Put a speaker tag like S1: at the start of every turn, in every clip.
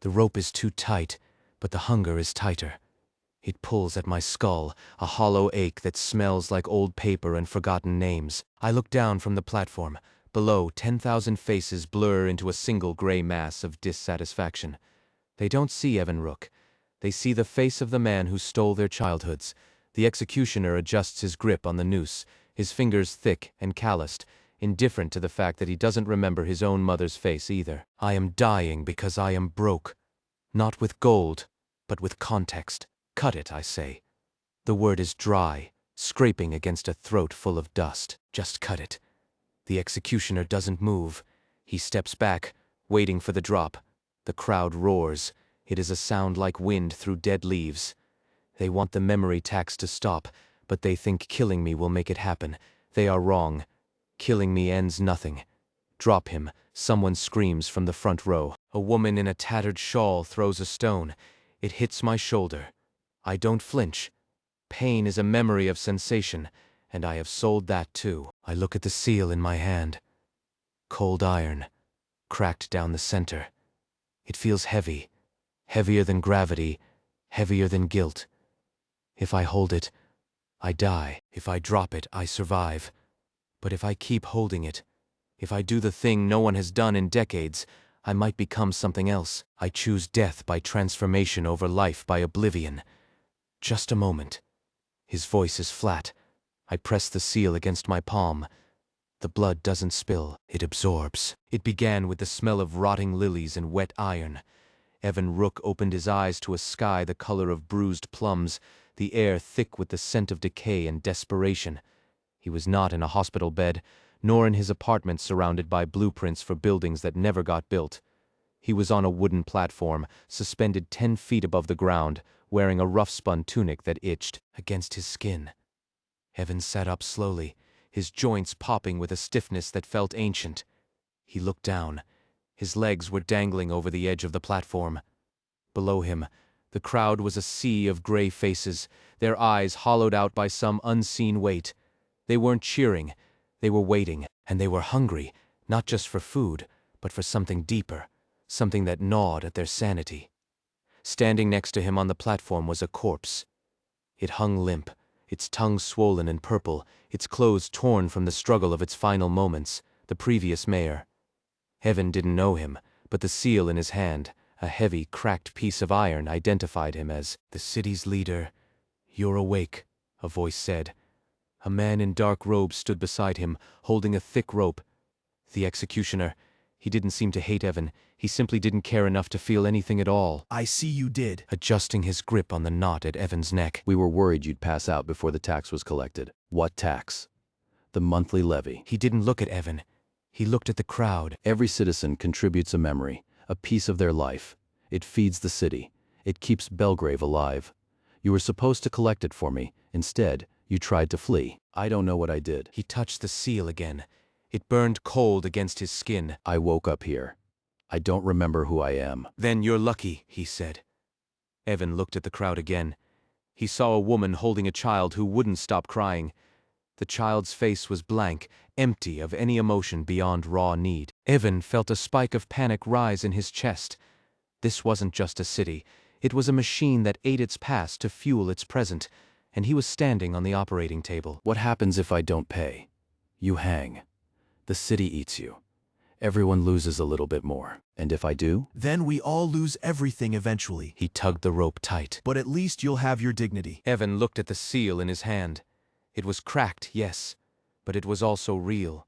S1: The rope is too tight, but the hunger is tighter. It pulls at my skull, a hollow ache that smells like old paper and forgotten names. I look down from the platform. Below, 10,000 faces blur into a single gray mass of dissatisfaction. They don't see Evan Rook. They see the face of the man who stole their childhoods. The executioner adjusts his grip on the noose, his fingers thick and calloused, indifferent to the fact that he doesn't remember his own mother's face either. I am dying because I am broke. Not with gold, but with context. Cut it, I say. The word is dry, scraping against a throat full of dust. Just cut it. The executioner doesn't move. He steps back, waiting for the drop. The crowd roars. It is a sound like wind through dead leaves. They want the memory tax to stop, but they think killing me will make it happen. They are wrong. Killing me ends nothing. Drop him, someone screams from the front row. A woman in a tattered shawl throws a stone. It hits my shoulder. I don't flinch. Pain is a memory of sensation, and I have sold that too. I look at the seal in my hand. Cold iron, cracked down the center. It feels heavy, heavier than gravity, heavier than guilt. If I hold it, I die. If I drop it, I survive. But if I keep holding it, if I do the thing no one has done in decades, I might become something else. I choose death by transformation over life by oblivion. Just a moment. His voice is flat. I press the seal against my palm. The blood doesn't spill, it absorbs. It began with the smell of rotting lilies and wet iron. Evan Rook opened his eyes to a sky the color of bruised plums, the air thick with the scent of decay and desperation. He was not in a hospital bed, nor in his apartment surrounded by blueprints for buildings that never got built. He was on a wooden platform, suspended 10 feet above the ground, wearing a rough-spun tunic that itched against his skin. Evan sat up slowly, his joints popping with a stiffness that felt ancient. He looked down. His legs were dangling over the edge of the platform. Below him, the crowd was a sea of gray faces, their eyes hollowed out by some unseen weight. They weren't cheering, they were waiting, and they were hungry, not just for food, but for something deeper, something that gnawed at their sanity. Standing next to him on the platform was a corpse. It hung limp, its tongue swollen and purple, its clothes torn from the struggle of its final moments, the previous mayor. Evan didn't know him, but the seal in his hand, a heavy, cracked piece of iron, identified him as the city's leader. "You're awake," a voice said. A man in dark robes stood beside him, holding a thick rope. The executioner. He didn't seem to hate Evan. He simply didn't care enough to feel anything at all.
S2: "I see you did,"
S1: adjusting his grip on the knot at Evan's neck.
S3: "We were worried you'd pass out before the tax was collected." "What tax?" "The monthly levy."
S1: He didn't look at Evan. He looked at the crowd.
S3: "Every citizen contributes a memory, a piece of their life. It feeds the city. It keeps Bellgrave alive. You were supposed to collect it for me. Instead, you tried to flee. I don't know what I did."
S1: He touched the seal again. It burned cold against his skin.
S3: "I woke up here. I don't remember who I am."
S1: "Then you're lucky," he said. Evan looked at the crowd again. He saw a woman holding a child who wouldn't stop crying. The child's face was blank, empty of any emotion beyond raw need. Evan felt a spike of panic rise in his chest. This wasn't just a city. It was a machine that ate its past to fuel its present, and he was standing on the operating table.
S3: "What happens if I don't pay? You hang. The city eats you. Everyone loses a little bit more. And if I do?"
S2: "Then we all lose everything eventually.
S1: He tugged the rope tight.
S2: But at least you'll have your dignity."
S1: Evan looked at the seal in his hand. It was cracked, yes, but it was also real.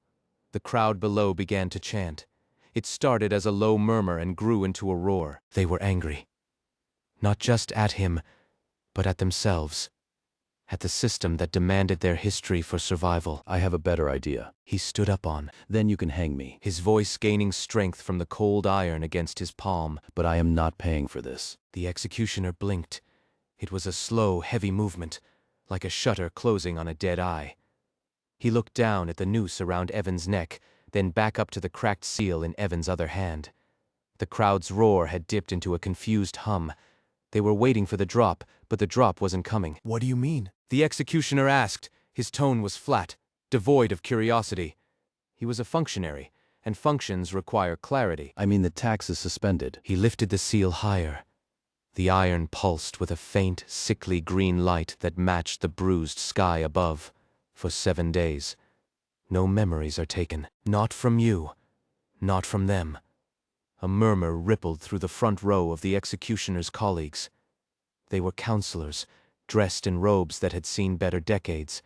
S1: The crowd below began to chant. It started as a low murmur and grew into a roar. They were angry. Not just at him, but at themselves. At the system that demanded their history for survival.
S3: "I have a better idea."
S1: He stood up on.
S3: "Then you can hang me."
S1: His voice gaining strength from the cold iron against his palm.
S3: "But I am not paying for this."
S1: The executioner blinked. It was a slow, heavy movement, like a shutter closing on a dead eye. He looked down at the noose around Evan's neck, then back up to the cracked seal in Evan's other hand. The crowd's roar had dipped into a confused hum. They were waiting for the drop, but the drop wasn't coming.
S2: "What do you mean?"
S1: The executioner asked. His tone was flat, devoid of curiosity. He was a functionary, and functions require clarity.
S3: I mean, the tax is suspended.
S1: He lifted the seal higher. The iron pulsed with a faint, sickly green light that matched the bruised sky above. For 7 days. No memories are taken. Not from you. Not from them. A murmur rippled through the front row of the executioner's colleagues. They were counselors, dressed in robes that had seen better decades.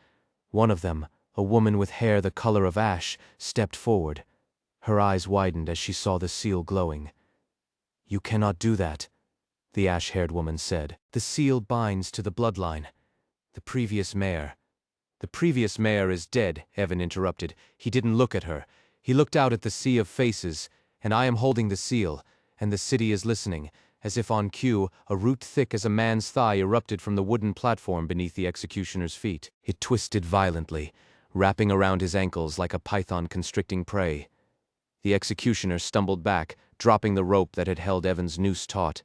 S1: One of them, a woman with hair the color of ash, stepped forward. Her eyes widened as she saw the seal glowing. "You cannot do that," the ash-haired woman said. "The seal binds to the bloodline. The previous mayor." "The previous mayor is dead," Evan interrupted. He didn't look at her. He looked out at the sea of faces, and I am holding the seal, and the city is listening. As if on cue, a root thick as a man's thigh erupted from the wooden platform beneath the executioner's feet. It twisted violently, wrapping around his ankles like a python constricting prey. The executioner stumbled back, dropping the rope that had held Evan's noose taut.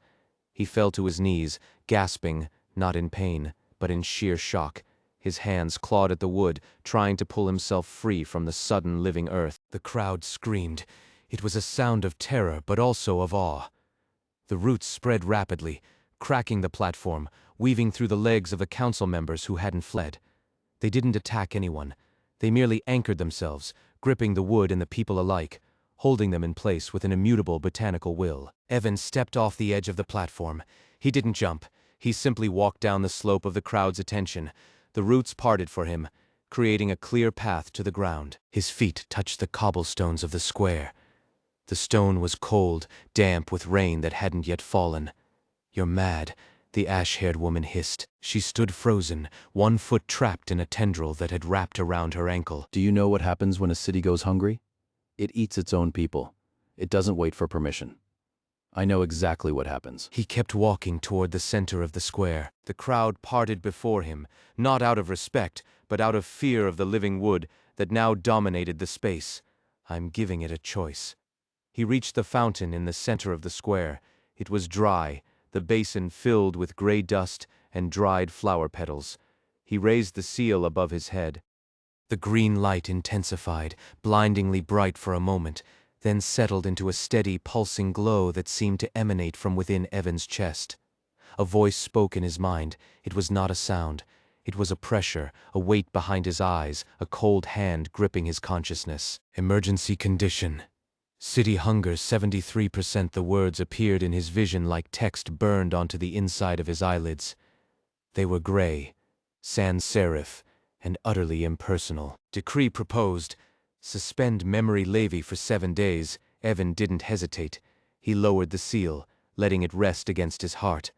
S1: He fell to his knees, gasping, not in pain, but in sheer shock. His hands clawed at the wood, trying to pull himself free from the sudden living earth. The crowd screamed. It was a sound of terror, but also of awe. The roots spread rapidly, cracking the platform, weaving through the legs of the council members who hadn't fled. They didn't attack anyone. They merely anchored themselves, gripping the wood and the people alike, holding them in place with an immutable botanical will. Evan stepped off the edge of the platform. He didn't jump. He simply walked down the slope of the crowd's attention. The roots parted for him, creating a clear path to the ground. His feet touched the cobblestones of the square. The stone was cold, damp with rain that hadn't yet fallen. "You're mad," the ash-haired woman hissed. She stood frozen, one foot trapped in a tendril that had wrapped around her ankle.
S3: Do you know what happens when a city goes hungry? It eats its own people. It doesn't wait for permission. I know exactly what happens.
S1: He kept walking toward the center of the square. The crowd parted before him, not out of respect, but out of fear of the living wood that now dominated the space. "I'm giving it a choice." He reached the fountain in the center of the square. It was dry, the basin filled with gray dust and dried flower petals. He raised the seal above his head. The green light intensified, blindingly bright for a moment, then settled into a steady, pulsing glow that seemed to emanate from within Evan's chest. A voice spoke in his mind. It was not a sound. It was a pressure, a weight behind his eyes, a cold hand gripping his consciousness. "Emergency condition. City hunger 73%." The words appeared in his vision like text burned onto the inside of his eyelids. They were gray, sans serif, and utterly impersonal. Decree proposed. Suspend memory levy for 7 days. Evan didn't hesitate. He lowered the seal, letting it rest against his heart.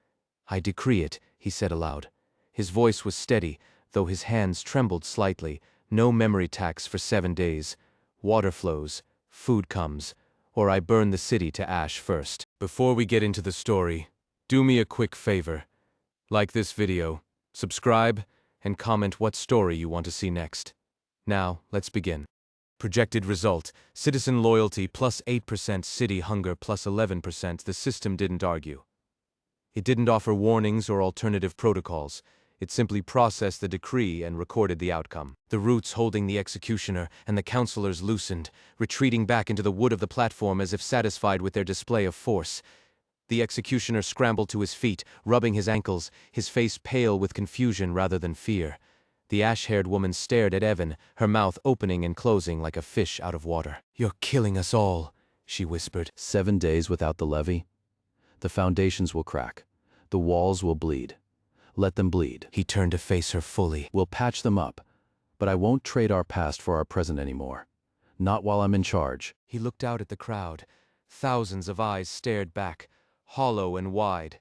S1: "I decree it," he said aloud. His voice was steady, though his hands trembled slightly. "No memory tax for 7 days. Water flows. Food comes, or I burn the city to ash first." Before we get into the story, do me a quick favor. Like this video, subscribe, and comment what story you want to see next. Now, let's begin. Projected result: citizen loyalty plus 8%, city hunger plus 11%. The system didn't argue. It didn't offer warnings or alternative protocols. It simply processed the decree and recorded the outcome. The roots holding the executioner and the counselors loosened, retreating back into the wood of the platform as if satisfied with their display of force. The executioner scrambled to his feet, rubbing his ankles, his face pale with confusion rather than fear. The ash-haired woman stared at Evan, her mouth opening and closing like a fish out of water. "You're killing us all," she whispered.
S3: 7 days without the levy? The foundations will crack. The walls will bleed. Let them bleed.
S1: He turned to face her fully.
S3: We'll patch them up, but I won't trade our past for our present anymore. Not while I'm in charge.
S1: He looked out at the crowd. Thousands of eyes stared back, hollow and wide.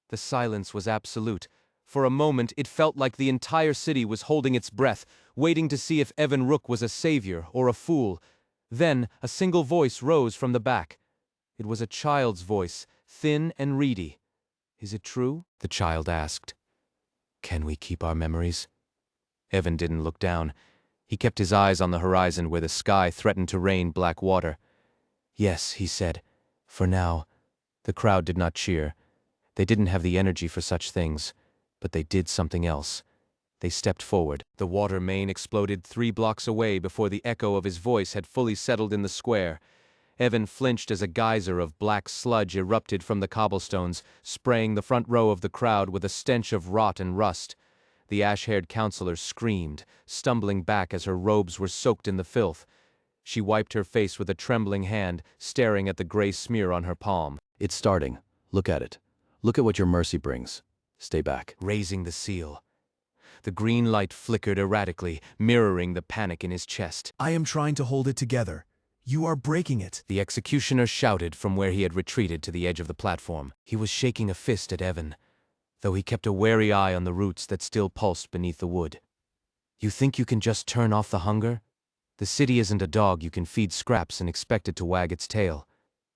S1: The silence was absolute. For a moment, it felt like the entire city was holding its breath, waiting to see if Evan Rook was a savior or a fool. Then, a single voice rose from the back. It was a child's voice, thin and reedy. "Is it true?" the child asked. "Can we keep our memories?" Evan didn't look down. He kept his eyes on the horizon where the sky threatened to rain black water. "Yes," he said. "For now." The crowd did not cheer. They didn't have the energy for such things. But they did something else. They stepped forward. The water main exploded 3 blocks away before the echo of his voice had fully settled in the square. Evan flinched as a geyser of black sludge erupted from the cobblestones, spraying the front row of the crowd with a stench of rot and rust. The ash-haired counselor screamed, stumbling back as her robes were soaked in the filth. She wiped her face with a trembling hand, staring at the gray smear on her palm.
S3: It's starting. Look at it. Look at what your mercy brings. Stay back.
S1: Raising the seal. The green light flickered erratically, mirroring the panic in his chest.
S2: I am trying to hold it together. You are breaking it.
S1: The executioner shouted from where he had retreated to the edge of the platform. He was shaking a fist at Evan, though he kept a wary eye on the roots that still pulsed beneath the wood. You think you can just turn off the hunger? The city isn't a dog you can feed scraps and expect it to wag its tail.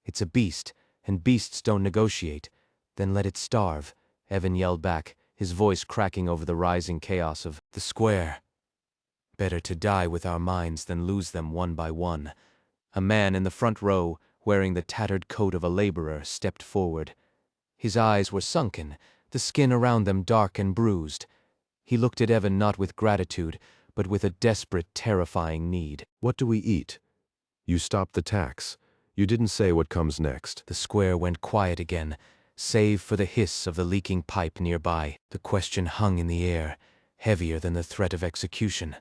S1: It's a beast, and beasts don't negotiate. Then let it starve, Evan yelled back, his voice cracking over the rising chaos of the square. Better to die with our minds than lose them one by one. A man in the front row, wearing the tattered coat of a laborer, stepped forward. His eyes were sunken, the skin around them dark and bruised. He looked at Evan not with gratitude, but with a desperate, terrifying need.
S4: What do we eat? You stopped the tax. You didn't say what comes next.
S1: The square went quiet again, save for the hiss of the leaking pipe nearby. The question hung in the air, heavier than the threat of execution.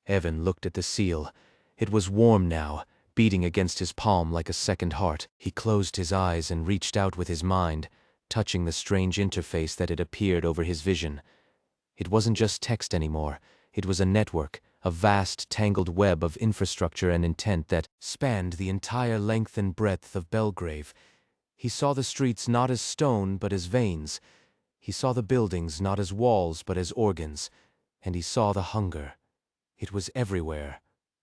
S1: Evan looked at the seal. It was warm now, beating against his palm like a second heart. He closed his eyes and reached out with his mind, touching the strange interface that had appeared over his vision. It wasn't just text anymore. It was a network, a vast, tangled web of infrastructure and intent that spanned the entire length and breadth of Bellgrave. He saw the streets not as stone but as veins. He saw the buildings not as walls but as organs. And he saw the hunger. It was everywhere.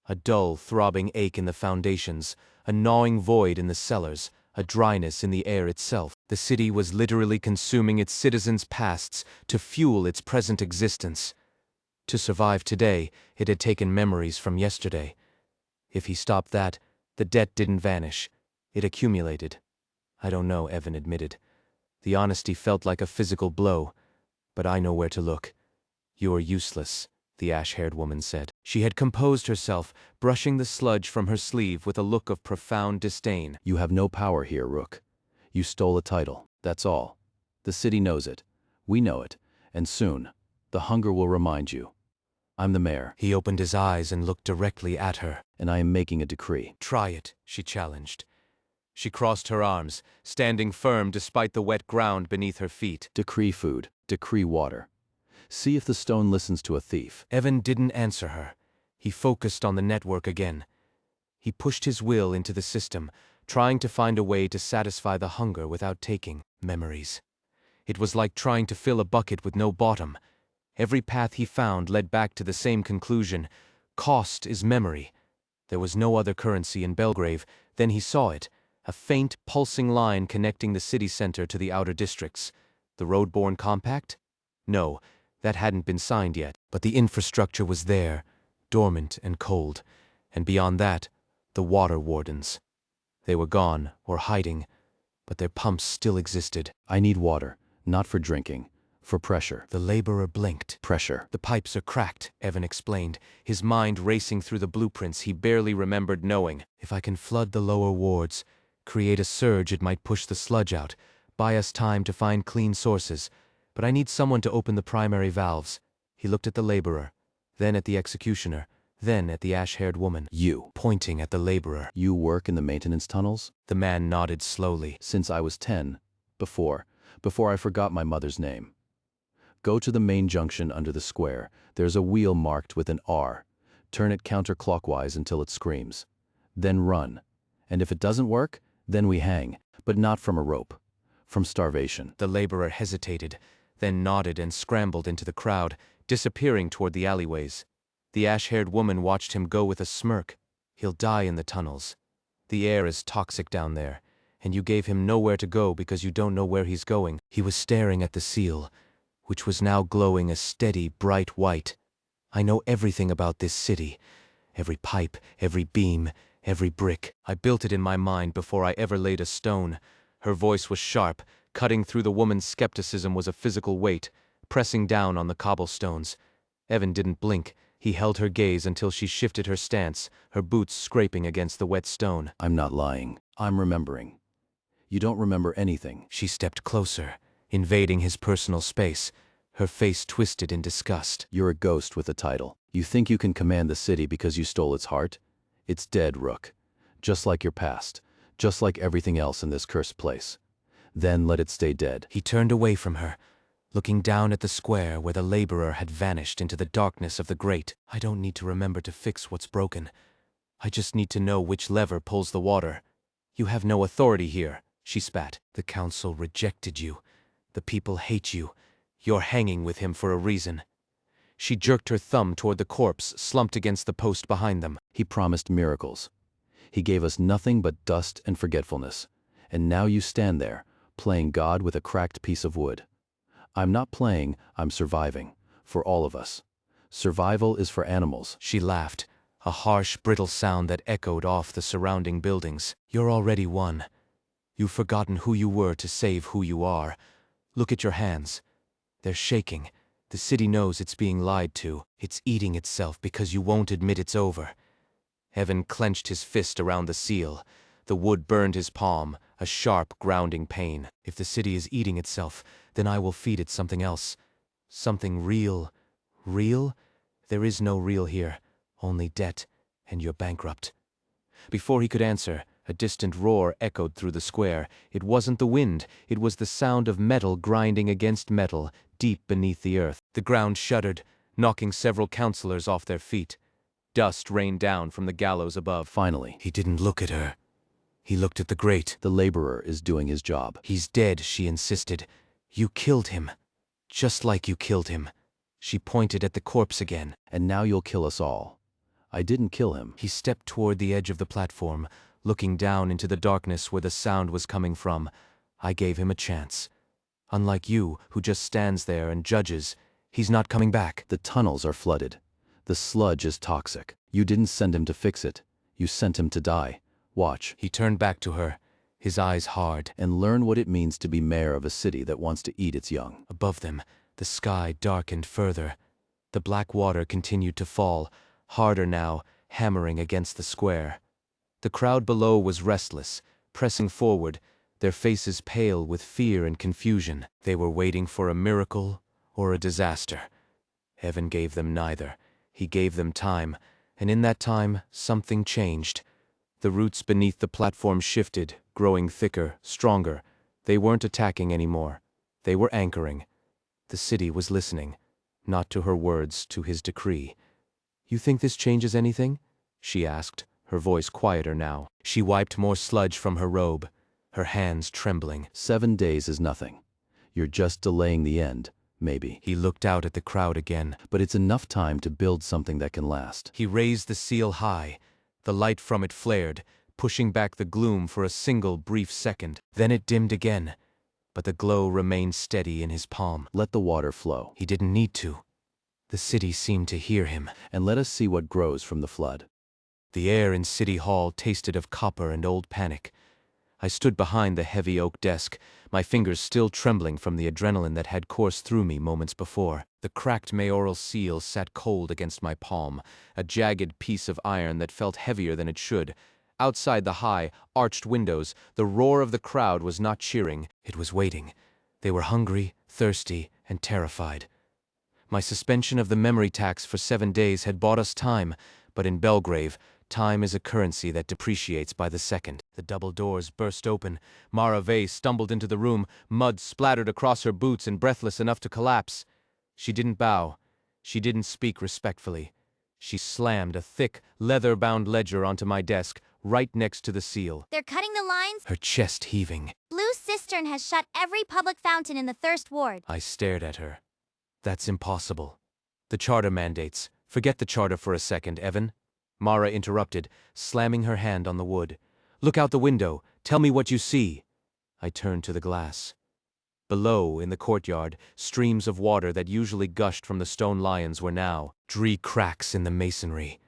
S1: A dull, throbbing ache in the foundations, a gnawing void in the cellars, a dryness in the air itself. The city was literally consuming its citizens' pasts to fuel its present existence. To survive today, it had taken memories from yesterday. If he stopped that, the debt didn't vanish. It accumulated. I don't know, Evan admitted. The honesty felt like a physical blow, but I know where to look. You're useless, the ash-haired woman said. She had composed herself, brushing the sludge from her sleeve with a look of profound disdain.
S3: You have no power here, Rook. You stole a title, that's all. The city knows it. We know it. And soon, the hunger will remind you. I'm the mayor.
S1: He opened his eyes and looked directly at her.
S3: And I am making a decree.
S1: Try it, she challenged. She crossed her arms, standing firm despite the wet ground beneath her feet.
S3: Decree food. Decree water. See if the stone listens to a thief.
S1: Evan didn't answer her. He focused on the network again. He pushed his will into the system, trying to find a way to satisfy the hunger without taking memories. It was like trying to fill a bucket with no bottom. Every path he found led back to the same conclusion. Cost is memory. There was no other currency in Bellgrave. Then he saw it, a faint, pulsing line connecting the city center to the outer districts. The road-borne compact? No, that hadn't been signed yet. But the infrastructure was there, dormant and cold. And beyond that, the water wardens. They were gone, or hiding, but their pumps still existed.
S3: I need water, not for drinking. For pressure.
S1: The laborer blinked.
S3: Pressure.
S1: The pipes are cracked, Evan explained, his mind racing through the blueprints he barely remembered knowing. If I can flood the lower wards, create a surge it might push the sludge out, buy us time to find clean sources. But I need someone to open the primary valves. He looked at the laborer, then at the executioner, then at the ash-haired woman.
S3: You.
S1: Pointing at the laborer.
S3: You work in the maintenance tunnels?
S1: The man nodded slowly.
S3: Since I was 10. Before I forgot my mother's name. Go to the main junction under the square. There's a wheel marked with an R. Turn it counterclockwise until it screams. Then run. And if it doesn't work, then we hang. But not from a rope. From starvation.
S1: The laborer hesitated, then nodded and scrambled into the crowd, disappearing toward the alleyways. The ash-haired woman watched him go with a smirk. He'll die in the tunnels. The air is toxic down there, and you gave him nowhere to go because you don't know where he's going. He was staring at the seal, which was now glowing a steady, bright white. I know everything about this city. Every pipe, every beam, every brick. I built it in my mind before I ever laid a stone. Her voice was sharp. Cutting through the woman's skepticism was a physical weight, pressing down on the cobblestones. Evan didn't blink. He held her gaze until she shifted her stance, her boots scraping against the wet stone.
S3: I'm not lying. I'm remembering. You don't remember anything.
S1: She stepped closer, invading his personal space, her face twisted in disgust.
S3: You're a ghost with a title. You think you can command the city because you stole its heart? It's dead, Rook. Just like your past. Just like everything else in this cursed place. Then let it stay dead.
S1: He turned away from her, looking down at the square where the laborer had vanished into the darkness of the grate. I don't need to remember to fix what's broken. I just need to know which lever pulls the water. You have no authority here, she spat. The council rejected you. The people hate you. You're hanging with him for a reason. She jerked her thumb toward the corpse slumped against the post behind them.
S3: He promised miracles. He gave us nothing but dust and forgetfulness. And now you stand there, playing God with a cracked piece of wood. I'm not playing, I'm surviving. For all of us. Survival is for animals.
S1: She laughed, a harsh, brittle sound that echoed off the surrounding buildings. You're already one. You've forgotten who you were to save who you are. Look at your hands. They're shaking. The city knows it's being lied to. It's eating itself because you won't admit it's over. Evan clenched his fist around the seal. The wood burned his palm, a sharp, grounding pain. If the city is eating itself, then I will feed it something else. Something real. Real? There is no real here. Only debt, and you're bankrupt. Before he could answer, a distant roar echoed through the square. It wasn't the wind, it was the sound of metal grinding against metal, deep beneath the earth. The ground shuddered, knocking several councillors off their feet. Dust rained down from the gallows above.
S3: Finally,
S1: He didn't look at her. He looked at the grate.
S3: the laborer is doing his job.
S1: He's dead, she insisted. You killed him. Just like you killed him. She pointed at the corpse again.
S3: And now you'll kill us all. I didn't kill him.
S1: He stepped toward the edge of the platform, looking down into the darkness where the sound was coming from. I gave him a chance. Unlike you, who just stands there and judges, he's not coming back.
S3: The tunnels are flooded. The sludge is toxic. You didn't send him to fix it. You sent him to die. Watch.
S1: He turned back to her, his eyes hard.
S3: And learn what it means to be mayor of a city that wants to eat its young.
S1: Above them, the sky darkened further. The black water continued to fall, harder now, hammering against the square. The crowd below was restless, pressing forward, their faces pale with fear and confusion. They were waiting for a miracle or a disaster. Evan gave them neither. He gave them time, and in that time, something changed. The roots beneath the platform shifted, growing thicker, stronger. They weren't attacking anymore. They were anchoring. The city was listening, not to her words, to his decree. You think this changes anything? She asked, her voice quieter now. She wiped more sludge from her robe, her hands trembling.
S3: 7 days is nothing. You're just delaying the end, maybe.
S1: He looked out at the crowd again.
S3: But it's enough time to build something that can last.
S1: He raised the seal high. The light from it flared, pushing back the gloom for a single brief second. Then it dimmed again, but the glow remained steady in his palm.
S3: Let the water flow.
S1: He didn't need to. The city seemed to hear him.
S3: And let us see what grows from the flood.
S1: The air in City Hall tasted of copper and old panic. I stood behind the heavy oak desk, my fingers still trembling from the adrenaline that had coursed through me moments before. The cracked mayoral seal sat cold against my palm, a jagged piece of iron that felt heavier than it should. Outside the high, arched windows, the roar of the crowd was not cheering. It was waiting. They were hungry, thirsty, and terrified. My suspension of the memory tax for 7 days had bought us time, but in Bellgrave, time is a currency that depreciates by the second. The double doors burst open. Mara Vey stumbled into the room, mud splattered across her boots and breathless enough to collapse. She didn't bow. She didn't speak respectfully. She slammed a thick, leather-bound ledger onto my desk, right next to the seal.
S5: They're cutting the lines.
S1: Her chest heaving.
S5: Blue Cistern has shut every public fountain in the Thirst Ward.
S1: I stared at her. That's impossible. The charter mandates. Forget the charter for a second, Evan. Mara interrupted, slamming her hand on the wood. Look out the window. Tell me what you see. I turned to the glass. Below, in the courtyard, streams of water that usually gushed from the stone lions were now cracks in the masonry.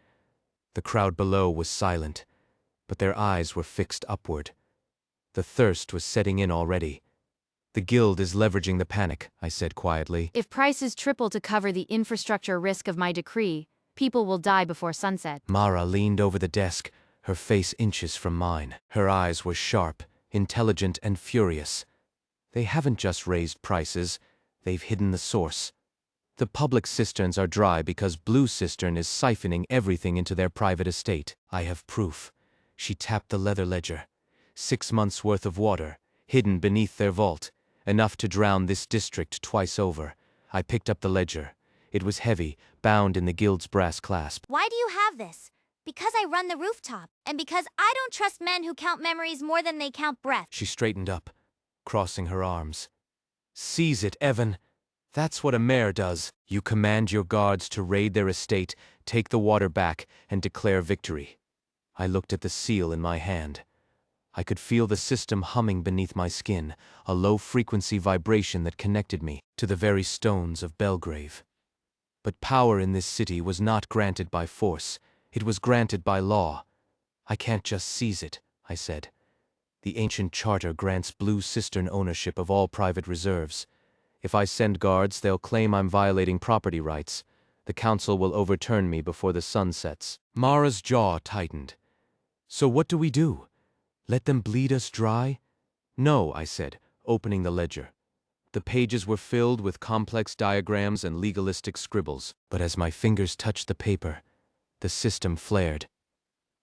S1: The crowd below was silent, but their eyes were fixed upward. The thirst was setting in already. The guild is leveraging the panic, I said quietly.
S6: If prices triple to cover the infrastructure risk of my decree, people will die before sunset.
S1: Mara leaned over the desk, her face inches from mine. Her eyes were sharp, intelligent, and furious. They haven't just raised prices, they've hidden the source. The public cisterns are dry because Blue Cistern is siphoning everything into their private estate. I have proof. She tapped the leather ledger. 6 months' worth of water, hidden beneath their vault, enough to drown this district twice over. I picked up the ledger. It was heavy, bound in the guild's brass clasp.
S5: Why do you have this? Because I run the rooftop, and because I don't trust men who count memories more than they count breath.
S1: She straightened up, crossing her arms. Seize it, Evan. That's what a mayor does. You command your guards to raid their estate, take the water back, and declare victory. I looked at the seal in my hand. I could feel the system humming beneath my skin, a low-frequency vibration that connected me to the very stones of Bellgrave. But power in this city was not granted by force. It was granted by law. I can't just seize it, I said. The ancient charter grants Blue Cistern ownership of all private reserves. If I send guards, they'll claim I'm violating property rights. The council will overturn me before the sun sets. Mara's jaw tightened. So what do we do? Let them bleed us dry? No, I said, opening the ledger. The pages were filled with complex diagrams and legalistic scribbles, but as my fingers touched the paper, the system flared.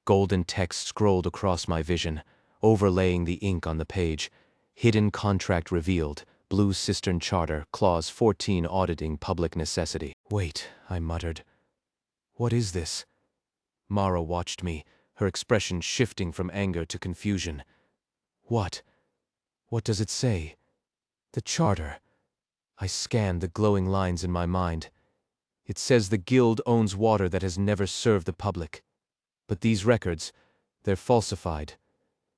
S1: Golden text scrolled across my vision, overlaying the ink on the page. Hidden contract revealed. Blue Cistern Charter, Clause 14 auditing public necessity. Wait, I muttered. What is this? Mara watched me, her expression shifting from anger to confusion. What? What does it say? The charter. I scanned the glowing lines in my mind. It says the guild owns water that has never served the public. But these records, they're falsified.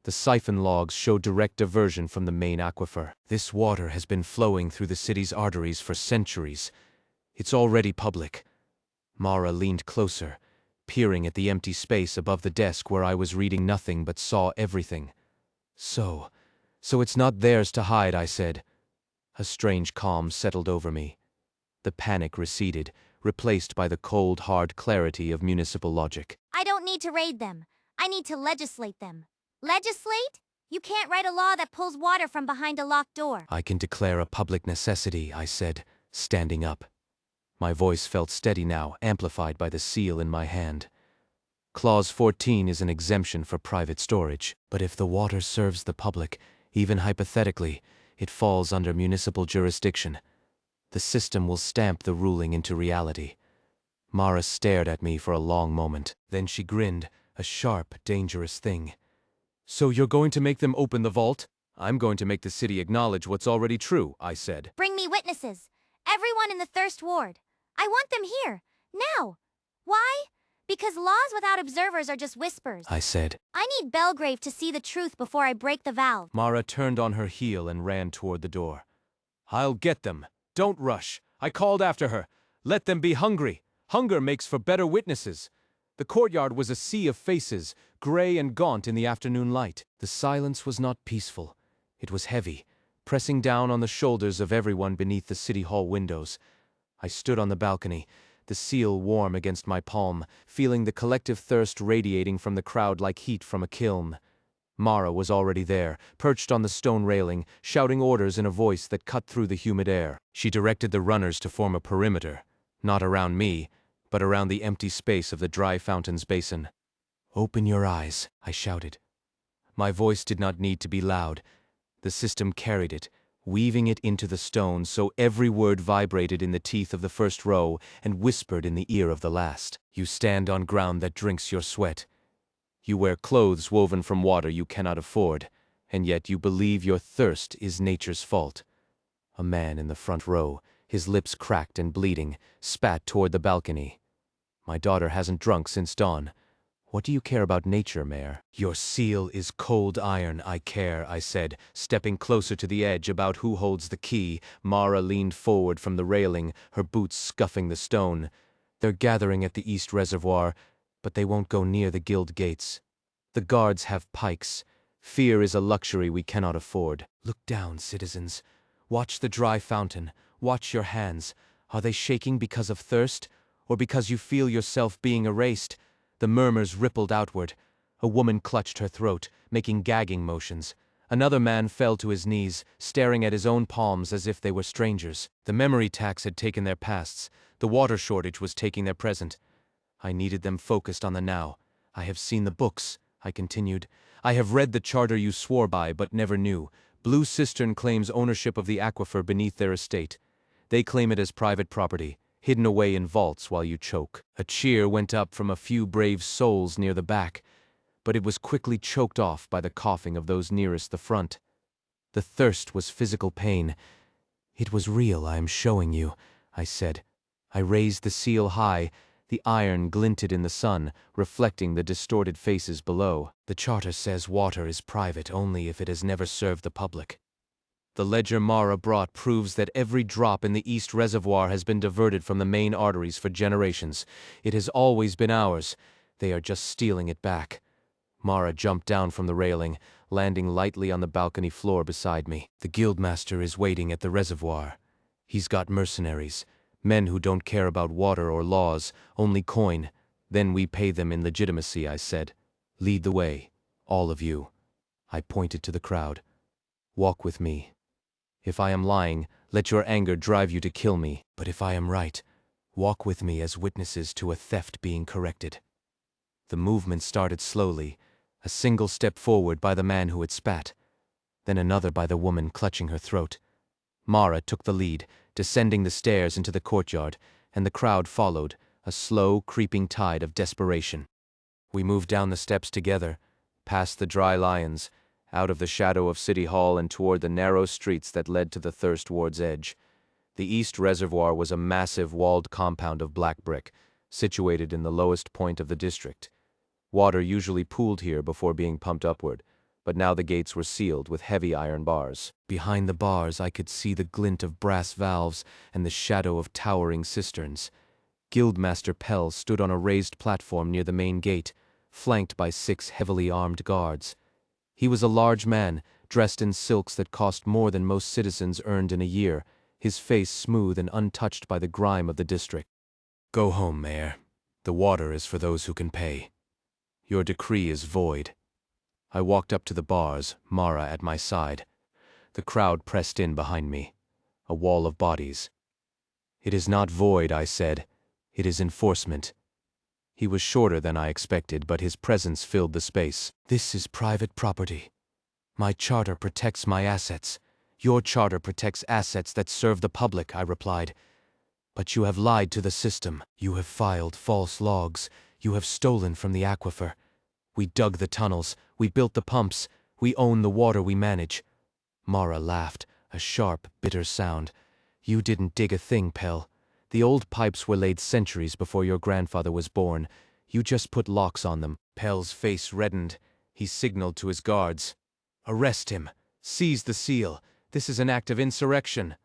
S1: The siphon logs show direct diversion from the main aquifer. This water has been flowing through the city's arteries for centuries. It's already public. Mara leaned closer, peering at the empty space above the desk where I was reading nothing but saw everything. So it's not theirs to hide, I said. A strange calm settled over me. The panic receded, replaced by the cold, hard clarity of municipal logic.
S5: I don't need to raid them. I need to legislate them. Legislate? You can't write a law that pulls water from behind a locked door.
S1: I can declare a public necessity, I said, standing up. My voice felt steady now, amplified by the seal in my hand. Clause 14 is an exemption for private storage, but if the water serves the public, even hypothetically, it falls under municipal jurisdiction. The system will stamp the ruling into reality. Mara stared at me for a long moment. Then she grinned, a sharp, dangerous thing. So you're going to make them open the vault? I'm going to make the city acknowledge what's already true, I said.
S5: Bring me witnesses. Everyone in the Thirst Ward. I want them here. Now. Why? Because laws without observers are just whispers.
S1: I said.
S5: I need Bellgrave to see the truth before I break the valve.
S1: Mara turned on her heel and ran toward the door. I'll get them. Don't rush. I called after her. Let them be hungry. Hunger makes for better witnesses. The courtyard was a sea of faces, gray and gaunt in the afternoon light. The silence was not peaceful. It was heavy, pressing down on the shoulders of everyone beneath the city hall windows. I stood on the balcony, the seal warm against my palm, feeling the collective thirst radiating from the crowd like heat from a kiln. Mara was already there, perched on the stone railing, shouting orders in a voice that cut through the humid air. She directed the runners to form a perimeter, not around me, but around the empty space of the dry fountain's basin. Open your eyes, I shouted. My voice did not need to be loud. The system carried it, weaving it into the stone so every word vibrated in the teeth of the first row and whispered in the ear of the last. You stand on ground that drinks your sweat. You wear clothes woven from water you cannot afford, and yet you believe your thirst is nature's fault. A man in the front row, his lips cracked and bleeding, spat toward the balcony. My daughter hasn't drunk since dawn. What do you care about nature, Mayor? Your seal is cold iron, I care, I said, stepping closer to the edge about who holds the key. Mara leaned forward from the railing, her boots scuffing the stone. They're gathering at the east reservoir, but they won't go near the guild gates. The guards have pikes. Fear is a luxury we cannot afford. Look down, citizens. Watch the dry fountain. Watch your hands. Are they shaking because of thirst? Or because you feel yourself being erased? The murmurs rippled outward. A woman clutched her throat, making gagging motions. Another man fell to his knees, staring at his own palms as if they were strangers. The memory tax had taken their pasts. The water shortage was taking their present. I needed them focused on the now. I have seen the books, I continued. I have read the charter you swore by but never knew. Blue Cistern claims ownership of the aquifer beneath their estate. They claim it as private property, hidden away in vaults while you choke. A cheer went up from a few brave souls near the back, but it was quickly choked off by the coughing of those nearest the front. The thirst was physical pain. It was real, I am showing you, I said. I raised the seal high. The iron glinted in the sun, reflecting the distorted faces below. The charter says water is private only if it has never served the public. The ledger Mara brought proves that every drop in the east reservoir has been diverted from the main arteries for generations. It has always been ours. They are just stealing it back. Mara jumped down from the railing, landing lightly on the balcony floor beside me. The guildmaster is waiting at the reservoir. He's got mercenaries, men who don't care about water or laws, only coin. Then we pay them in legitimacy, I said. Lead the way, all of you. I pointed to the crowd. Walk with me. If I am lying, let your anger drive you to kill me. But if I am right, walk with me as witnesses to a theft being corrected. The movement started slowly, a single step forward by the man who had spat, then another by the woman clutching her throat. Mara took the lead, descending the stairs into the courtyard, and the crowd followed, a slow, creeping tide of desperation. We moved down the steps together, past the dry lions, out of the shadow of City Hall and toward the narrow streets that led to the Thirst Ward's edge. The East Reservoir was a massive walled compound of black brick, situated in the lowest point of the district. Water usually pooled here before being pumped upward, but now the gates were sealed with heavy iron bars. Behind the bars I could see the glint of brass valves and the shadow of towering cisterns. Guildmaster Pell stood on a raised platform near the main gate, flanked by 6 heavily armed guards. He was a large man, dressed in silks that cost more than most citizens earned in a year, his face smooth and untouched by the grime of the district. Go home, Mayor. The water is for those who can pay. Your decree is void. I walked up to the bars, Mara at my side. The crowd pressed in behind me. A wall of bodies. It is not void, I said. It is enforcement. He was shorter than I expected, but his presence filled the space. This is private property. My charter protects my assets. Your charter protects assets that serve the public, I replied. But you have lied to the system. You have filed false logs. You have stolen from the aquifer. We dug the tunnels. We built the pumps. We own the water we manage. Mara laughed, a sharp, bitter sound. You didn't dig a thing, Pell. The old pipes were laid centuries before your grandfather was born. You just put locks on them. Pell's face reddened. He signaled to his guards. Arrest him. Seize the seal. This is an act of insurrection.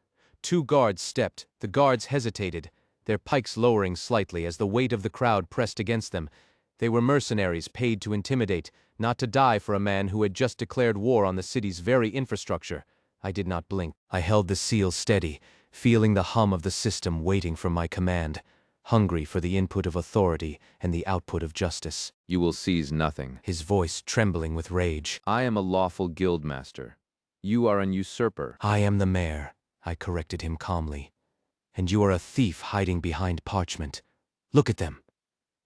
S1: 2 guards stepped. The guards hesitated, their pikes lowering slightly as the weight of the crowd pressed against them. They were mercenaries paid to intimidate, not to die for a man who had just declared war on the city's very infrastructure. I did not blink. I held the seal steady, feeling the hum of the system waiting for my command, hungry for the input of authority and the output of justice.
S7: You will seize nothing.
S1: His voice trembling with rage.
S7: I am a lawful guildmaster. You are an usurper.
S1: I am the mayor, I corrected him calmly. And you are a thief hiding behind parchment. Look at them.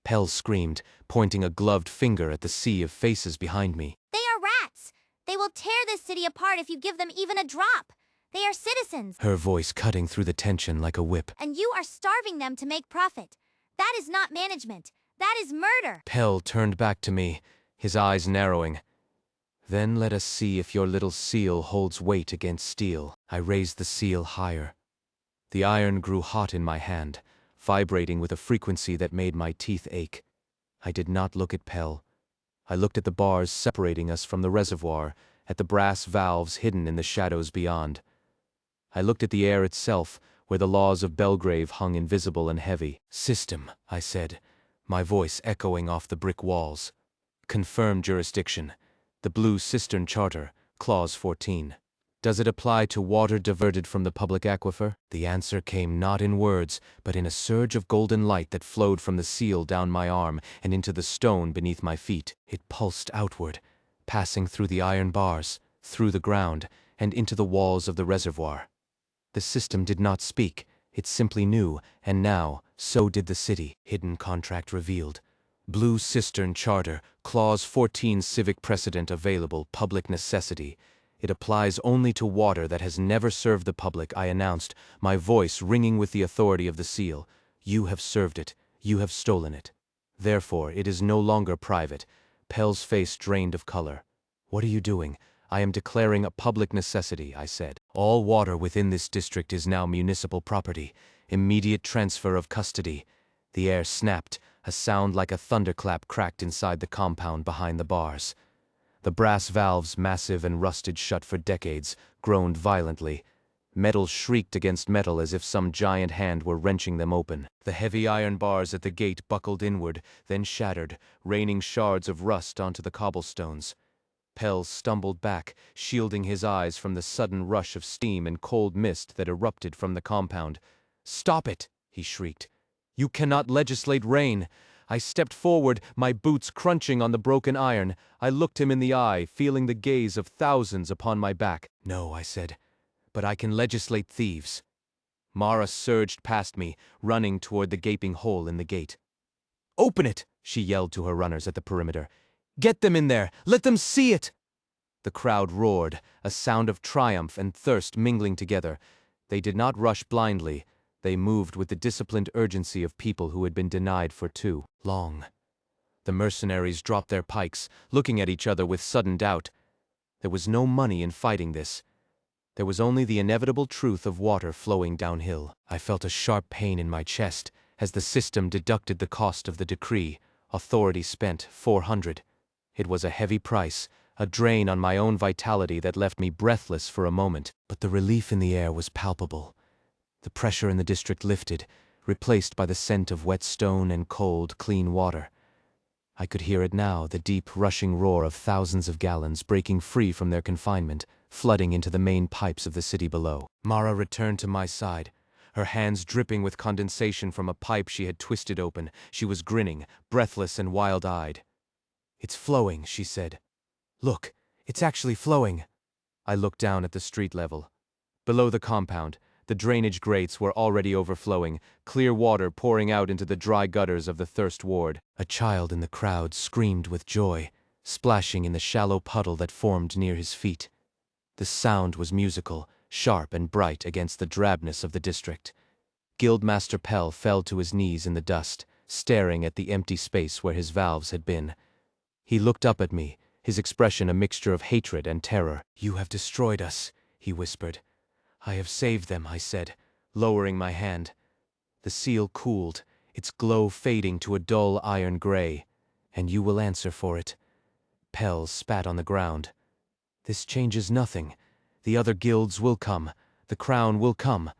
S1: Pell screamed, pointing a gloved finger at the sea of faces behind me.
S5: They are rats. They will tear this city apart if you give them even a drop. They are citizens.
S1: Her voice cutting through the tension like a whip.
S5: And you are starving them to make profit. That is not management. That is murder.
S1: Pell turned back to me, his eyes narrowing. Then let us see if your little seal holds weight against steel. I raised the seal higher. The iron grew hot in my hand, vibrating with a frequency that made my teeth ache. I did not look at Pell. I looked at the bars separating us from the reservoir, at the brass valves hidden in the shadows beyond. I looked at the air itself, where the laws of Bellgrave hung invisible and heavy. System, I said, my voice echoing off the brick walls. Confirmed jurisdiction. The Blue Cistern Charter, Clause 14. Does it apply to water diverted from the public aquifer? The answer came not in words, but in a surge of golden light that flowed from the seal down my arm and into the stone beneath my feet. It pulsed outward, passing through the iron bars, through the ground, and into the walls of the reservoir. The system did not speak, it simply knew, and now, so did the city. Hidden contract revealed. Blue Cistern Charter, Clause 14 Civic precedent available, public necessity. It applies only to water that has never served the public, I announced, my voice ringing with the authority of the seal. You have served it. You have stolen it. Therefore, it is no longer private. Pell's face drained of color. What are you doing? I am declaring a public necessity, I said. All water within this district is now municipal property. Immediate transfer of custody. The air snapped. A sound like a thunderclap cracked inside the compound behind the bars. The brass valves, massive and rusted shut for decades, groaned violently. Metal shrieked against metal as if some giant hand were wrenching them open. The heavy iron bars at the gate buckled inward, then shattered, raining shards of rust onto the cobblestones. Pell stumbled back, shielding his eyes from the sudden rush of steam and cold mist that erupted from the compound. "Stop it!" he shrieked. "You cannot legislate rain!" I stepped forward, my boots crunching on the broken iron. I looked him in the eye, feeling the gaze of thousands upon my back. "No," I said, "but I can legislate thieves." Mara surged past me, running toward the gaping hole in the gate. "Open it!" she yelled to her runners at the perimeter. "Get them in there! Let them see it!" The crowd roared, a sound of triumph and thirst mingling together. They did not rush blindly. They moved with the disciplined urgency of people who had been denied for too long. The mercenaries dropped their pikes, looking at each other with sudden doubt. There was no money in fighting this. There was only the inevitable truth of water flowing downhill. I felt a sharp pain in my chest as the system deducted the cost of the decree. Authority spent 400. It was a heavy price, a drain on my own vitality that left me breathless for a moment, but the relief in the air was palpable. The pressure in the district lifted, replaced by the scent of wet stone and cold, clean water. I could hear it now, the deep, rushing roar of thousands of gallons breaking free from their confinement, flooding into the main pipes of the city below. Mara returned to my side, her hands dripping with condensation from a pipe she had twisted open. She was grinning, breathless and wild-eyed. "It's flowing," she said. "Look, it's actually flowing." I looked down at the street level. Below the compound, the drainage grates were already overflowing, clear water pouring out into the dry gutters of the Thirst Ward. A child in the crowd screamed with joy, splashing in the shallow puddle that formed near his feet. The sound was musical, sharp and bright against the drabness of the district. Guildmaster Pell fell to his knees in the dust, staring at the empty space where his valves had been. He looked up at me, his expression a mixture of hatred and terror. "You have destroyed us," he whispered. "I have saved them," I said, lowering my hand. The seal cooled, its glow fading to a dull iron gray. "And you will answer for it." Pell spat on the ground. "This changes nothing. The other guilds will come. The crown will come.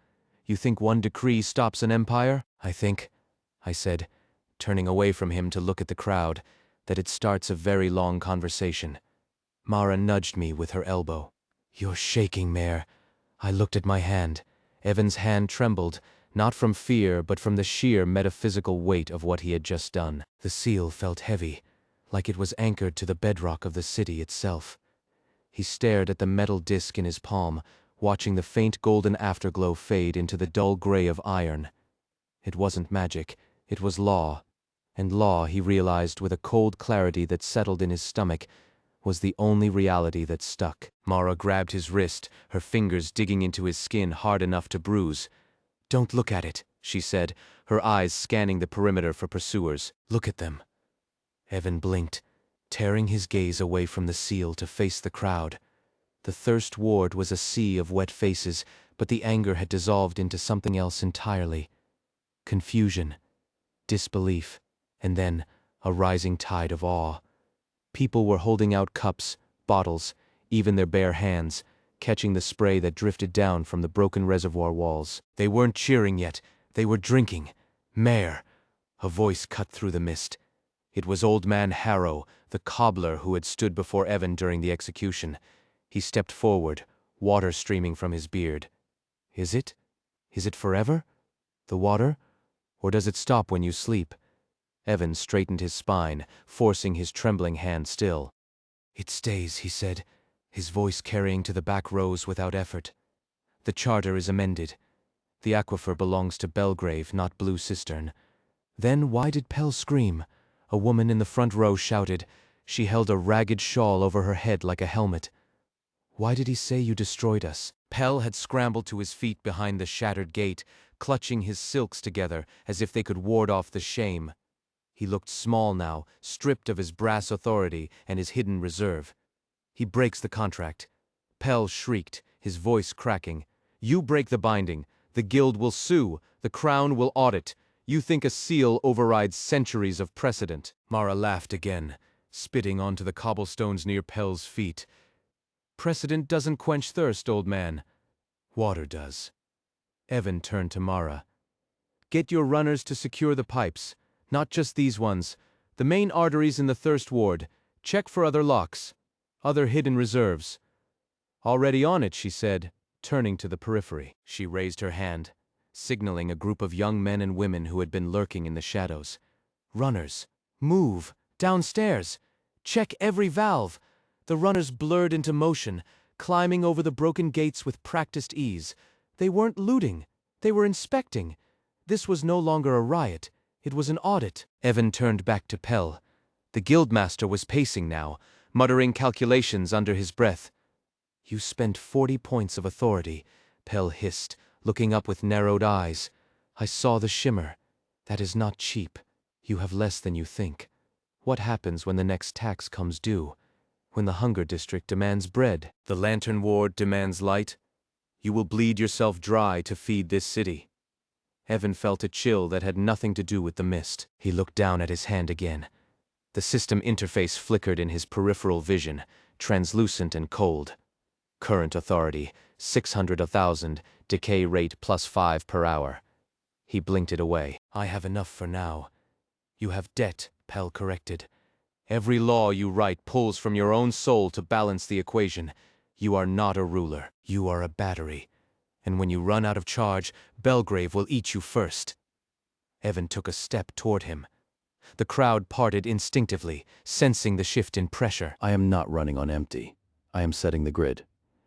S1: You think one decree stops an empire? I think," I said, turning away from him to look at the crowd, "that it starts a very long conversation." Mara nudged me with her elbow. "You're shaking, Mare." I looked at my hand. Evan's hand trembled, not from fear but from the sheer metaphysical weight of what he had just done. The seal felt heavy, like it was anchored to the bedrock of the city itself. He stared at the metal disc in his palm, watching the faint golden afterglow fade into the dull gray of iron. It wasn't magic, it was law. And law, he realized with a cold clarity that settled in his stomach, was the only reality that stuck. Mara grabbed his wrist, her fingers digging into his skin hard enough to bruise. "Don't look at it," she said, her eyes scanning the perimeter for pursuers. "Look at them." Evan blinked, tearing his gaze away from the seal to face the crowd. The Thirst Ward was a sea of wet faces, but the anger had dissolved into something else entirely. Confusion, disbelief, and then a rising tide of awe. People were holding out cups, bottles, even their bare hands, catching the spray that drifted down from the broken reservoir walls. They weren't cheering yet, they were drinking. "Mayor!" A voice cut through the mist. It was Old Man Harrow, the cobbler who had stood before Evan during the execution. He stepped forward, water streaming from his beard. Is it? Is it forever? The water? Or does it stop when you sleep? Evan straightened his spine, forcing his trembling hand still. It stays, he said, his voice carrying to the back rows without effort. The charter is amended. The aquifer belongs to Bellgrave, not Blue Cistern. Then why did Pell scream? A woman in the front row shouted. She held a ragged shawl over her head like a helmet. Why did he say you destroyed us? Pell had scrambled to his feet behind the shattered gate, clutching his silks together as if they could ward off the shame. He looked small now, stripped of his brass authority and his hidden reserve. He breaks the contract. Pell shrieked, his voice cracking. You break the binding. The guild will sue. The crown will audit. You think a seal overrides centuries of precedent. Mara laughed again, spitting onto the cobblestones near Pell's feet. Precedent doesn't quench thirst, old man. Water does. Evan turned to Mara. Get your runners to secure the pipes. Not just these ones. The main arteries in the thirst ward. Check for other locks. Other hidden reserves. Already on it, she said, turning to the periphery. She raised her hand, signaling a group of young men and women who had been lurking in the shadows. Runners, move, downstairs. Check every valve. The runners blurred into motion, climbing over the broken gates with practiced ease. They weren't looting. They were inspecting. This was no longer a riot. It was an audit. Evan turned back to Pell. The guildmaster was pacing now, muttering calculations under his breath. You spent 40 points of authority, Pell hissed, looking up with narrowed eyes. I saw the shimmer. That is not cheap. You have less than you think. What happens when the next tax comes due? When the hunger district demands bread? The lantern ward demands light? You will bleed yourself dry to feed this city. Evan felt a chill that had nothing to do with the mist. He looked down at his hand again. The system interface flickered in his peripheral vision, translucent and cold. Current authority, 600,000, decay rate +5 per hour. He blinked it away. I have enough for now. You have debt, Pell corrected. Every law you write pulls from your own soul to balance the equation. You are not a ruler. You are a battery. And when you run out of charge, Bellgrave will eat you first. Evan took a step toward him. The crowd parted instinctively, sensing the shift in pressure.
S3: I am not running on empty. I am setting the grid.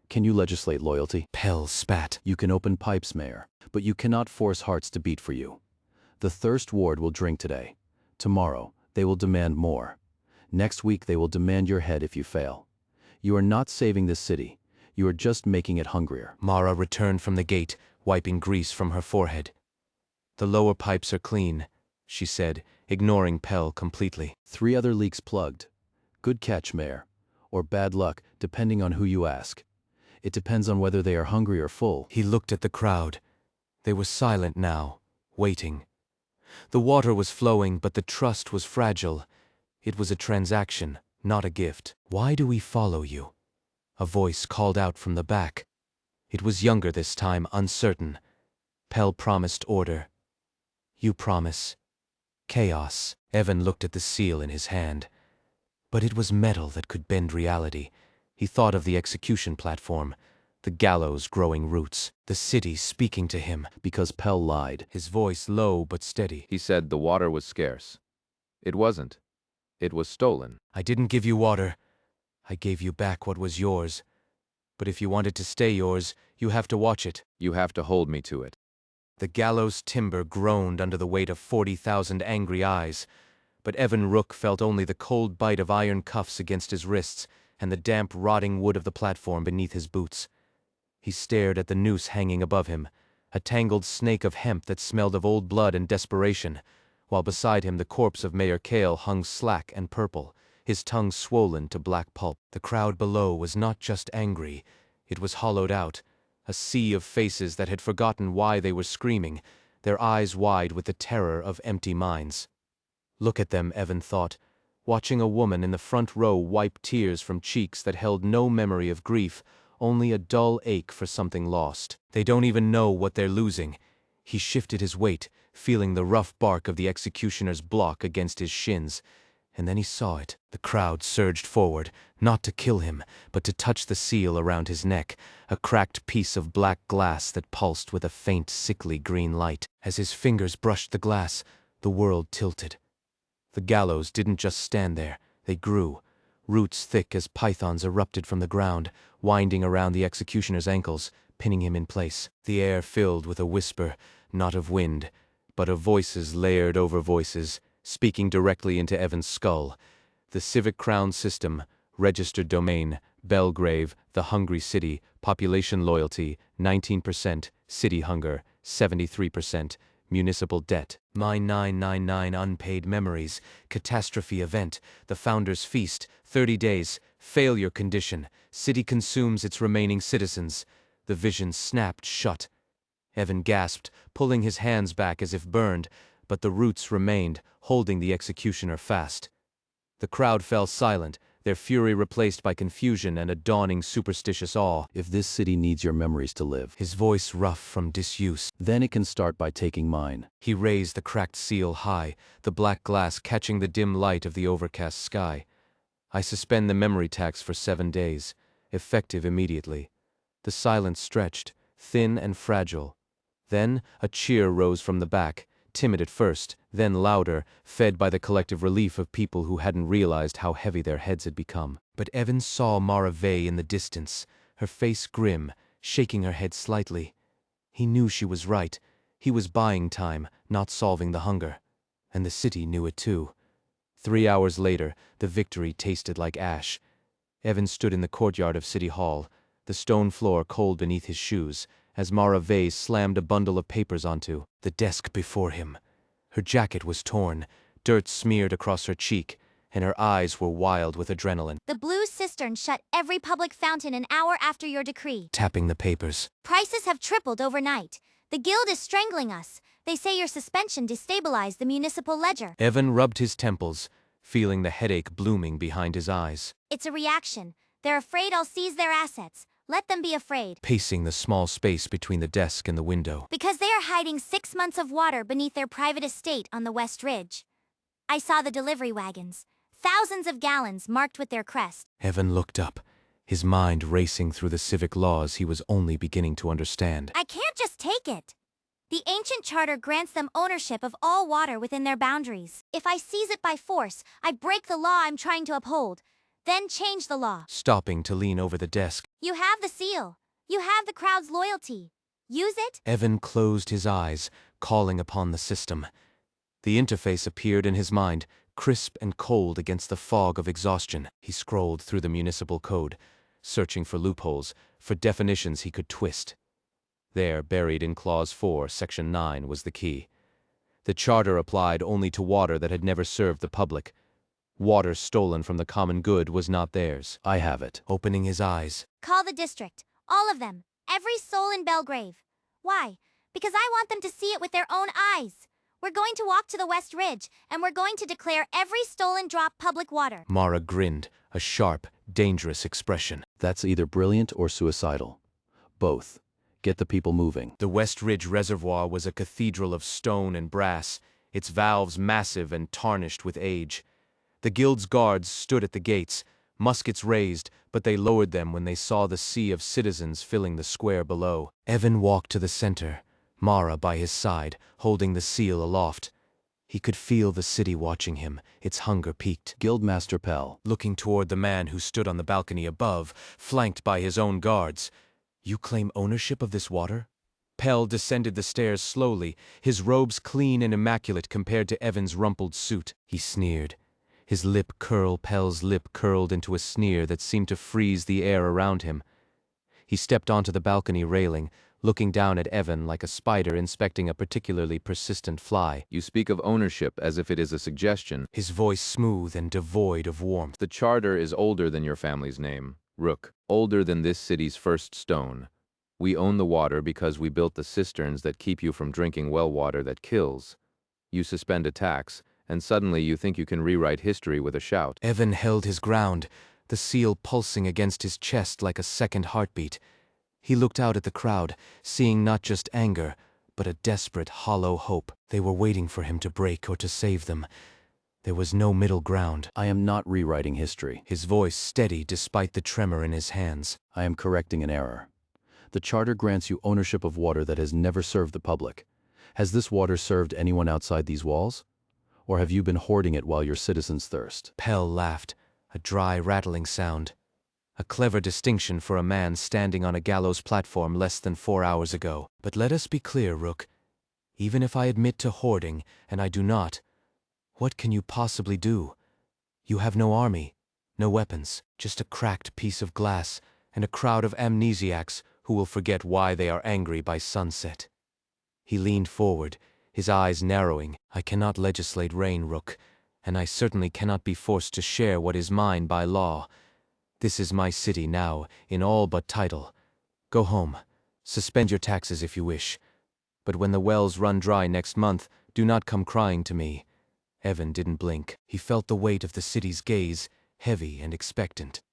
S3: Can you legislate loyalty?
S1: Pell spat.
S3: You can open pipes, Mayor, but you cannot force hearts to beat for you. The Thirst Ward will drink today. Tomorrow, they will demand more. Next week, they will demand your head if you fail. You are not saving this city. You are just making it hungrier.
S1: Mara returned from the gate, wiping grease from her forehead. The lower pipes are clean, she said, ignoring Pell completely.
S3: 3 other leaks plugged. Good catch, Mayor. Or bad luck, depending on who you ask. It depends on whether they are hungry or full.
S1: He looked at the crowd. They were silent now, waiting. The water was flowing, but the trust was fragile. It was a transaction, not a gift. Why do we follow you? A voice called out from the back. It was younger this time, uncertain. Pell promised order. You promise. Chaos. Evan looked at the seal in his hand. But it was metal that could bend reality. He thought of the execution platform, the gallows growing roots, the city speaking to him.
S3: Because Pell lied.
S1: His voice low but steady.
S7: He said the water was scarce. It wasn't. It was stolen.
S1: I didn't give you water. I gave you back what was yours. But if you want it to stay yours, you have to watch it.
S7: You have to hold me to it.
S1: The gallows timber groaned under the weight of 40,000 angry eyes, but Evan Rook felt only the cold bite of iron cuffs against his wrists and the damp, rotting wood of the platform beneath his boots. He stared at the noose hanging above him, a tangled snake of hemp that smelled of old blood and desperation, while beside him the corpse of Mayor Kale hung slack and purple, his tongue swollen to black pulp. The crowd below was not just angry, it was hollowed out, a sea of faces that had forgotten why they were screaming, their eyes wide with the terror of empty minds. Look at them, Evan thought, watching a woman in the front row wipe tears from cheeks that held no memory of grief, only a dull ache for something lost. They don't even know what they're losing. He shifted his weight, feeling the rough bark of the executioner's block against his shins, And then he saw it. The crowd surged forward, not to kill him, but to touch the seal around his neck, a cracked piece of black glass that pulsed with a faint, sickly green light. As his fingers brushed the glass, the world tilted. The gallows didn't just stand there, they grew. Roots thick as pythons erupted from the ground, winding around the executioner's ankles, pinning him in place. The air filled with a whisper, not of wind, but of voices layered over voices, speaking directly into Evan's skull. The Civic crown system, registered domain, Bellgrave, the hungry city, population loyalty, 19%, city hunger, 73%, municipal debt, mine 999 unpaid memories, catastrophe event, the founder's feast, 30 days, failure condition, city consumes its remaining citizens. The vision snapped shut. Evan gasped, pulling his hands back as if burned, but the roots remained, holding the executioner fast. The crowd fell silent, their fury replaced by confusion and a dawning superstitious awe.
S3: If this city needs your memories to live,
S1: His voice rough from disuse.
S3: then it can start by taking mine.
S1: He raised the cracked seal high, the black glass catching the dim light of the overcast sky. I suspend the memory tax for 7 days, effective immediately. The silence stretched, thin and fragile. Then a cheer rose from the back, timid at first, then louder, fed by the collective relief of people who hadn't realized how heavy their heads had become. But Evan saw Mara Vey in the distance, her face grim, shaking her head slightly. He knew she was right. He was buying time, not solving the hunger. And the city knew it too. 3 hours later, the victory tasted like ash. Evan stood in the courtyard of City Hall, the stone floor cold beneath his shoes, as Mara Vey slammed a bundle of papers onto the desk before him. Her jacket was torn, dirt smeared across her cheek, and her eyes were wild with adrenaline.
S5: The blue cistern shut every public fountain an hour after your decree.
S1: Tapping the papers.
S5: Prices have tripled overnight. The guild is strangling us. They say your suspension destabilized the municipal ledger.
S1: Evan rubbed his temples, feeling the headache blooming behind his eyes.
S5: It's a reaction. They're afraid I'll seize their assets. Let them be afraid.
S1: Pacing the small space between the desk and the window.
S5: Because they are hiding 6 months of water beneath their private estate on the West Ridge. I saw the delivery wagons. Thousands of gallons marked with their crest.
S1: Evan looked up, his mind racing through the civic laws he was only beginning to understand.
S5: I can't just take it. The ancient charter grants them ownership of all water within their boundaries. If I seize it by force, I break the law I'm trying to uphold. Then change the law.
S1: Stopping to lean over the desk.
S5: You have the seal. You have the crowd's loyalty. Use it?
S1: Evan closed his eyes, calling upon the system. The interface appeared in his mind, crisp and cold against the fog of exhaustion. He scrolled through the municipal code, searching for loopholes, for definitions he could twist. There, buried in Clause 4, Section 9, was the key. The charter applied only to water that had never served the public. Water stolen from the common good was not theirs.
S3: I have it.
S1: Opening his eyes.
S5: Call the district. All of them. Every soul in Bellgrave. Why? Because I want them to see it with their own eyes. We're going to walk to the West Ridge, and we're going to declare every stolen drop public water.
S1: Mara grinned, a sharp, dangerous expression.
S3: That's either brilliant or suicidal. Both. Get the people moving.
S1: The West Ridge Reservoir was a cathedral of stone and brass, its valves massive and tarnished with age. The guild's guards stood at the gates, muskets raised, but they lowered them when they saw the sea of citizens filling the square below. Evan walked to the center, Mara by his side, holding the seal aloft. He could feel the city watching him, its hunger peaked.
S3: Guildmaster Pell.
S1: Looking toward the man who stood on the balcony above, flanked by his own guards. You claim ownership of this water? Pell descended the stairs slowly, his robes clean and immaculate compared to Evan's rumpled suit. He sneered. His Pell's lip curled into a sneer that seemed to freeze the air around him. He stepped onto the balcony railing, looking down at Evan like a spider inspecting a particularly persistent fly.
S7: You speak of ownership as if it is a suggestion.
S1: His voice smooth and devoid of warmth.
S7: The charter is older than your family's name, Rook. Older than this city's first stone. We own the water because we built the cisterns that keep you from drinking well water that kills. You suspend a tax, and suddenly you think you can rewrite history with a shout.
S1: Evan held his ground, the seal pulsing against his chest like a second heartbeat. He looked out at the crowd, seeing not just anger, but a desperate, hollow hope. They were waiting for him to break or to save them. There was no middle ground.
S3: I am not rewriting history.
S1: His voice steady despite the tremor in his hands.
S3: I am correcting an error. The charter grants you ownership of water that has never served the public. Has this water served anyone outside these walls? Or have you been hoarding it while your citizens thirst?
S1: Pell laughed, a dry, rattling sound. A clever distinction for a man standing on a gallows platform less than 4 hours ago. But let us be clear, Rook. Even if I admit to hoarding, and I do not, what can you possibly do? You have no army, no weapons, just a cracked piece of glass and a crowd of amnesiacs who will forget why they are angry by sunset. He leaned forward, his eyes narrowing. I cannot legislate rain, Rook, and I certainly cannot be forced to share what is mine by law. This is my city now, in all but title. Go home. Suspend your taxes if you wish. But when the wells run dry next month, do not come crying to me. Evan didn't blink. He felt the weight of the city's gaze, heavy and expectant.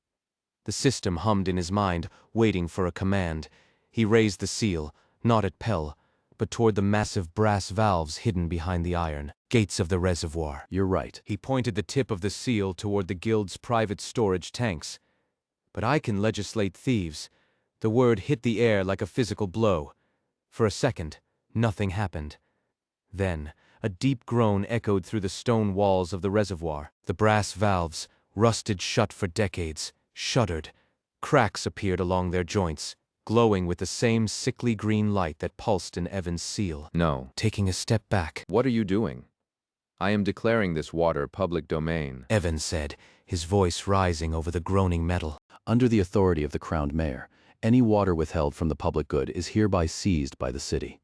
S1: The system hummed in his mind, waiting for a command. He raised the seal, not at Pell, but toward the massive brass valves hidden behind the iron. Gates of the reservoir.
S3: You're right.
S1: He pointed the tip of the seal toward the guild's private storage tanks. But I can legislate thieves. The word hit the air like a physical blow. For a second, nothing happened. Then, a deep groan echoed through the stone walls of the reservoir. The brass valves, rusted shut for decades, shuddered. Cracks appeared along their joints, glowing with the same sickly green light that pulsed in Evan's seal.
S7: No.
S1: Taking a step back,
S7: What are you doing? I am declaring this water public domain.
S1: Evan said, his voice rising over the groaning metal.
S3: Under the authority of the crowned mayor, any water withheld from the public good is hereby seized by the city.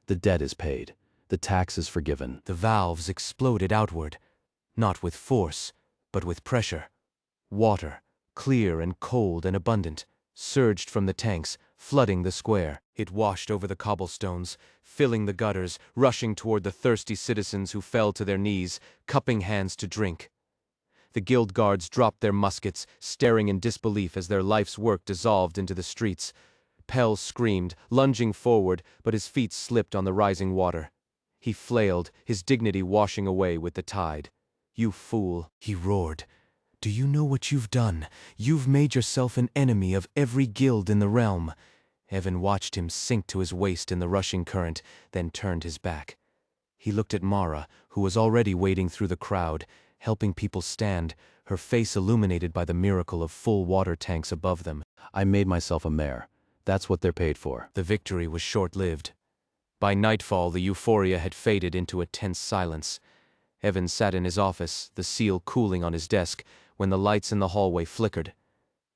S3: The debt is paid. The tax is forgiven.
S1: The valves exploded outward, not with force, but with pressure. Water, clear and cold and abundant, surged from the tanks, flooding the square. It washed over the cobblestones, filling the gutters, rushing toward the thirsty citizens who fell to their knees, cupping hands to drink. The guild guards dropped their muskets, staring in disbelief as their life's work dissolved into the streets. Pell screamed, lunging forward, but his feet slipped on the rising water. He flailed, his dignity washing away with the tide. "You fool," he roared. "Do you know what you've done? You've made yourself an enemy of every guild in the realm." Evan watched him sink to his waist in the rushing current, then turned his back. He looked at Mara, who was already wading through the crowd, helping people stand, her face illuminated by the miracle of full water tanks above them.
S3: I made myself a mayor. That's what they're paid for.
S1: The victory was short-lived. By nightfall, the euphoria had faded into a tense silence. Evan sat in his office, the seal cooling on his desk, when the lights in the hallway flickered.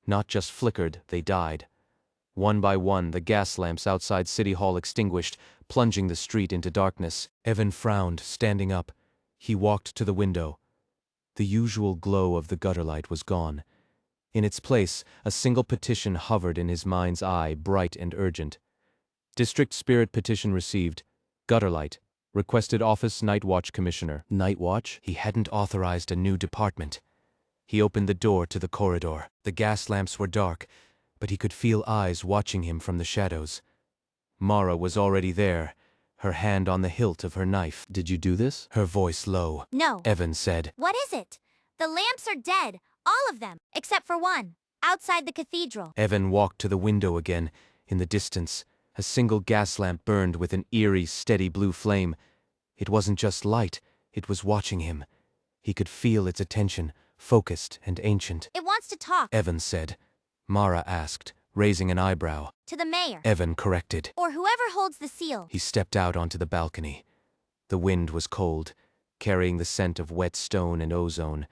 S1: Not just flickered, they died. One by one, the gas lamps outside City Hall extinguished, plunging the street into darkness. Evan frowned, standing up. He walked to the window. The usual glow of the gutter light was gone. In its place, a single petition hovered in his mind's eye, bright and urgent. District Spirit Petition received. Gutter light. Requested Office Night Watch Commissioner.
S3: Night watch?
S1: He hadn't authorized a new department. He opened the door to the corridor. The gas lamps were dark, but he could feel eyes watching him from the shadows. Mara was already there, her hand on the hilt of her knife.
S3: Did you do this?
S1: Her voice low.
S5: No.
S1: Evan said.
S5: What is it? The lamps are dead, all of them, except for one, outside the cathedral.
S1: Evan walked to the window again. In the distance, a single gas lamp burned with an eerie, steady blue flame. It wasn't just light, it was watching him. He could feel its attention, focused and ancient.
S5: It wants to talk.
S1: Evan said. Mara asked, raising an eyebrow.
S5: To the mayor.
S1: Evan corrected.
S5: Or whoever holds the seal.
S1: He stepped out onto the balcony. The wind was cold, carrying the scent of wet stone and ozone.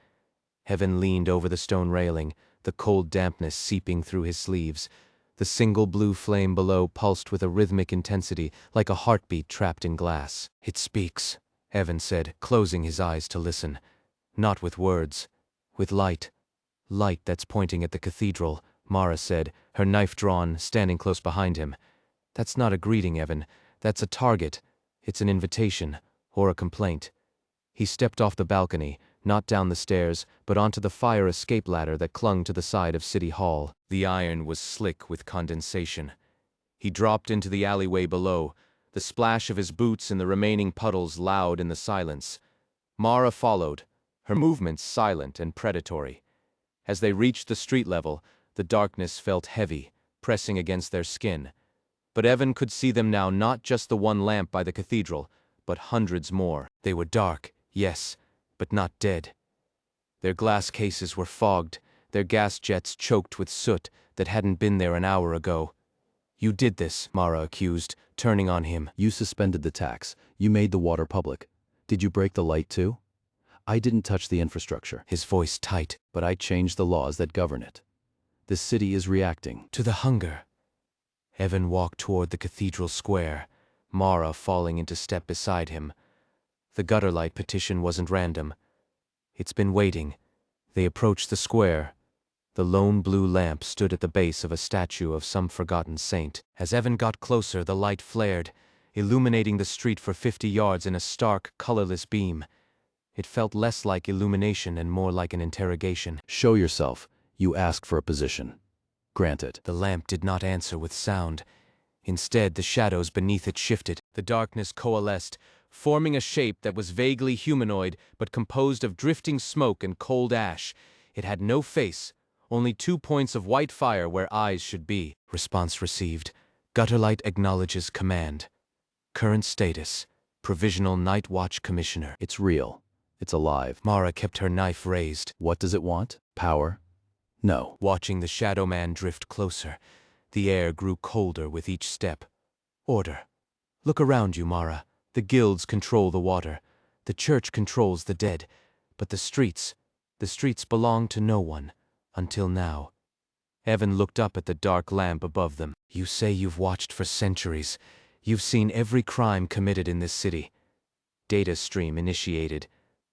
S1: Evan leaned over the stone railing, the cold dampness seeping through his sleeves. The single blue flame below pulsed with a rhythmic intensity, like a heartbeat trapped in glass. "It speaks," Evan said, closing his eyes to listen. "Not with words, with light. Light that's pointing at the cathedral," Mara said, her knife drawn, standing close behind him. "That's not a greeting, Evan. That's a target. It's an invitation, or a complaint." He stepped off the balcony, not down the stairs, but onto the fire escape ladder that clung to the side of City Hall. The iron was slick with condensation. He dropped into the alleyway below, the splash of his boots in the remaining puddles loud in the silence. Mara followed, her movements silent and predatory. As they reached the street level, the darkness felt heavy, pressing against their skin. But Evan could see them now, not just the one lamp by the cathedral, but hundreds more. They were dark, yes, but not dead. Their glass cases were fogged, their gas jets choked with soot that hadn't been there an hour ago. "You did this," Mara accused, turning on him.
S3: You suspended the tax. You made the water public. Did you break the light too? I didn't touch the infrastructure.
S1: His voice tight.
S3: But I changed the laws that govern it. This city is reacting.
S1: To the hunger. Evan walked toward the cathedral square, Mara falling into step beside him. The gutter light petition wasn't random. It's been waiting. They approached the square. The lone blue lamp stood at the base of a statue of some forgotten saint. As Evan got closer, the light flared, illuminating the street for 50 yards in a stark, colorless beam. It felt less like illumination and more like an interrogation.
S3: Show yourself. You asked for a position. Granted.
S1: The lamp did not answer with sound. Instead, the shadows beneath it shifted. The darkness coalesced, forming a shape that was vaguely humanoid but composed of drifting smoke and cold ash. It had no face, only 2 points of white fire where eyes should be. Response received. Gutterlight acknowledges command. Current status. Provisional Night Watch Commissioner.
S3: It's real. It's alive.
S1: Mara kept her knife raised.
S3: What does it want? Power? No.
S1: Watching the shadow man drift closer, the air grew colder with each step. Order. Look around you, Mara. The guilds control the water. The church controls the dead. But the streets belong to no one. Until now. Evan looked up at the dark lamp above them. You say you've watched for centuries. You've seen every crime committed in this city. Data stream initiated.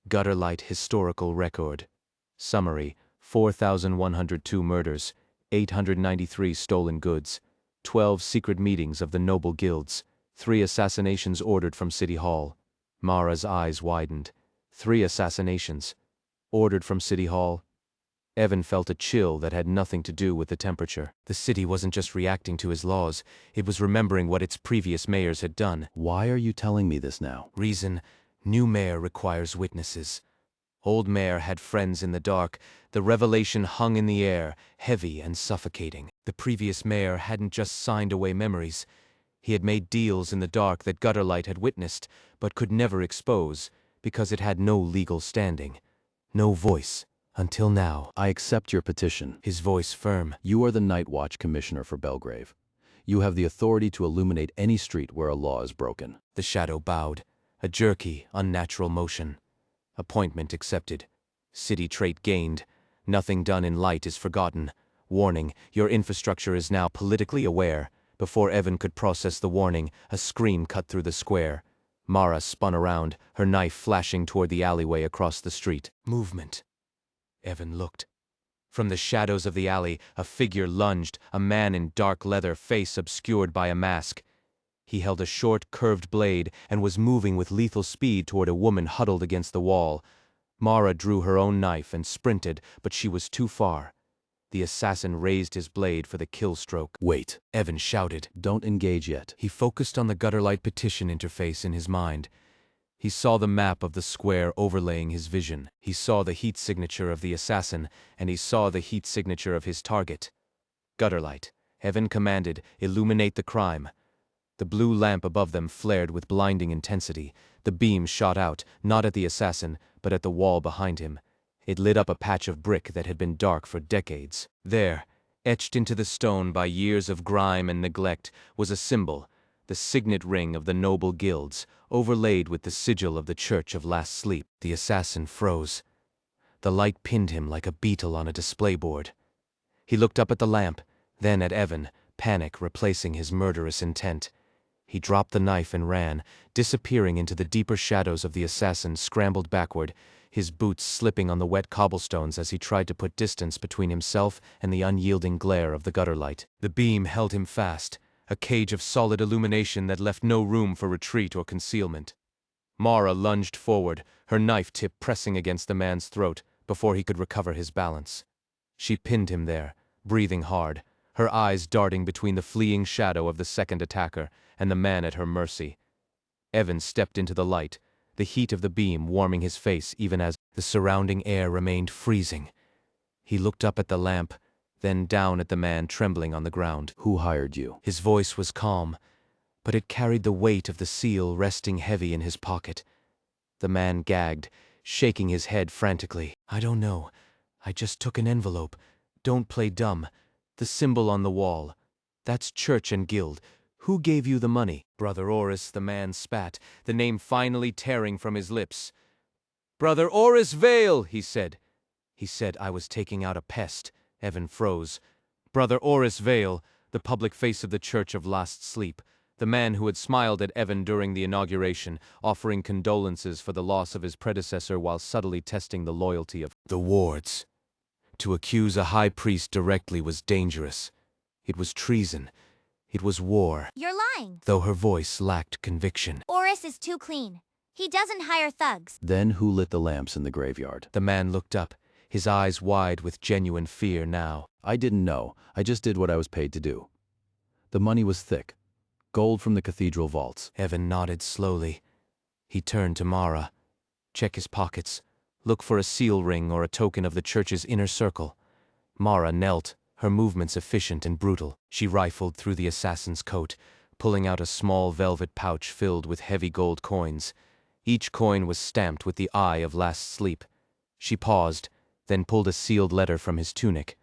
S1: Gutterlight historical record. Summary: 4,102 murders, 893 stolen goods, 12 secret meetings of the noble guilds, 3 assassinations ordered from City Hall. Mara's eyes widened. 3 assassinations. Ordered from City Hall. Evan felt a chill that had nothing to do with the temperature. The city wasn't just reacting to his laws, it was remembering what its previous mayors had done.
S3: Why are you telling me this now?
S1: Reason: new mayor requires witnesses. Old mayor had friends in the dark. The revelation hung in the air, heavy and suffocating. The previous mayor hadn't just signed away memories. He had made deals in the dark that Gutterlight had witnessed, but could never expose, because it had no legal standing. No voice. Until now.
S3: I accept your petition.
S1: His voice firm.
S3: You are the Night Watch Commissioner for Bellgrave. You have the authority to illuminate any street where a law is broken.
S1: The shadow bowed. A jerky, unnatural motion. Appointment accepted. City trait gained. Nothing done in light is forgotten. Warning: your infrastructure is now politically aware. Before Evan could process the warning, a scream cut through the square. Mara spun around, her knife flashing toward the alleyway across the street. Movement. Evan looked. From the shadows of the alley, a figure lunged, a man in dark leather, face obscured by a mask. He held a short, curved blade and was moving with lethal speed toward a woman huddled against the wall. Mara drew her own knife and sprinted, but she was too far. The assassin raised his blade for the kill stroke.
S3: Wait.
S1: Evan shouted.
S3: Don't engage yet.
S1: He focused on the Gutterlight petition interface in his mind. He saw the map of the square overlaying his vision. He saw the heat signature of the assassin, and he saw the heat signature of his target. Gutterlight. Evan commanded, illuminate the crime. The blue lamp above them flared with blinding intensity. The beam shot out, not at the assassin, but at the wall behind him. It lit up a patch of brick that had been dark for decades. There, etched into the stone by years of grime and neglect, was a symbol, the signet ring of the noble guilds, overlaid with the sigil of the Church of Last Sleep. The assassin froze. The light pinned him like a beetle on a display board. He looked up at the lamp, then at Evan, panic replacing his murderous intent. He dropped the knife and ran, disappearing into the deeper shadows of the assassin, scrambled backward, his boots slipping on the wet cobblestones as he tried to put distance between himself and the unyielding glare of the Gutterlight. The beam held him fast, a cage of solid illumination that left no room for retreat or concealment. Mara lunged forward, her knife tip pressing against the man's throat before he could recover his balance. She pinned him there, breathing hard, her eyes darting between the fleeing shadow of the second attacker and the man at her mercy. Evan stepped into the light, the heat of the beam warming his face even as the surrounding air remained freezing. He looked up at the lamp, then down at the man trembling on the ground.
S3: Who hired you?
S1: His voice was calm, but it carried the weight of the seal resting heavy in his pocket. The man gagged, shaking his head frantically. I don't know. I just took an envelope. Don't play dumb. The symbol on the wall. That's church and guild. Who gave you the money? Brother Oris, the man spat, the name finally tearing from his lips. Brother Oris Vale, he said. He said I was taking out a pest. Evan froze. Brother Oris Vale, the public face of the Church of Last Sleep, the man who had smiled at Evan during the inauguration, offering condolences for the loss of his predecessor while subtly testing the loyalty of the wards. To accuse a high priest directly was dangerous. It was treason. It was war.
S5: You're lying.
S1: Though her voice lacked conviction.
S5: Oris is too clean. He doesn't hire thugs.
S3: Then who lit the lamps in the graveyard?
S1: The man looked up, his eyes wide with genuine fear now.
S3: I didn't know. I just did what I was paid to do. The money was thick. Gold from the cathedral vaults.
S1: Evan nodded slowly. He turned to Mara. Check his pockets. Look for a seal ring or a token of the church's inner circle. Mara knelt, her movements efficient and brutal. She rifled through the assassin's coat, pulling out a small velvet pouch filled with heavy gold coins. Each coin was stamped with the eye of Last Sleep. She paused, then pulled a sealed letter from his tunic.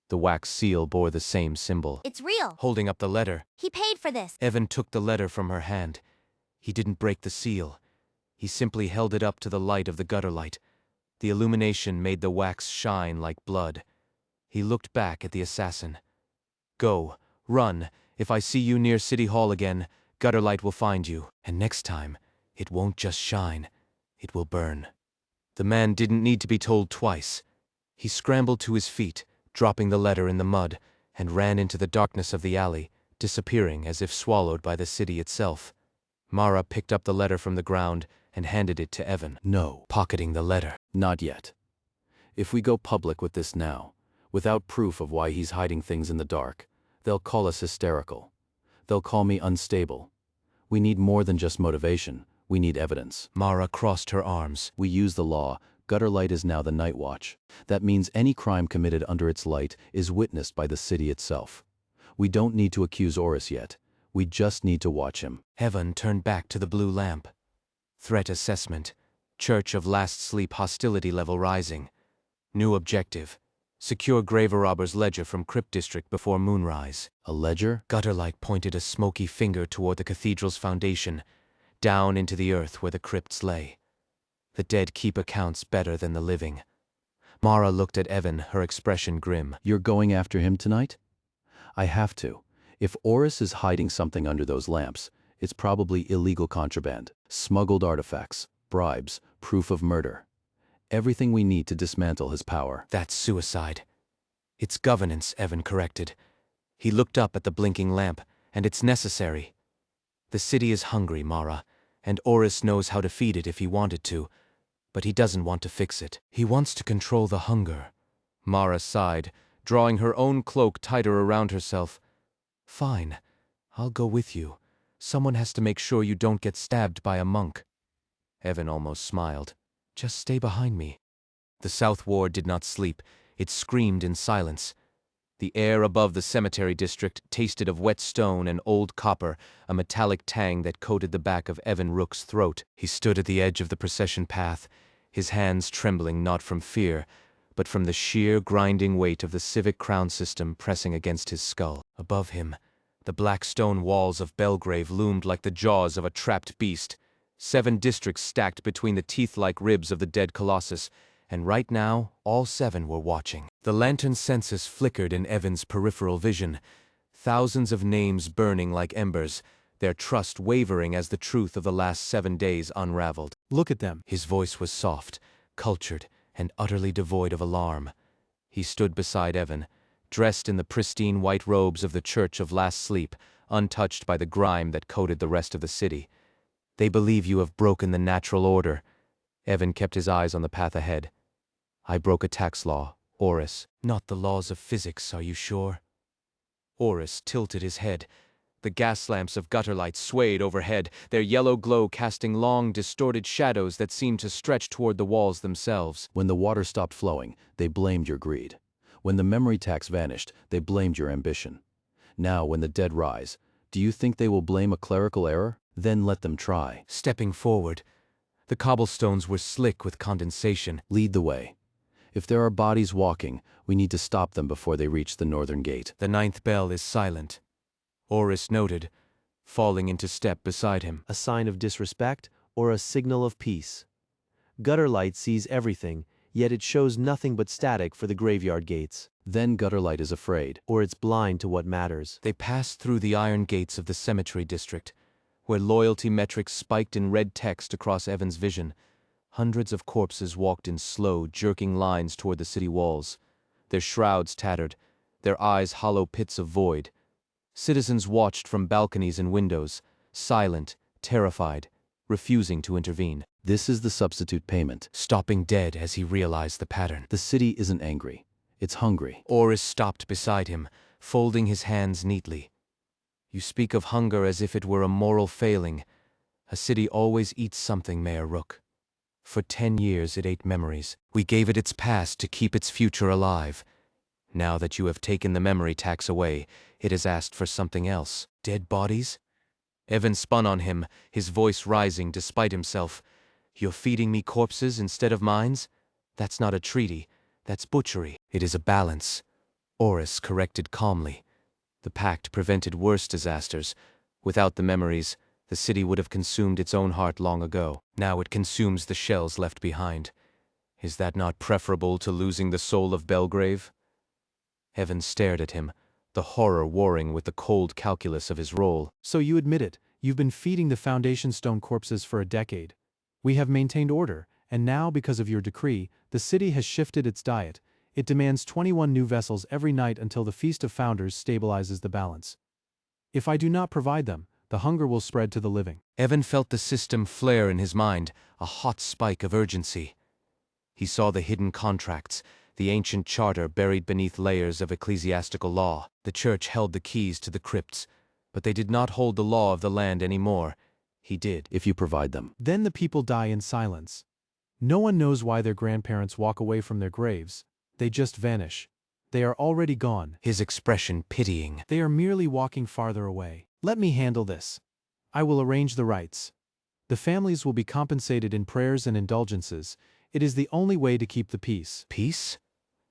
S1: The wax seal bore the same symbol.
S5: It's real.
S1: Holding up the letter,
S5: He paid for this.
S1: Evan took the letter from her hand. He didn't break the seal. He simply held it up to the light of the gutter light. The illumination made the wax shine like blood. He looked back at the assassin. Go, run. If I see you near City Hall again, gutter light will find you. And next time, it won't just shine. It will burn. The man didn't need to be told twice. He scrambled to his feet, dropping the letter in the mud, and ran into the darkness of the alley, disappearing as if swallowed by the city itself. Mara picked up the letter from the ground and handed it to Evan.
S3: No.
S1: Pocketing the letter.
S3: Not yet. If we go public with this now, without proof of why he's hiding things in the dark, they'll call us hysterical. They'll call me unstable. We need more than just motivation. We need evidence.
S1: Mara crossed her arms.
S3: We use the law. Gutter light is now the night watch. That means any crime committed under its light is witnessed by the city itself. We don't need to accuse Oris yet. We just need to watch him.
S1: Evan turned back to the blue lamp. Threat assessment. Church of Last Sleep hostility level rising. New objective. Secure graver robber's ledger from Crypt District before moonrise.
S3: A ledger?
S1: Gutterlight pointed a smoky finger toward the cathedral's foundation, down into the earth where the crypts lay. The dead keep accounts better than the living. Mara looked at Evan, her expression grim.
S3: You're going after him tonight? I have to. If Oris is hiding something under those lamps, it's probably illegal contraband, smuggled artifacts, bribes, proof of murder. Everything we need to dismantle his power.
S1: That's suicide. It's governance, Evan corrected. He looked up at the blinking lamp, and it's necessary. The city is hungry, Mara, and Oris knows how to feed it if he wanted to, but he doesn't want to fix it. He wants to control the hunger. Mara sighed, drawing her own cloak tighter around herself. Fine, I'll go with you. Someone has to make sure you don't get stabbed by a monk. Evan almost smiled. Just stay behind me. The South Ward did not sleep. It screamed in silence. The air above the cemetery district tasted of wet stone and old copper, a metallic tang that coated the back of Evan Rook's throat. He stood at the edge of the procession path, his hands trembling not from fear, but from the sheer grinding weight of the Civic crown system pressing against his skull. Above him, the black stone walls of Bellgrave loomed like the jaws of a trapped beast. 7 districts stacked between the teeth-like ribs of the dead colossus, and right now, all 7 were watching. The lantern census flickered in Evan's peripheral vision, thousands of names burning like embers, their trust wavering as the truth of the last 7 days unraveled.
S2: Look at them.
S1: His voice was soft, cultured, and utterly devoid of alarm. He stood beside Evan, dressed in the pristine white robes of the Church of Last Sleep, untouched by the grime that coated the rest of the city. They believe you have broken the natural order. Evan kept his eyes on the path ahead. I broke a tax law, Oris. Not the laws of physics, are you sure? Oris tilted his head. The gas lamps of gutter lights swayed overhead, their yellow glow casting long, distorted shadows that seemed to stretch toward the walls themselves.
S3: When the water stopped flowing, they blamed your greed. When the memory tax vanished, they blamed your ambition. Now, when the dead rise, do you think they will blame a clerical error? Then let them try.
S1: Stepping forward, the cobblestones were slick with condensation.
S3: Lead the way. If there are bodies walking, we need to stop them before they reach the northern gate.
S1: The ninth bell is silent. Oris noted, falling into step beside him.
S8: A sign of disrespect or a signal of peace? Gutter light sees everything, yet it shows nothing but static for the graveyard gates.
S3: Then Gutterlight is afraid.
S8: Or it's blind to what matters.
S1: They passed through the iron gates of the cemetery district, where loyalty metrics spiked in red text across Evan's vision. Hundreds of corpses walked in slow, jerking lines toward the city walls, their shrouds tattered, their eyes hollow pits of void. Citizens watched from balconies and windows, silent, terrified, refusing to intervene.
S3: This is the substitute payment.
S1: Stopping dead as he realized the pattern.
S3: The city isn't angry. It's hungry.
S1: Oris stopped beside him, folding his hands neatly. You speak of hunger as if it were a moral failing. A city always eats something, Mayor Rook. For 10 years it ate memories. We gave it its past to keep its future alive. Now that you have taken the memory tax away, it has asked for something else. Dead bodies? Evan spun on him, his voice rising despite himself. You're feeding me corpses instead of minds? That's not a treaty. That's butchery. It is a balance. Oris corrected calmly. The pact prevented worse disasters. Without the memories, the city would have consumed its own heart long ago. Now it consumes the shells left behind. Is that not preferable to losing the soul of Bellgrave? Evan stared at him, the horror warring with the cold calculus of his role.
S9: So you admit it, you've been feeding the foundation stone corpses for a decade. We have maintained order, and now, because of your decree, the city has shifted its diet. It demands 21 new vessels every night until the Feast of Founders stabilizes the balance. If I do not provide them, the hunger will spread to the living.
S1: Evan felt the system flare in his mind, a hot spike of urgency. He saw the hidden contracts, the ancient charter buried beneath layers of ecclesiastical law. The church held the keys to the crypts, but they did not hold the law of the land anymore. He did.
S3: If you provide them.
S9: Then the people die in silence. No one knows why their grandparents walk away from their graves. They just vanish. They are already gone.
S1: His expression pitying.
S9: They are merely walking farther away. Let me handle this. I will arrange the rites. The families will be compensated in prayers and indulgences. It is the only way to keep the peace.
S1: Peace?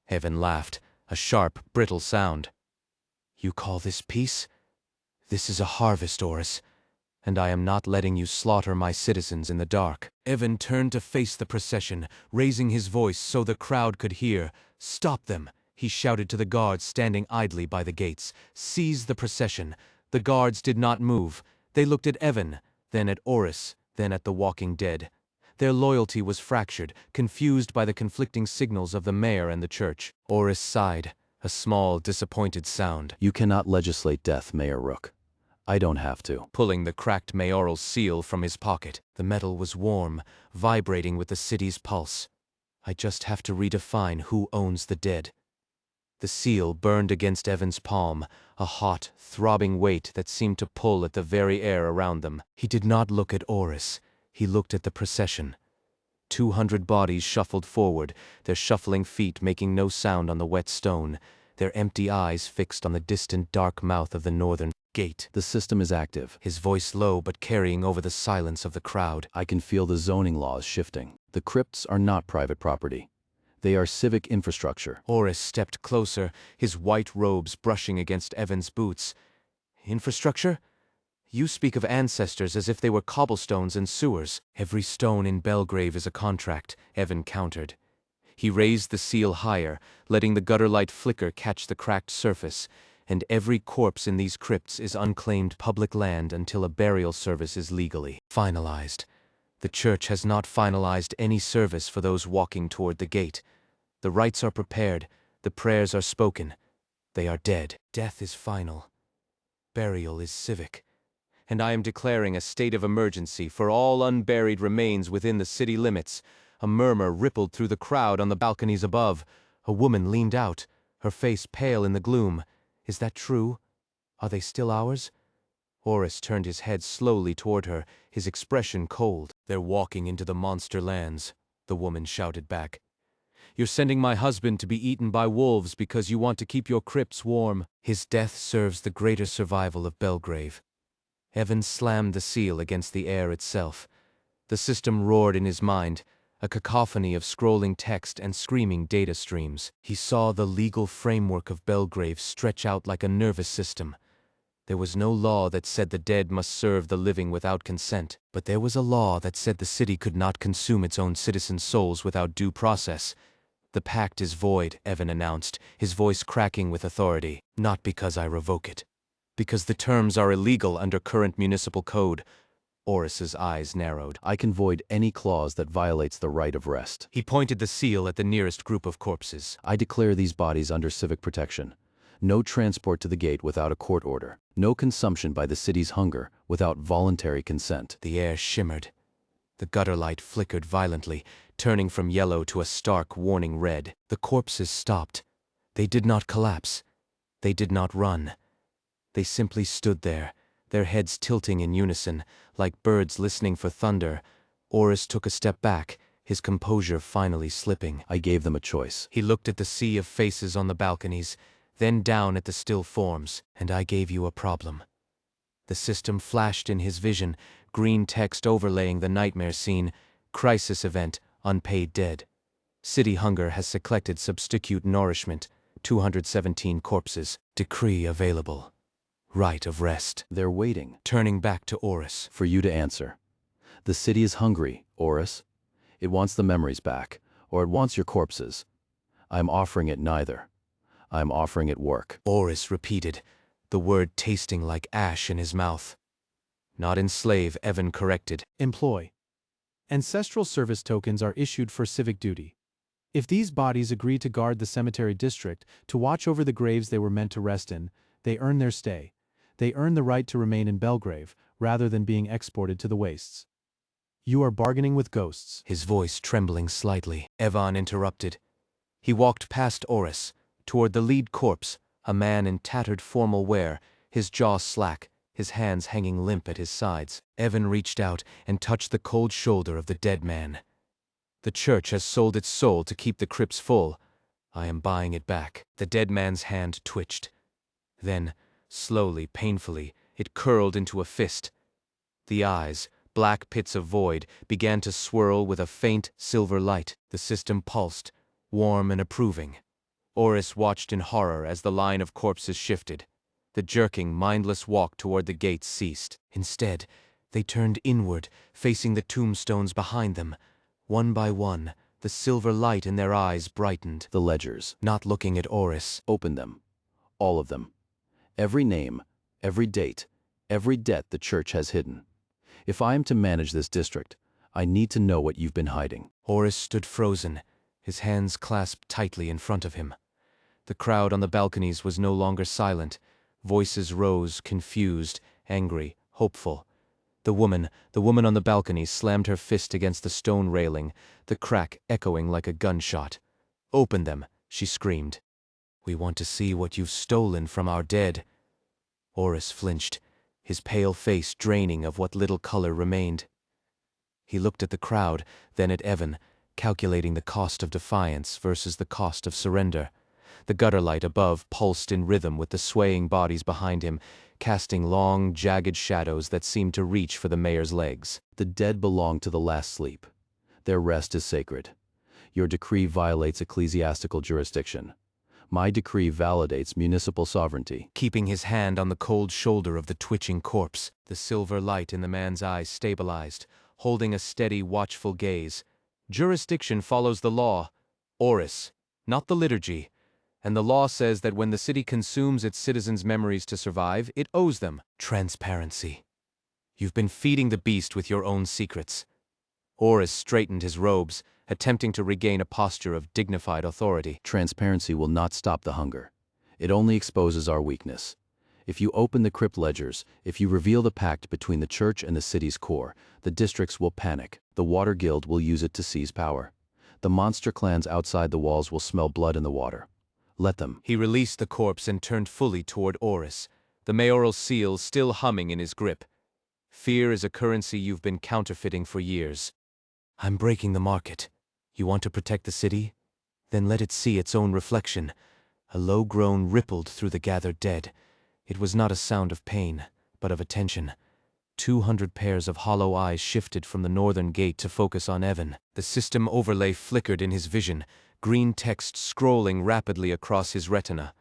S1: Evan laughed, a sharp, brittle sound. You call this peace? This is a harvest, Oris, and I am not letting you slaughter my citizens in the dark. Evan turned to face the procession, raising his voice so the crowd could hear. Stop them, he shouted to the guards standing idly by the gates. Seize the procession. The guards did not move. They looked at Evan, then at Oris, then at the walking dead. Their loyalty was fractured, confused by the conflicting signals of the mayor and the church. Oris sighed, a small, disappointed sound.
S3: You cannot legislate death, Mayor Rook. I don't have to.
S1: Pulling the cracked mayoral seal from his pocket. The metal was warm, vibrating with the city's pulse. I just have to redefine who owns the dead. The seal burned against Evan's palm, a hot, throbbing weight that seemed to pull at the very air around them. He did not look at Oris. He looked at the procession. 200 bodies shuffled forward, their shuffling feet making no sound on the wet stone, their empty eyes fixed on the distant dark mouth of the northern gate.
S3: The system is active.
S1: His voice low but carrying over the silence of the crowd.
S3: I can feel the zoning laws shifting. The crypts are not private property. They are civic infrastructure.
S1: Oris stepped closer, his white robes brushing against Evan's boots. Infrastructure? You speak of ancestors as if they were cobblestones and sewers. Every stone in Bellgrave is a contract, Evan countered. He raised the seal higher, letting the gutter light flicker catch the cracked surface, and every corpse in these crypts is unclaimed public land until a burial service is legally finalized. The church has not finalized any service for those walking toward the gate. The rites are prepared, the prayers are spoken. They are dead. Death is final. Burial is civic. And I am declaring a state of emergency for all unburied remains within the city limits. A murmur rippled through the crowd on the balconies above. A woman leaned out, her face pale in the gloom. Is that true? Are they still ours? Horus turned his head slowly toward her, his expression cold. "They're walking into the monster lands," the woman shouted back. "You're sending my husband to be eaten by wolves because you want to keep your crypts warm. His death serves the greater survival of Bellgrave." Evan slammed the seal against the air itself. The system roared in his mind, a cacophony of scrolling text and screaming data streams. He saw the legal framework of Bellgrave stretch out like a nervous system. There was no law that said the dead must serve the living without consent, but there was a law that said the city could not consume its own citizens' souls without due process. "The pact is void," Evan announced, his voice cracking with authority. "Not because I revoke it. Because the terms are illegal under current municipal code." Horus's eyes narrowed.
S3: I can void any clause that violates the right of rest.
S1: He pointed the seal at the nearest group of corpses.
S3: I declare these bodies under civic protection. No transport to the gate without a court order. No consumption by the city's hunger without voluntary consent.
S1: The air shimmered. The gutter light flickered violently, turning from yellow to a stark, warning red. The corpses stopped. They did not collapse. They did not run. They simply stood there, their heads tilting in unison, like birds listening for thunder. Horus took a step back, his composure finally slipping.
S3: I gave them a choice.
S1: He looked at the sea of faces on the balconies, then down at the still forms. "And I gave you a problem." The system flashed in his vision, green text overlaying the nightmare scene. "Crisis event, unpaid dead. City hunger has selected substitute nourishment, 217 corpses. Decree available. Right of rest."
S3: They're waiting.
S1: Turning back to Horus.
S3: For you to answer. The city is hungry, Horus. It wants the memories back, or it wants your corpses. I'm offering it neither. I'm offering it work.
S1: Horus repeated, the word tasting like ash in his mouth. "Not enslave," Evan corrected.
S9: Employ. Ancestral service tokens are issued for civic duty. If these bodies agree to guard the cemetery district, to watch over the graves they were meant to rest in, they earn their stay. They earn the right to remain in Bellgrave, rather than being exported to the wastes. You are bargaining with ghosts.
S1: His voice trembling slightly. Evan interrupted. He walked past Horus, toward the lead corpse, a man in tattered formal wear, his jaw slack, his hands hanging limp at his sides. Evan reached out and touched the cold shoulder of the dead man. "The church has sold its soul to keep the crypts full. I am buying it back." The dead man's hand twitched. Then, slowly, painfully, it curled into a fist. The eyes, black pits of void, began to swirl with a faint, silver light. The system pulsed, warm and approving. Horus watched in horror as the line of corpses shifted. The jerking, mindless walk toward the gates ceased. Instead, they turned inward, facing the tombstones behind them. One by one, the silver light in their eyes brightened.
S3: The ledgers.
S1: Not looking at Horus.
S3: Open them. All of them. Every name, every date, every debt the church has hidden. If I am to manage this district, I need to know what you've been hiding.
S1: Horus stood frozen, his hands clasped tightly in front of him. The crowd on the balconies was no longer silent. Voices rose, confused, angry, hopeful. The woman on the balcony slammed her fist against the stone railing, the crack echoing like a gunshot. "Open them," she screamed. "We want to see what you've stolen from our dead." Horus flinched, his pale face draining of what little color remained. He looked at the crowd, then at Evan, calculating the cost of defiance versus the cost of surrender. The gutter light above pulsed in rhythm with the swaying bodies behind him, casting long, jagged shadows that seemed to reach for the mayor's legs.
S3: The dead belong to the last sleep. Their rest is sacred. Your decree violates ecclesiastical jurisdiction. My decree validates municipal sovereignty.
S1: Keeping his hand on the cold shoulder of the twitching corpse, the silver light in the man's eyes stabilized, holding a steady, watchful gaze. "Jurisdiction follows the law. Horus, not the liturgy. And the law says that when the city consumes its citizens' memories to survive, it owes them transparency. You've been feeding the beast with your own secrets." Horus straightened his robes, attempting to regain a posture of dignified authority.
S3: Transparency will not stop the hunger. It only exposes our weakness. If you open the crypt ledgers, if you reveal the pact between the church and the city's core, the districts will panic. The Water Guild will use it to seize power. The monster clans outside the walls will smell blood in the water. Let them.
S1: He released the corpse and turned fully toward Horus, the mayoral seal still humming in his grip. Fear is a currency you've been counterfeiting for years. I'm breaking the market. You want to protect the city? Then let it see its own reflection. A low groan rippled through the gathered dead. It was not a sound of pain, but of attention. 200 pairs of hollow eyes shifted from the northern gate to focus on Evan. The system overlay flickered in his vision, green text scrolling rapidly across his retina.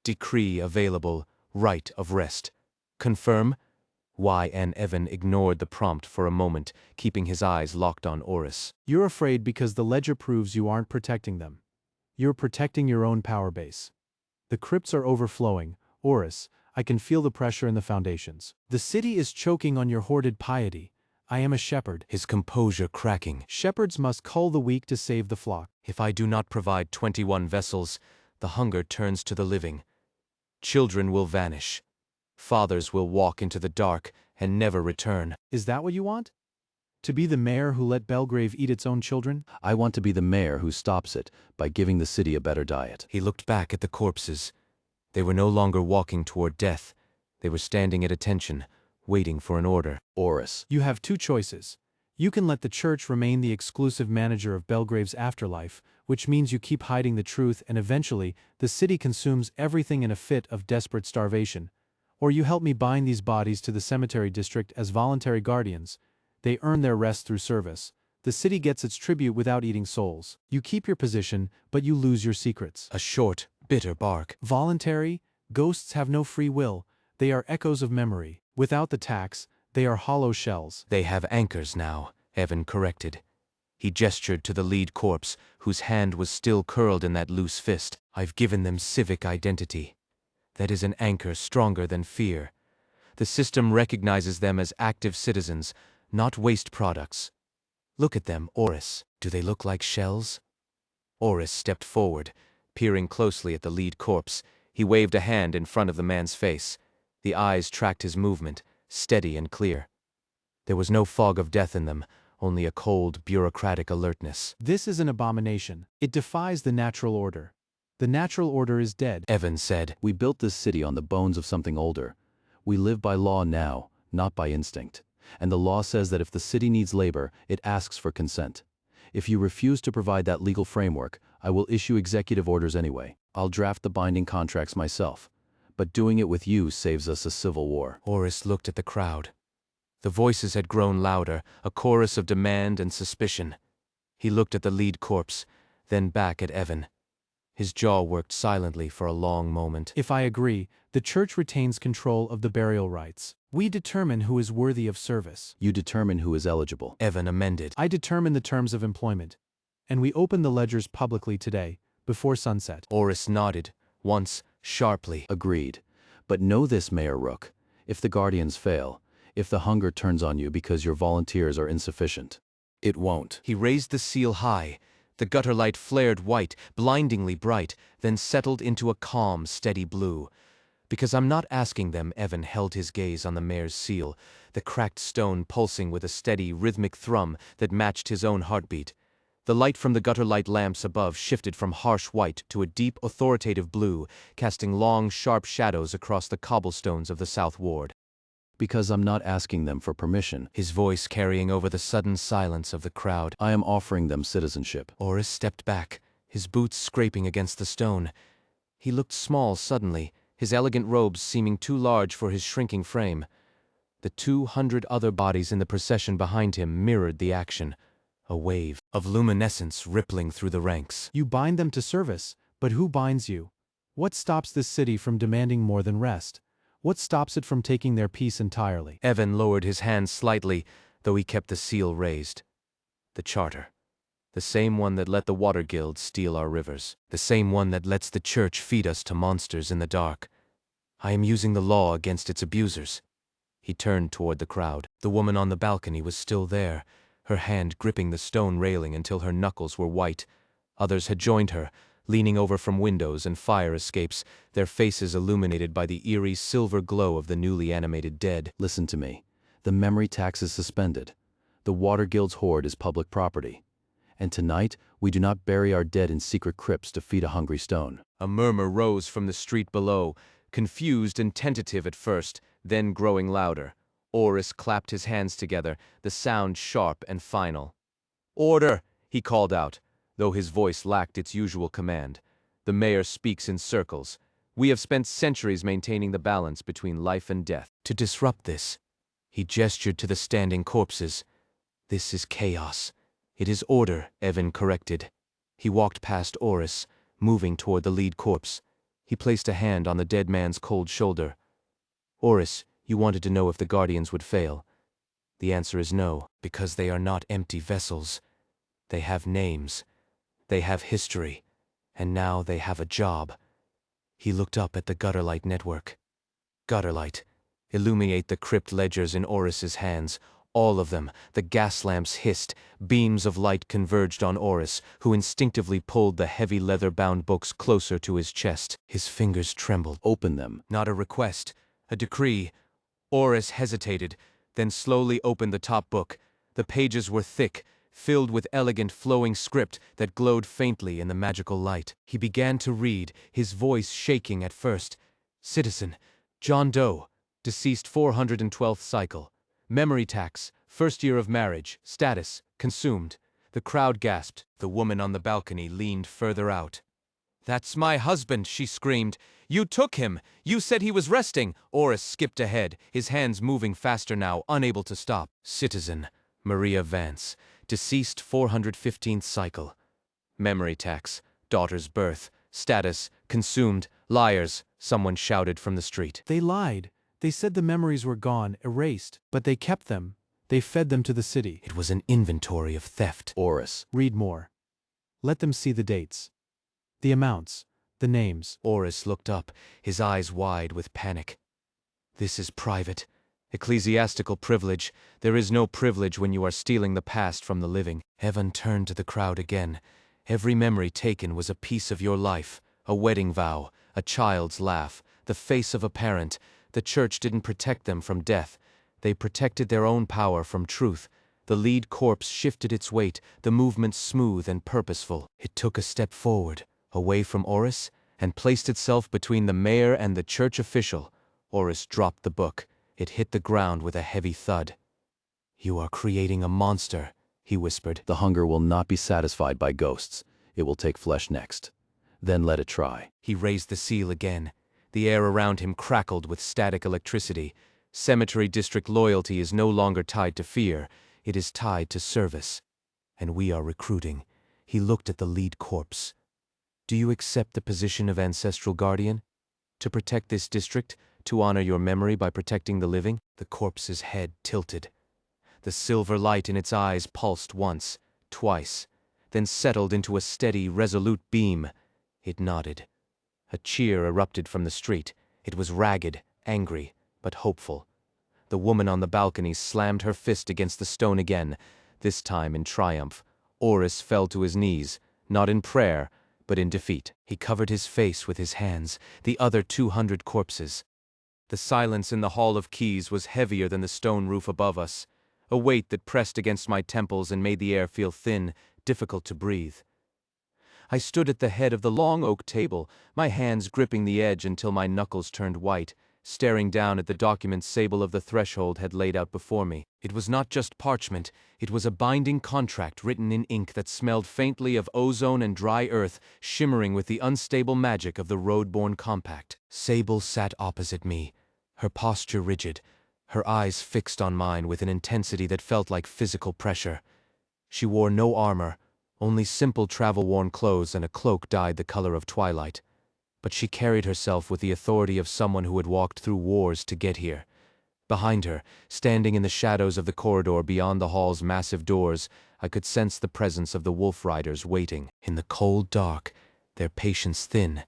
S1: Decree available, right of rest. Confirm? YN Evan ignored the prompt for a moment, keeping his eyes locked on Oris.
S9: You're afraid because the ledger proves you aren't protecting them. You're protecting your own power base. The crypts are overflowing, Oris. I can feel the pressure in the foundations. The city is choking on your hoarded piety. I am a shepherd.
S1: His composure cracking.
S9: Shepherds must cull the weak to save the flock.
S1: If I do not provide 21 vessels, the hunger turns to the living. Children will vanish. Fathers will walk into the dark and never return.
S9: Is that what you want? To be the mayor who let Bellgrave eat its own children?
S3: I want to be the mayor who stops it by giving the city a better diet.
S1: He looked back at the corpses. They were no longer walking toward death. They were standing at attention, waiting for an order.
S3: Oris.
S9: You have two choices. You can let the church remain the exclusive manager of Bellgrave's afterlife, which means you keep hiding the truth and eventually, the city consumes everything in a fit of desperate starvation. Or you help me bind these bodies to the cemetery district as voluntary guardians. They earn their rest through service. The city gets its tribute without eating souls. You keep your position, but you lose your secrets.
S1: A short, bitter bark.
S9: Voluntary? Ghosts have no free will. They are echoes of memory. Without the tax, they are hollow shells.
S1: They have anchors now, Evan corrected. He gestured to the lead corpse, whose hand was still curled in that loose fist. I've given them civic identity. That is an anchor stronger than fear. The system recognizes them as active citizens, not waste products. Look at them, Oris. Do they look like shells? Oris stepped forward, peering closely at the lead corpse. He waved a hand in front of the man's face. The eyes tracked his movement, steady and clear. There was no fog of death in them, only a cold, bureaucratic alertness.
S9: This is an abomination. It defies the natural order. The natural order is dead,
S1: Evan said.
S3: We built this city on the bones of something older. We live by law now, not by instinct. And the law says that if the city needs labor, it asks for consent. If you refuse to provide that legal framework, I will issue executive orders anyway. I'll draft the binding contracts myself. But doing it with you saves us a civil war.
S1: Oris looked at the crowd. The voices had grown louder, a chorus of demand and suspicion. He looked at the lead corpse, then back at Evan. His jaw worked silently for a long moment.
S9: If I agree, the church retains control of the burial rites. We determine who is worthy of service.
S3: You determine who is eligible.
S1: Evan amended.
S9: I determine the terms of employment. And we open the ledgers publicly today, before sunset.
S1: Oris nodded, once, sharply.
S3: Agreed. But know this, Mayor Rook. If the guardians fail, if the hunger turns on you because your volunteers are insufficient, it won't.
S1: He raised the seal high. The gutter light flared white, blindingly bright, then settled into a calm, steady blue. Because I'm not asking them, Evan held his gaze on the mayor's seal, the cracked stone pulsing with a steady, rhythmic thrum that matched his own heartbeat. The light from the gutter light lamps above shifted from harsh white to a deep, authoritative blue, casting long, sharp shadows across the cobblestones of the south ward.
S3: Because I'm not asking them for permission.
S1: His voice carrying over the sudden silence of the crowd.
S3: I am offering them citizenship.
S1: Oris stepped back, his boots scraping against the stone. He looked small suddenly, his elegant robes seeming too large for his shrinking frame. The 200 other bodies in the procession behind him mirrored the action. A wave of luminescence rippling through the ranks.
S9: You bind them to service, but who binds you? What stops this city from demanding more than rest? What stops it from taking their peace entirely?
S1: Evan lowered his hand slightly, though he kept the seal raised. The charter. The same one that let the water guild steal our rivers. The same one that lets the church feed us to monsters in the dark. I am using the law against its abusers. He turned toward the crowd. The woman on the balcony was still there, her hand gripping the stone railing until her knuckles were white. Others had joined her, leaning over from windows and fire escapes, their faces illuminated by the eerie silver glow of the newly animated dead.
S3: Listen to me. The memory tax is suspended. The Water Guild's hoard is public property. And tonight, we do not bury our dead in secret crypts to feed a hungry stone.
S1: A murmur rose from the street below, confused and tentative at first, then growing louder. Oris clapped his hands together, the sound sharp and final. "Order!" he called out, though his voice lacked its usual command. The mayor speaks in circles. We have spent centuries maintaining the balance between life and death. To disrupt this, he gestured to the standing corpses. "This is chaos." "It is order," Evan corrected. He walked past Oris, moving toward the lead corpse. He placed a hand on the dead man's cold shoulder. "Oris, you wanted to know if the Guardians would fail. The answer is no, because they are not empty vessels. They have names. They have history. And now they have a job." He looked up at the Gutterlight network. Gutterlight. Illuminate the crypt ledgers in Oris's hands. All of them. The gas lamps hissed. Beams of light converged on Oris, who instinctively pulled the heavy leather-bound books closer to his chest. His fingers trembled.
S3: Open them.
S1: Not a request. A decree. Oris hesitated, then slowly opened the top book. The pages were thick, filled with elegant flowing script that glowed faintly in the magical light. He began to read, his voice shaking at first. "Citizen, John Doe, deceased 412th cycle. Memory tax, first year of marriage, status, consumed." The crowd gasped. The woman on the balcony leaned further out. "That's my husband," she screamed. "You took him! You said he was resting!" Oris skipped ahead, his hands moving faster now, unable to stop. "Citizen, Maria Vance, deceased 415th cycle. Memory tax, daughter's birth, status, consumed, liars," someone shouted from the street.
S9: They lied. They said the memories were gone, erased, but they kept them. They fed them to the city.
S1: It was an inventory of theft.
S3: Oris.
S9: Read more. Let them see the dates. The amounts. The names.
S1: Oris looked up, his eyes wide with panic. "This is private. Ecclesiastical privilege. There is no privilege when you are stealing the past from the living." Evan turned to the crowd again. "Every memory taken was a piece of your life. A wedding vow, a child's laugh, the face of a parent. The church didn't protect them from death. They protected their own power from truth. The lead corpse shifted its weight, the movement smooth and purposeful. It took a step forward, away from Oris, and placed itself between the mayor and the church official. Oris dropped the book. It hit the ground with a heavy thud. "You are creating a monster," he whispered.
S3: The hunger will not be satisfied by ghosts. It will take flesh next. Then let it try.
S1: He raised the seal again. The air around him crackled with static electricity. Cemetery district loyalty is no longer tied to fear. It is tied to service. And we are recruiting. He looked at the lead corpse. "Do you accept the position of ancestral guardian? To protect this district? To honor your memory by protecting the living?" The corpse's head tilted. The silver light in its eyes pulsed once, twice, then settled into a steady, resolute beam. It nodded. A cheer erupted from the street. It was ragged, angry, but hopeful. The woman on the balcony slammed her fist against the stone again, this time in triumph. Oris fell to his knees, not in prayer, but in defeat. He covered his face with his hands, the other 200 corpses. The silence in the Hall of Keys was heavier than the stone roof above us, a weight that pressed against my temples and made the air feel thin, difficult to breathe. I stood at the head of the long oak table, my hands gripping the edge until my knuckles turned white, staring down at the document Sable of the Threshold had laid out before me. It was not just parchment, it was a binding contract written in ink that smelled faintly of ozone and dry earth, shimmering with the unstable magic of the road-borne compact. Sable sat opposite me, her posture rigid, her eyes fixed on mine with an intensity that felt like physical pressure. She wore no armor, only simple travel-worn clothes and a cloak dyed the color of twilight. But she carried herself with the authority of someone who had walked through wars to get here. Behind her, standing in the shadows of the corridor beyond the hall's massive doors, I could sense the presence of the wolf riders waiting. In the cold dark, their patience thin,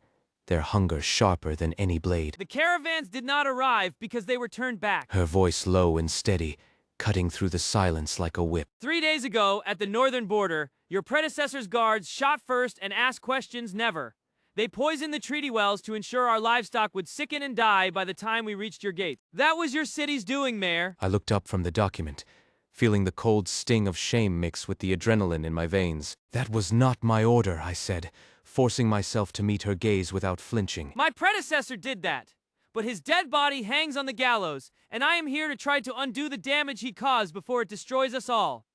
S1: their hunger sharper than any blade.
S10: "The caravans did not arrive because they were turned back."
S1: Her voice low and steady, cutting through the silence like a whip.
S10: 3 days ago, at the northern border, your predecessor's guards shot first and asked questions never. They poisoned the treaty wells to ensure our livestock would sicken and die by the time we reached your gates. That was your city's doing, Mayor.
S1: I looked up from the document, feeling the cold sting of shame mix with the adrenaline in my veins. "That was not my order," I said, forcing myself to meet her gaze without flinching.
S10: My predecessor did that. but his dead body hangs on the gallows, and I am here to try to undo the damage he caused before it destroys us all.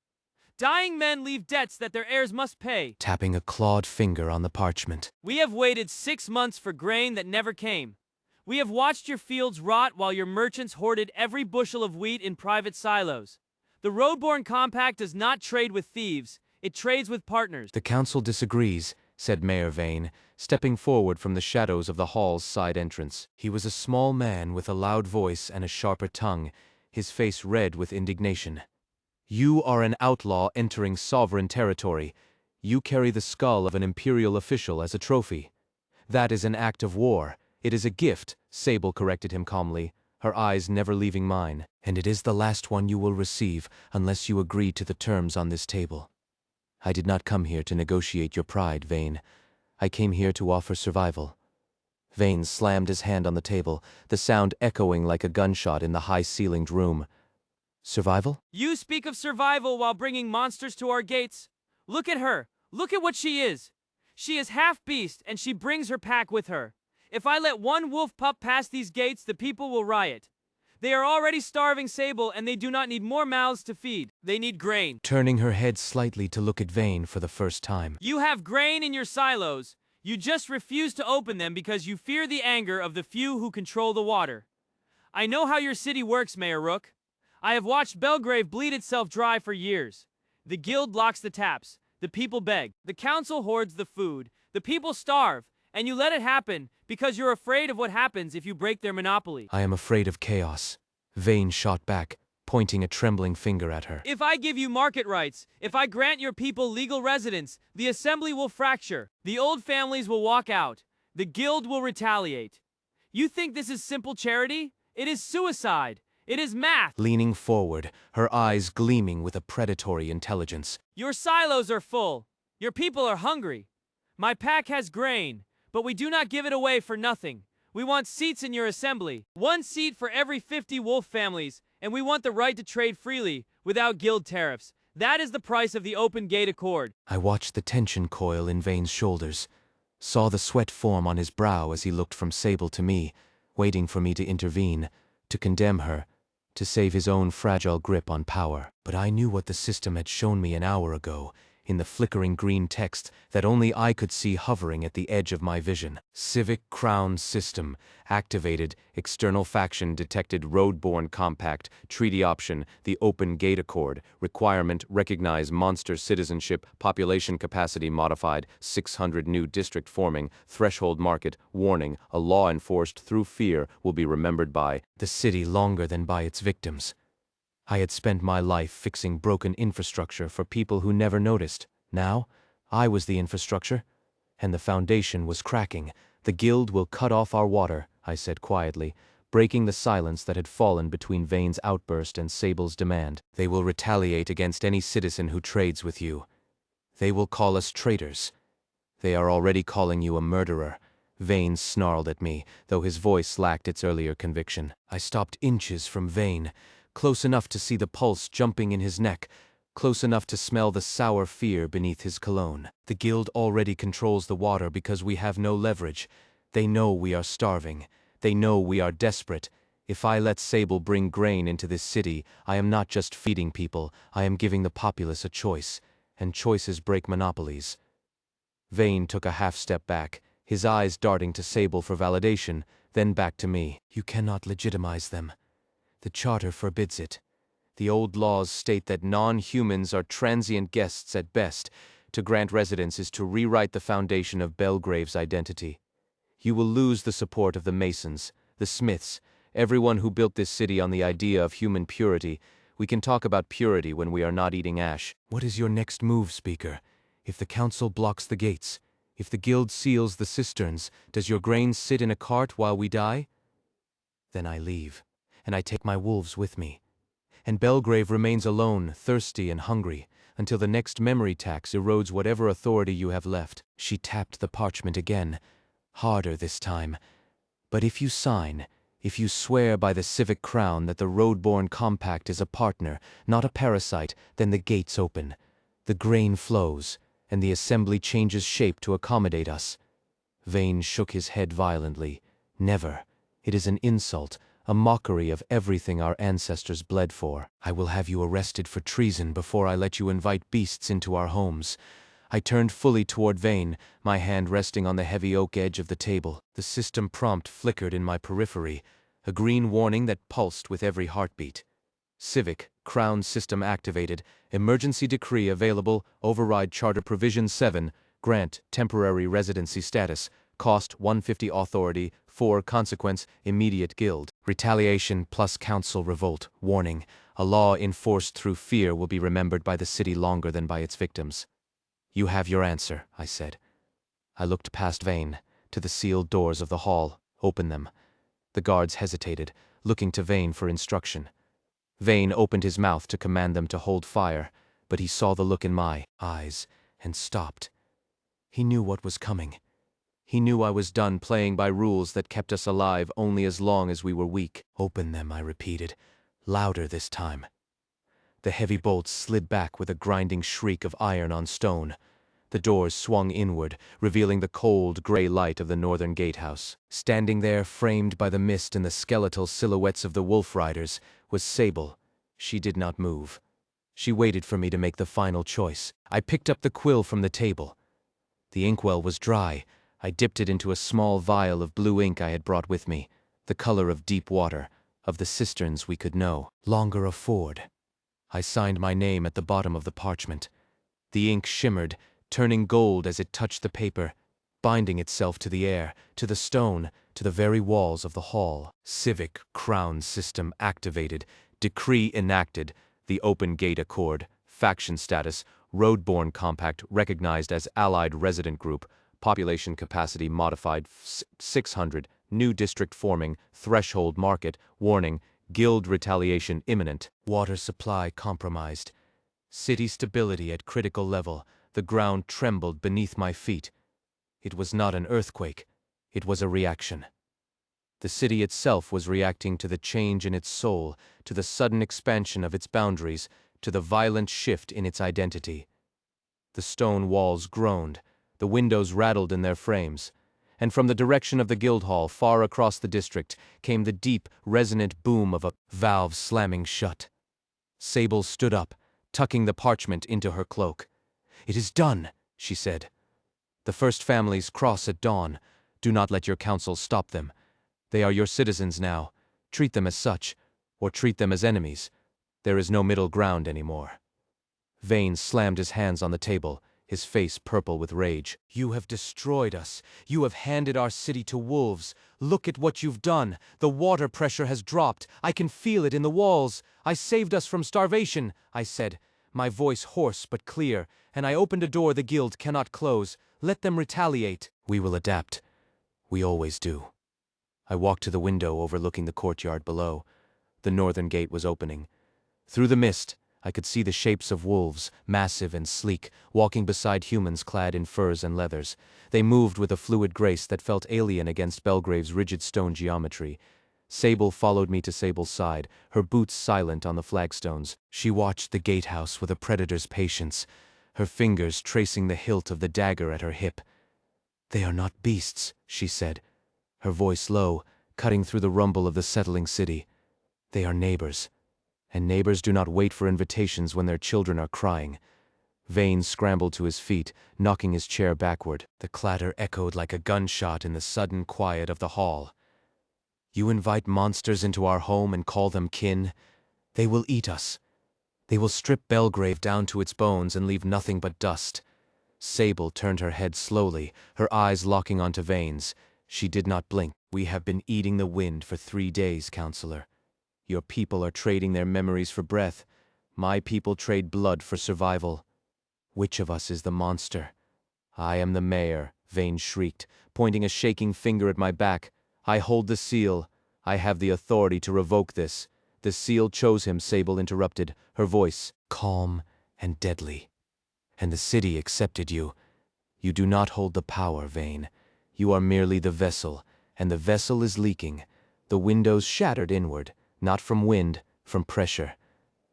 S10: Dying men leave debts that their heirs must pay.
S1: Tapping a clawed finger on the parchment.
S10: We have waited 6 months for grain that never came. We have watched your fields rot while your merchants hoarded every bushel of wheat in private silos. The Roadborne Compact does not trade with thieves, it trades with partners.
S1: The council disagrees, said Mayor Vane, stepping forward from the shadows of the hall's side entrance. He was a small man with a loud voice and a sharper tongue, his face red with indignation. You are an outlaw entering sovereign territory. You carry the skull of an imperial official as a trophy. That is an act of war. It is a gift, Sable corrected him calmly, her eyes never leaving mine, and it is the last one you will receive unless you agree to the terms on this table. I did not come here to negotiate your pride, Vane. I came here to offer survival. Vane slammed his hand on the table, the sound echoing like a gunshot in the high-ceilinged room. Survival?
S10: You speak of survival while bringing monsters to our gates? Look at her. Look at what she is. She is half beast, and she brings her pack with her. If I let one wolf pup pass these gates, the people will riot. They are already starving, Sable, and they do not need more mouths to feed. They need grain.
S1: Turning her head slightly to look at Vane for the first time.
S10: You have grain in your silos. You just refuse to open them because you fear the anger of the few who control the water. I know how your city works, Mayor Rook. I have watched Bellgrave bleed itself dry for years. The guild locks the taps. The people beg. The council hoards the food. The people starve. And you let it happen because you're afraid of what happens if you break their monopoly.
S1: I am afraid of chaos. Vane shot back, pointing a trembling finger at her.
S10: If I give you market rights, if I grant your people legal residence, the assembly will fracture. The old families will walk out. The guild will retaliate. You think this is simple charity? It is suicide. It is math.
S1: Leaning forward, her eyes gleaming with a predatory intelligence.
S10: Your silos are full. Your people are hungry. My pack has grain. But we do not give it away for nothing. We want seats in your assembly. 1 seat for every 50 wolf families, and we want the right to trade freely, without guild tariffs. That is the price of the open gate accord.
S1: I watched the tension coil in Vane's shoulders, saw the sweat form on his brow as he looked from Sable to me, waiting for me to intervene, to condemn her, to save his own fragile grip on power. But I knew what the system had shown me an hour ago, in the flickering green text that only I could see hovering at the edge of my vision. Civic Crown System. Activated. External faction detected. Roadborne Compact. Treaty option. The Open Gate Accord. Requirement. Recognize monster citizenship. Population capacity modified. 600 new district forming. Threshold market. Warning. A law enforced through fear will be remembered by the city longer than by its victims. I had spent my life fixing broken infrastructure for people who never noticed. Now, I was the infrastructure, and the foundation was cracking. The guild will cut off our water, I said quietly, breaking the silence that had fallen between Vane's outburst and Sable's demand. They will retaliate against any citizen who trades with you. They will call us traitors. They are already calling you a murderer. Vane snarled at me, though his voice lacked its earlier conviction. I stopped inches from Vane, close enough to see the pulse jumping in his neck, close enough to smell the sour fear beneath his cologne. The guild already controls the water because we have no leverage. They know we are starving. They know we are desperate. If I let Sable bring grain into this city, I am not just feeding people, I am giving the populace a choice, and choices break monopolies. Vane took a half-step back, his eyes darting to Sable for validation, then back to me. You cannot legitimize them. The charter forbids it. The old laws state that non-humans are transient guests at best. To grant residence is to rewrite the foundation of Bellgrave's identity. You will lose the support of the Masons, the Smiths, everyone who built this city on the idea of human purity. We can talk about purity when we are not eating ash. What is your next move, Speaker? If the council blocks the gates, if the guild seals the cisterns, does your grain sit in a cart while we die? Then I leave. And I take my wolves with me. And Bellgrave remains alone, thirsty and hungry, until the next memory tax erodes whatever authority you have left. She tapped the parchment again, harder this time. But if you sign, if you swear by the Civic Crown that the Roadborne Compact is a partner, not a parasite, then the gates open. The grain flows, and the assembly changes shape to accommodate us. Vane shook his head violently. Never. It is an insult, a mockery of everything our ancestors bled for. I will have you arrested for treason before I let you invite beasts into our homes. I turned fully toward Vane, my hand resting on the heavy oak edge of the table. The system prompt flickered in my periphery, a green warning that pulsed with every heartbeat. Civic, Crown System activated, emergency decree available, override Charter Provision 7, grant temporary residency status, cost 150 authority, 4 consequence, immediate guild. Retaliation plus council revolt, warning, a law enforced through fear will be remembered by the city longer than by its victims. You have your answer, I said. I looked past Vane, to the sealed doors of the hall, opened them. The guards hesitated, looking to Vane for instruction. Vane opened his mouth to command them to hold fire, but he saw the look in my eyes and stopped. He knew what was coming. He knew I was done playing by rules that kept us alive only as long as we were weak. Open them, I repeated, louder this time. The heavy bolts slid back with a grinding shriek of iron on stone. The doors swung inward, revealing the cold, gray light of the northern gatehouse. Standing there, framed by the mist and the skeletal silhouettes of the wolf riders, was Sable. She did not move. She waited for me to make the final choice. I picked up the quill from the table. The inkwell was dry. I dipped it into a small vial of blue ink I had brought with me, the color of deep water, of the cisterns we could no longer afford. I signed my name at the bottom of the parchment. The ink shimmered, turning gold as it touched the paper, binding itself to the air, to the stone, to the very walls of the hall. Civic Crown System activated, decree enacted, the Open Gate Accord, faction status, Roadborne Compact recognized as Allied Resident Group, population capacity modified 600, new district forming, threshold market, warning, guild retaliation imminent, water supply compromised. City stability at critical level, the ground trembled beneath my feet. It was not an earthquake, it was a reaction. The city itself was reacting to the change in its soul, to the sudden expansion of its boundaries, to the violent shift in its identity. The stone walls groaned, the windows rattled in their frames, and from the direction of the Guildhall far across the district came the deep, resonant boom of a valve slamming shut. Sable stood up, tucking the parchment into her cloak. "It is done," she said. "The first families cross at dawn. Do not let your council stop them. They are your citizens now. Treat them as such, or treat them as enemies. There is no middle ground anymore." Vane slammed his hands on the table, his face purple with rage. "You have destroyed us. You have handed our city to wolves. Look at what you've done. The water pressure has dropped. I can feel it in the walls. I saved us from starvation," I said, my voice hoarse but clear, "and I opened a door the guild cannot close. Let them retaliate." "We will adapt. We always do." I walked to the window overlooking the courtyard below. The northern gate was opening. Through the mist, I could see the shapes of wolves, massive and sleek, walking beside humans clad in furs and leathers. They moved with a fluid grace that felt alien against Bellgrave's rigid stone geometry. Sable followed me to Sable's side, her boots silent on the flagstones. She watched the gatehouse with a predator's patience, her fingers tracing the hilt of the dagger at her hip. "They are not beasts," she said, her voice low, cutting through the rumble of the settling city. "They are neighbors. And neighbors do not wait for invitations when their children are crying." Vane scrambled to his feet, knocking his chair backward. The clatter echoed like a gunshot in the sudden quiet of the hall. "You invite monsters into our home and call them kin? They will eat us. They will strip Bellgrave down to its bones and leave nothing but dust." Sable turned her head slowly, her eyes locking onto Vane's. She did not blink. "We have been eating the wind for 3 days, Counselor. Your people are trading their memories for breath. My people trade blood for survival. Which of us is the monster?" "I am the mayor," Vane shrieked, pointing a shaking finger at my back. "I hold the seal. I have the authority to revoke this." "The seal chose him," Sable interrupted, her voice calm and deadly. "And the city accepted you. You do not hold the power, Vane. You are merely the vessel, and the vessel is leaking. The windows shattered inward. Not from wind, from pressure.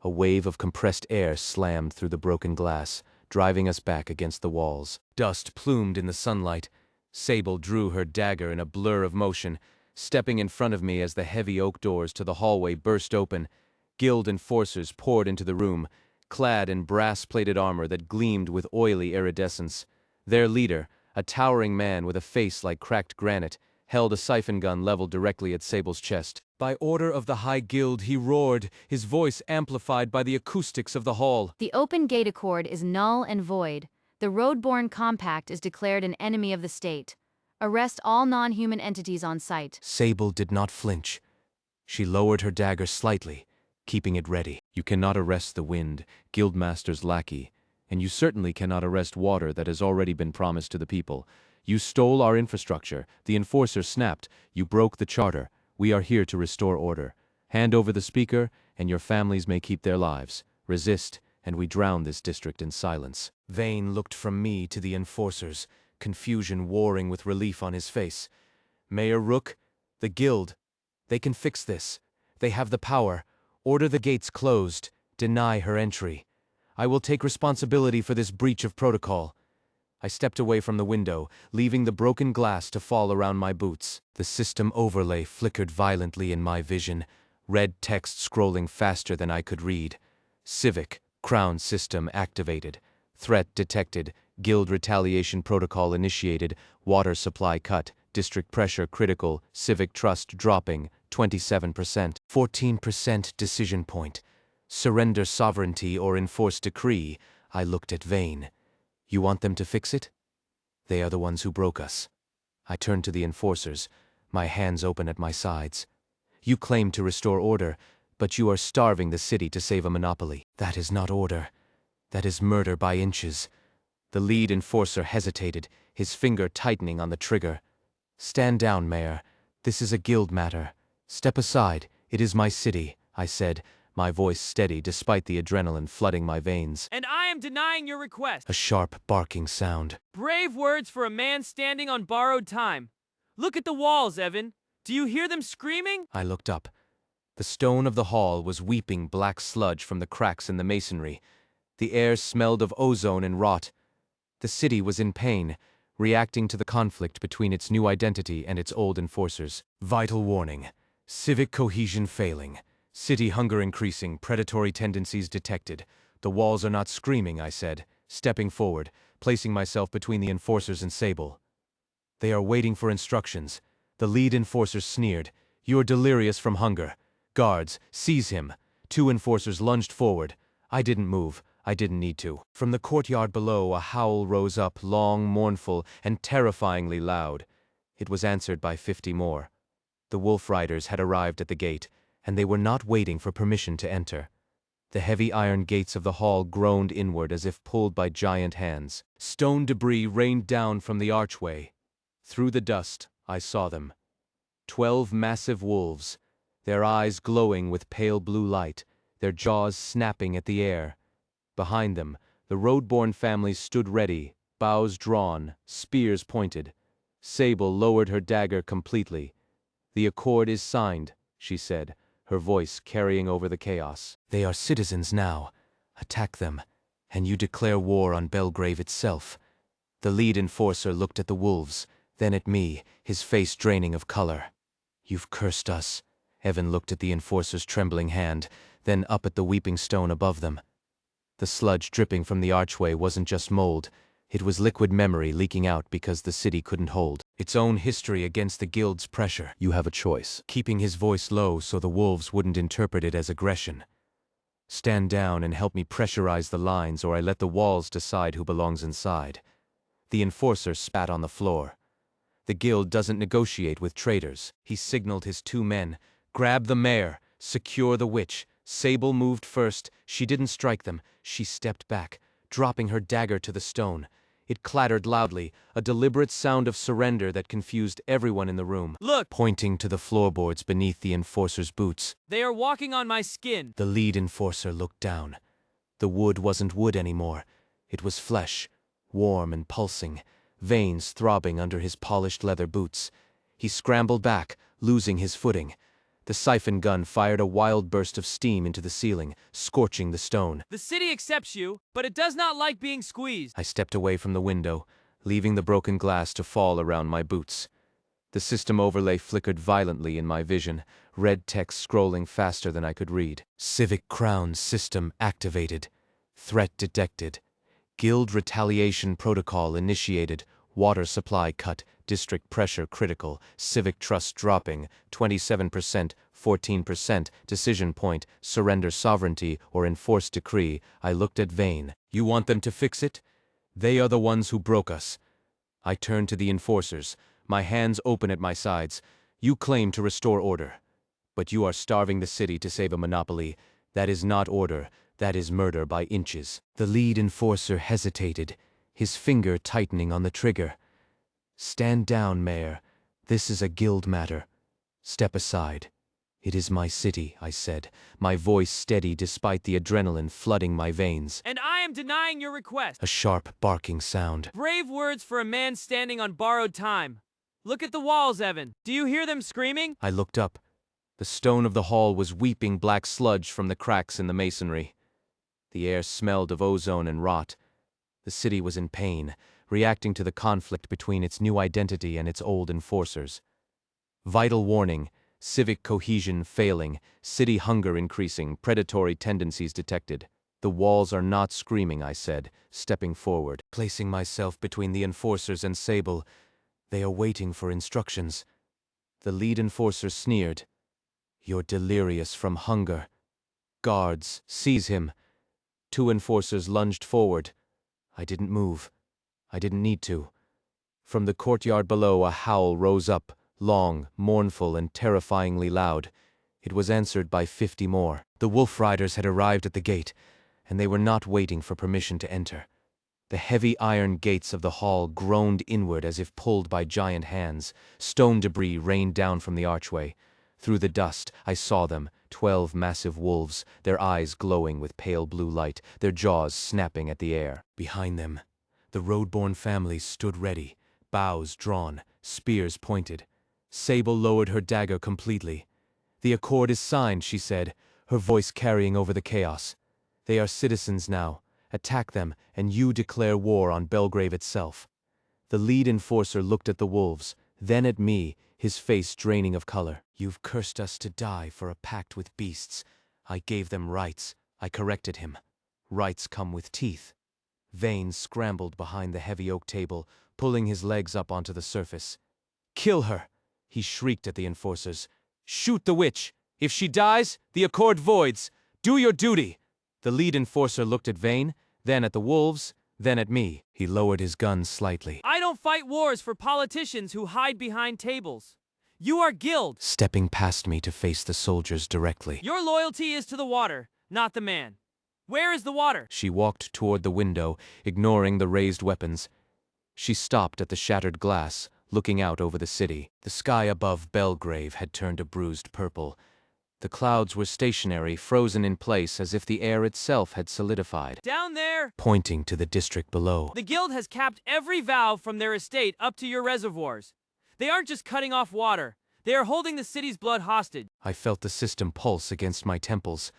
S1: A wave of compressed air slammed through the broken glass, driving us back against the walls. Dust plumed in the sunlight. Sable drew her dagger in a blur of motion. stepping in front of me as the heavy oak doors to the hallway burst open. Guild enforcers poured into the room, clad in brass-plated armor that gleamed with oily iridescence. Their leader, a towering man with a face like cracked granite, held a siphon gun leveled directly at Sable's chest. By order of the High Guild, he roared, his voice amplified by the acoustics of the hall.
S6: The open gate accord is null and void. The Roadborne Compact is declared an enemy of the state. Arrest all non-human entities on sight.
S1: Sable did not flinch. She lowered her dagger slightly, keeping it ready. You cannot arrest the wind, Guildmaster's lackey, and you certainly cannot arrest water that has already been promised to the people. You stole our infrastructure. The enforcer snapped. You broke the charter. We are here to restore order. Hand over the speaker, and your families may keep their lives. Resist, and we drown this district in silence. Vane looked from me to the enforcers, confusion warring with relief on his face. Mayor Rook, the Guild, they can fix this. They have the power. Order the gates closed. Deny her entry. I will take responsibility for this breach of protocol. I stepped away from the window, leaving the broken glass to fall around my boots. The system overlay flickered violently in my vision, red text scrolling faster than I could read. Civic, Crown system activated. Threat detected. Guild retaliation protocol initiated. Water supply cut. District pressure critical. Civic trust dropping. 27%. 14% decision point. Surrender sovereignty or enforce decree. I looked at Vane. You want them to fix it? They are the ones who broke us. I turned to the enforcers, my hands open at my sides. You claim to restore order, but you are starving the city to save a monopoly. That is not order. That is murder by inches. The lead enforcer hesitated, his finger tightening on the trigger. Stand down, Mayor. This is a guild matter. Step aside. It is my city, I said, my voice steady despite the adrenaline flooding my veins.
S10: And I am denying your request.
S1: A sharp, barking sound.
S10: Brave words for a man standing on borrowed time. Look at the walls, Evan. Do you hear them screaming?
S1: I looked up. The stone of the hall was weeping black sludge from the cracks in the masonry. The air smelled of ozone and rot. The city was in pain, reacting to the conflict between its new identity and its old enforcers. Vital warning. Civic cohesion failing. City hunger increasing, predatory tendencies detected. The walls are not screaming, I said, stepping forward, placing myself between the enforcers and Sable. They are waiting for instructions. The lead enforcer sneered. You are delirious from hunger. Guards, seize him. 2 enforcers lunged forward. I didn't move. I didn't need to. From the courtyard below, a howl rose up, long, mournful, and terrifyingly loud. It was answered by 50 more. The wolf riders had arrived at the gate, and they were not waiting for permission to enter. The heavy iron gates of the hall groaned inward as if pulled by giant hands. Stone debris rained down from the archway. Through the dust, I saw them. 12 massive wolves, their eyes glowing with pale blue light, their jaws snapping at the air. Behind them, the Roadborne family stood ready, bows drawn, spears pointed. Sable lowered her dagger completely. The accord is signed, she said, her voice carrying over the chaos. They are citizens now. Attack them, and you declare war on Bellgrave itself. The lead enforcer looked at the wolves, then at me, his face draining of color. You've cursed us. Evan looked at the enforcer's trembling hand, then up at the weeping stone above them. The sludge dripping from the archway wasn't just mold. It was liquid memory leaking out because the city couldn't hold its own history against the guild's pressure.
S3: You have a choice.
S1: Keeping his voice low so the wolves wouldn't interpret it as aggression. Stand down and help me pressurize the lines, or I let the walls decide who belongs inside. The enforcer spat on the floor. The guild doesn't negotiate with traitors. He signaled his 2 men. Grab the mayor. Secure the witch. Sable moved first. She didn't strike them. She stepped back, dropping her dagger to the stone. It clattered loudly, a deliberate sound of surrender that confused everyone in the room.
S10: Look!
S1: Pointing to the floorboards beneath the enforcer's boots.
S10: They are walking on my skin.
S1: The lead enforcer looked down. The wood wasn't wood anymore. It was flesh, warm and pulsing, veins throbbing under his polished leather boots. He scrambled back, losing his footing. The siphon gun fired a wild burst of steam into the ceiling, scorching the stone.
S10: The city accepts you, but it does not like being squeezed.
S1: I stepped away from the window, leaving the broken glass to fall around my boots. The system overlay flickered violently in my vision, red text scrolling faster than I could read. Civic Crown System activated. Threat detected. Guild retaliation protocol initiated. Water supply cut. District pressure critical. Civic trust dropping. 27%, 14%. Decision point. Surrender sovereignty or enforce decree. I looked at Vane. You want them to fix it? They are the ones who broke us. I turned to the enforcers, my hands open at my sides. You claim to restore order. But you are starving the city to save a monopoly. That is not order. That is murder by inches. The lead enforcer hesitated, his finger tightening on the trigger. Stand down, Mayor. This is a guild matter. Step aside. It is my city, I said, my voice steady despite the adrenaline flooding my veins.
S10: And I am denying your request.
S1: A sharp, barking sound.
S10: Brave words for a man standing on borrowed time. Look at the walls, Evan. Do you hear them screaming?
S1: I looked up. The stone of the hall was weeping black sludge from the cracks in the masonry. The air smelled of ozone and rot. The city was in pain, reacting to the conflict between its new identity and its old enforcers. Vital warning. Civic cohesion failing, city hunger increasing, predatory tendencies detected. The walls are not screaming, I said, stepping forward, placing myself between the enforcers and Sable. They are waiting for instructions. The lead enforcer sneered. You're delirious from hunger. Guards, seize him. 2 enforcers lunged forward. I didn't move. I didn't need to. From the courtyard below, a howl rose up. Long, mournful, and terrifyingly loud. It was answered by 50 more. The wolf riders had arrived at the gate, and they were not waiting for permission to enter. The heavy iron gates of the hall groaned inward as if pulled by giant hands. Stone debris rained down from the archway. Through the dust, I saw them, 12 massive wolves, their eyes glowing with pale blue light, their jaws snapping at the air. Behind them, the road-born families stood ready, bows drawn, spears pointed. Sable lowered her dagger completely. The accord is signed, she said, her voice carrying over the chaos. They are citizens now. Attack them, and you declare war on Bellgrave itself. The lead enforcer looked at the wolves, then at me, his face draining of color. You've cursed us to die for a pact with beasts. I gave them rights. I corrected him. Rights come with teeth. Vane scrambled behind the heavy oak table, pulling his legs up onto the surface. Kill her! He shrieked at the enforcers. Shoot the witch! If she dies, the accord voids! Do your duty! The lead enforcer looked at Vane, then at the wolves, then at me. He lowered his gun slightly.
S10: I don't fight wars for politicians who hide behind tables. You are guild.
S1: Stepping past me to face the soldiers directly.
S10: Your loyalty is to the water, not the man. Where is the water?
S1: She walked toward the window, ignoring the raised weapons. She stopped at the shattered glass, looking out over the city. The sky above Bellgrave had turned a bruised purple. The clouds were stationary, frozen in place as if the air itself had solidified.
S10: Down there,
S1: pointing to the district below.
S10: The guild has capped every valve from their estate up to your reservoirs. They aren't just cutting off water. They are holding the city's blood hostage.
S1: I felt the system pulse against my temples.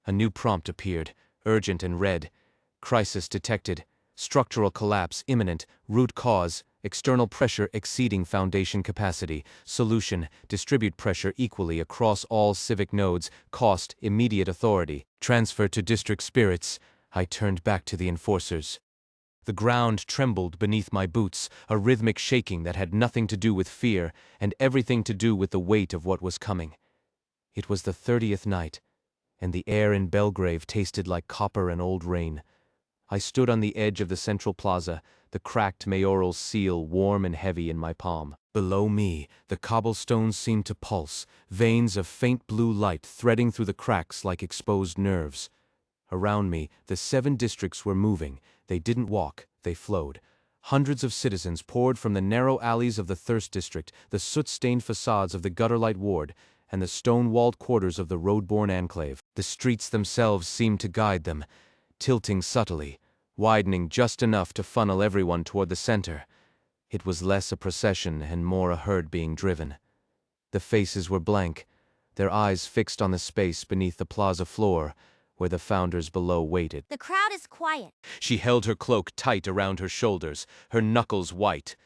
S1: A new prompt appeared, urgent and red. Crisis detected. Structural collapse imminent. Root cause. External pressure exceeding foundation capacity. Solution, distribute pressure equally across all civic nodes. Cost, immediate authority. Transfer to district spirits. I turned back to the enforcers. The ground trembled beneath my boots, a rhythmic shaking that had nothing to do with fear, and everything to do with the weight of what was coming. It was the 30th night, and the air in Bellgrave tasted like copper and old rain. I stood on the edge of the central plaza, the cracked mayoral seal warm and heavy in my palm. Below me, the cobblestones seemed to pulse, veins of faint blue light threading through the cracks like exposed nerves. Around me, the 7 districts were moving. They didn't walk, they flowed. Hundreds of citizens poured from the narrow alleys of the Thirst District, the soot-stained facades of the Gutterlight Ward, and the stone-walled quarters of the road-born enclave. The streets themselves seemed to guide them, tilting subtly, widening just enough to funnel everyone toward the center. It was less a procession and more a herd being driven. The faces were blank, their eyes fixed on the space beneath the plaza floor, where the founders below waited.
S5: The crowd is quiet.
S1: She held her cloak tight around her shoulders, her knuckles white.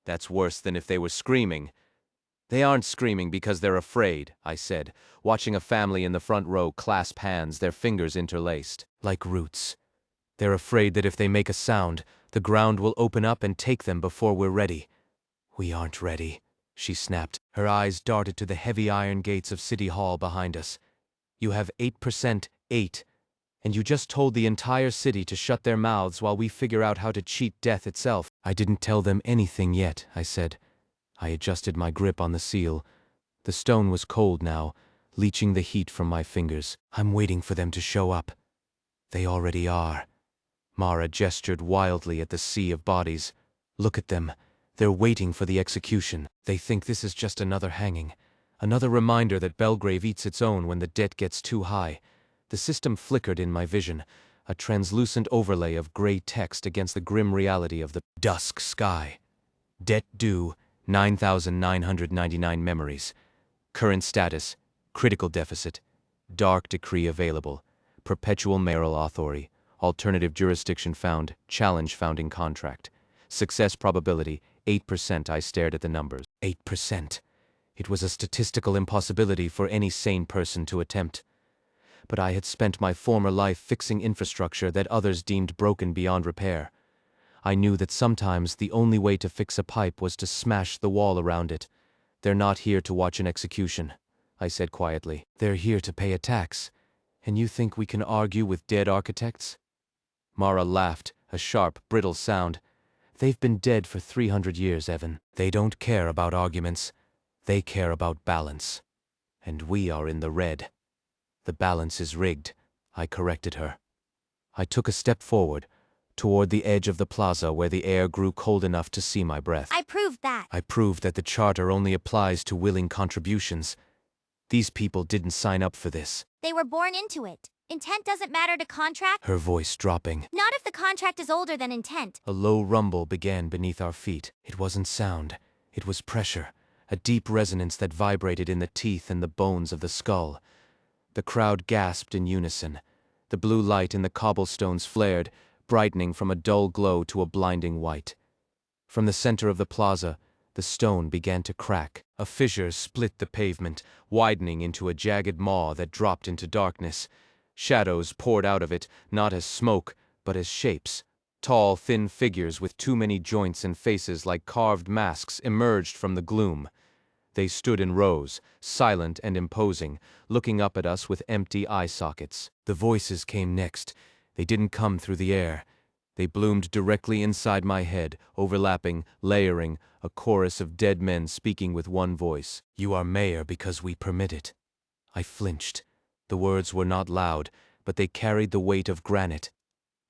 S1: That's worse than if they were screaming. They aren't screaming because they're afraid, I said, watching a family in the front row clasp hands, their fingers interlaced, like roots. They're afraid that if they make a sound, the ground will open up and take them before we're ready. We aren't ready, she snapped. Her eyes darted to the heavy iron gates of City Hall behind us. You have 8%, 8. And you just told the entire city to shut their mouths while we figure out how to cheat death itself. I didn't tell them anything yet, I said. I adjusted my grip on the seal. The stone was cold now, leaching the heat from my fingers. I'm waiting for them to show up. They already are. Mara gestured wildly at the sea of bodies. Look at them. They're waiting for the execution. They think this is just another hanging. Another reminder that Bellgrave eats its own when the debt gets too high. The system flickered in my vision, a translucent overlay of gray text against the grim reality of the dusk sky. Debt due, 9,999 memories. Current status, critical deficit. Dark decree available. Perpetual mayoral authority. Alternative jurisdiction found. Challenge founding contract. Success probability, 8%. I stared at the numbers. 8%. It was a statistical impossibility for any sane person to attempt. But I had spent my former life fixing infrastructure that others deemed broken beyond repair. I knew that sometimes the only way to fix a pipe was to smash the wall around it. They're not here to watch an execution, I said quietly. They're here to pay a tax. And you think we can argue with dead architects? Mara laughed, a sharp, brittle sound. They've been dead for 300 years, Evan. They don't care about arguments. They care about balance. And we are in the red. The balance is rigged, I corrected her. I took a step forward, toward the edge of the plaza where the air grew cold enough to see my breath.
S5: I proved that.
S1: I proved that the charter only applies to willing contributions. These people didn't sign up for this.
S5: They were born into it. Intent doesn't matter to contract.
S1: Her voice dropping.
S5: Not if the contract is older than intent.
S1: A low rumble began beneath our feet. It wasn't sound. It was pressure, a deep resonance that vibrated in the teeth and the bones of the skull. The crowd gasped in unison. The blue light in the cobblestones flared, brightening from a dull glow to a blinding white. From the center of the plaza, the stone began to crack. A fissure split the pavement, widening into a jagged maw that dropped into darkness. Shadows poured out of it, not as smoke, but as shapes. Tall, thin figures with too many joints and faces like carved masks emerged from the gloom. They stood in rows, silent and imposing, looking up at us with empty eye sockets. The voices came next. They didn't come through the air. They bloomed directly inside my head, overlapping, layering, a chorus of dead men speaking with one voice. You are mayor because we permit it. I flinched. The words were not loud, but they carried the weight of granite.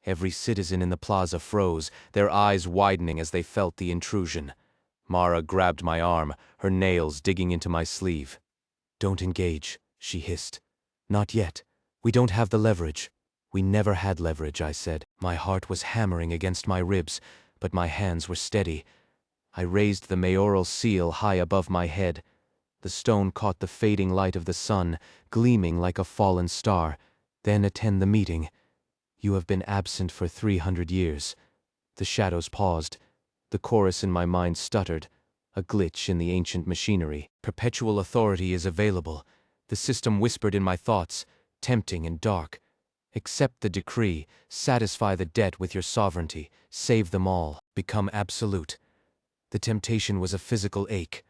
S1: Every citizen in the plaza froze, their eyes widening as they felt the intrusion. Mara grabbed my arm, her nails digging into my sleeve. Don't engage, she hissed. Not yet. We don't have the leverage. We never had leverage, I said. My heart was hammering against my ribs, but my hands were steady. I raised the mayoral seal high above my head. The stone caught the fading light of the sun, gleaming like a fallen star. Then attend the meeting. You have been absent for 300 years. The shadows paused. The chorus in my mind stuttered, a glitch in the ancient machinery. Perpetual authority is available. The system whispered in my thoughts, tempting and dark. Accept the decree, satisfy the debt with your sovereignty, save them all, become absolute. The temptation was a physical ache.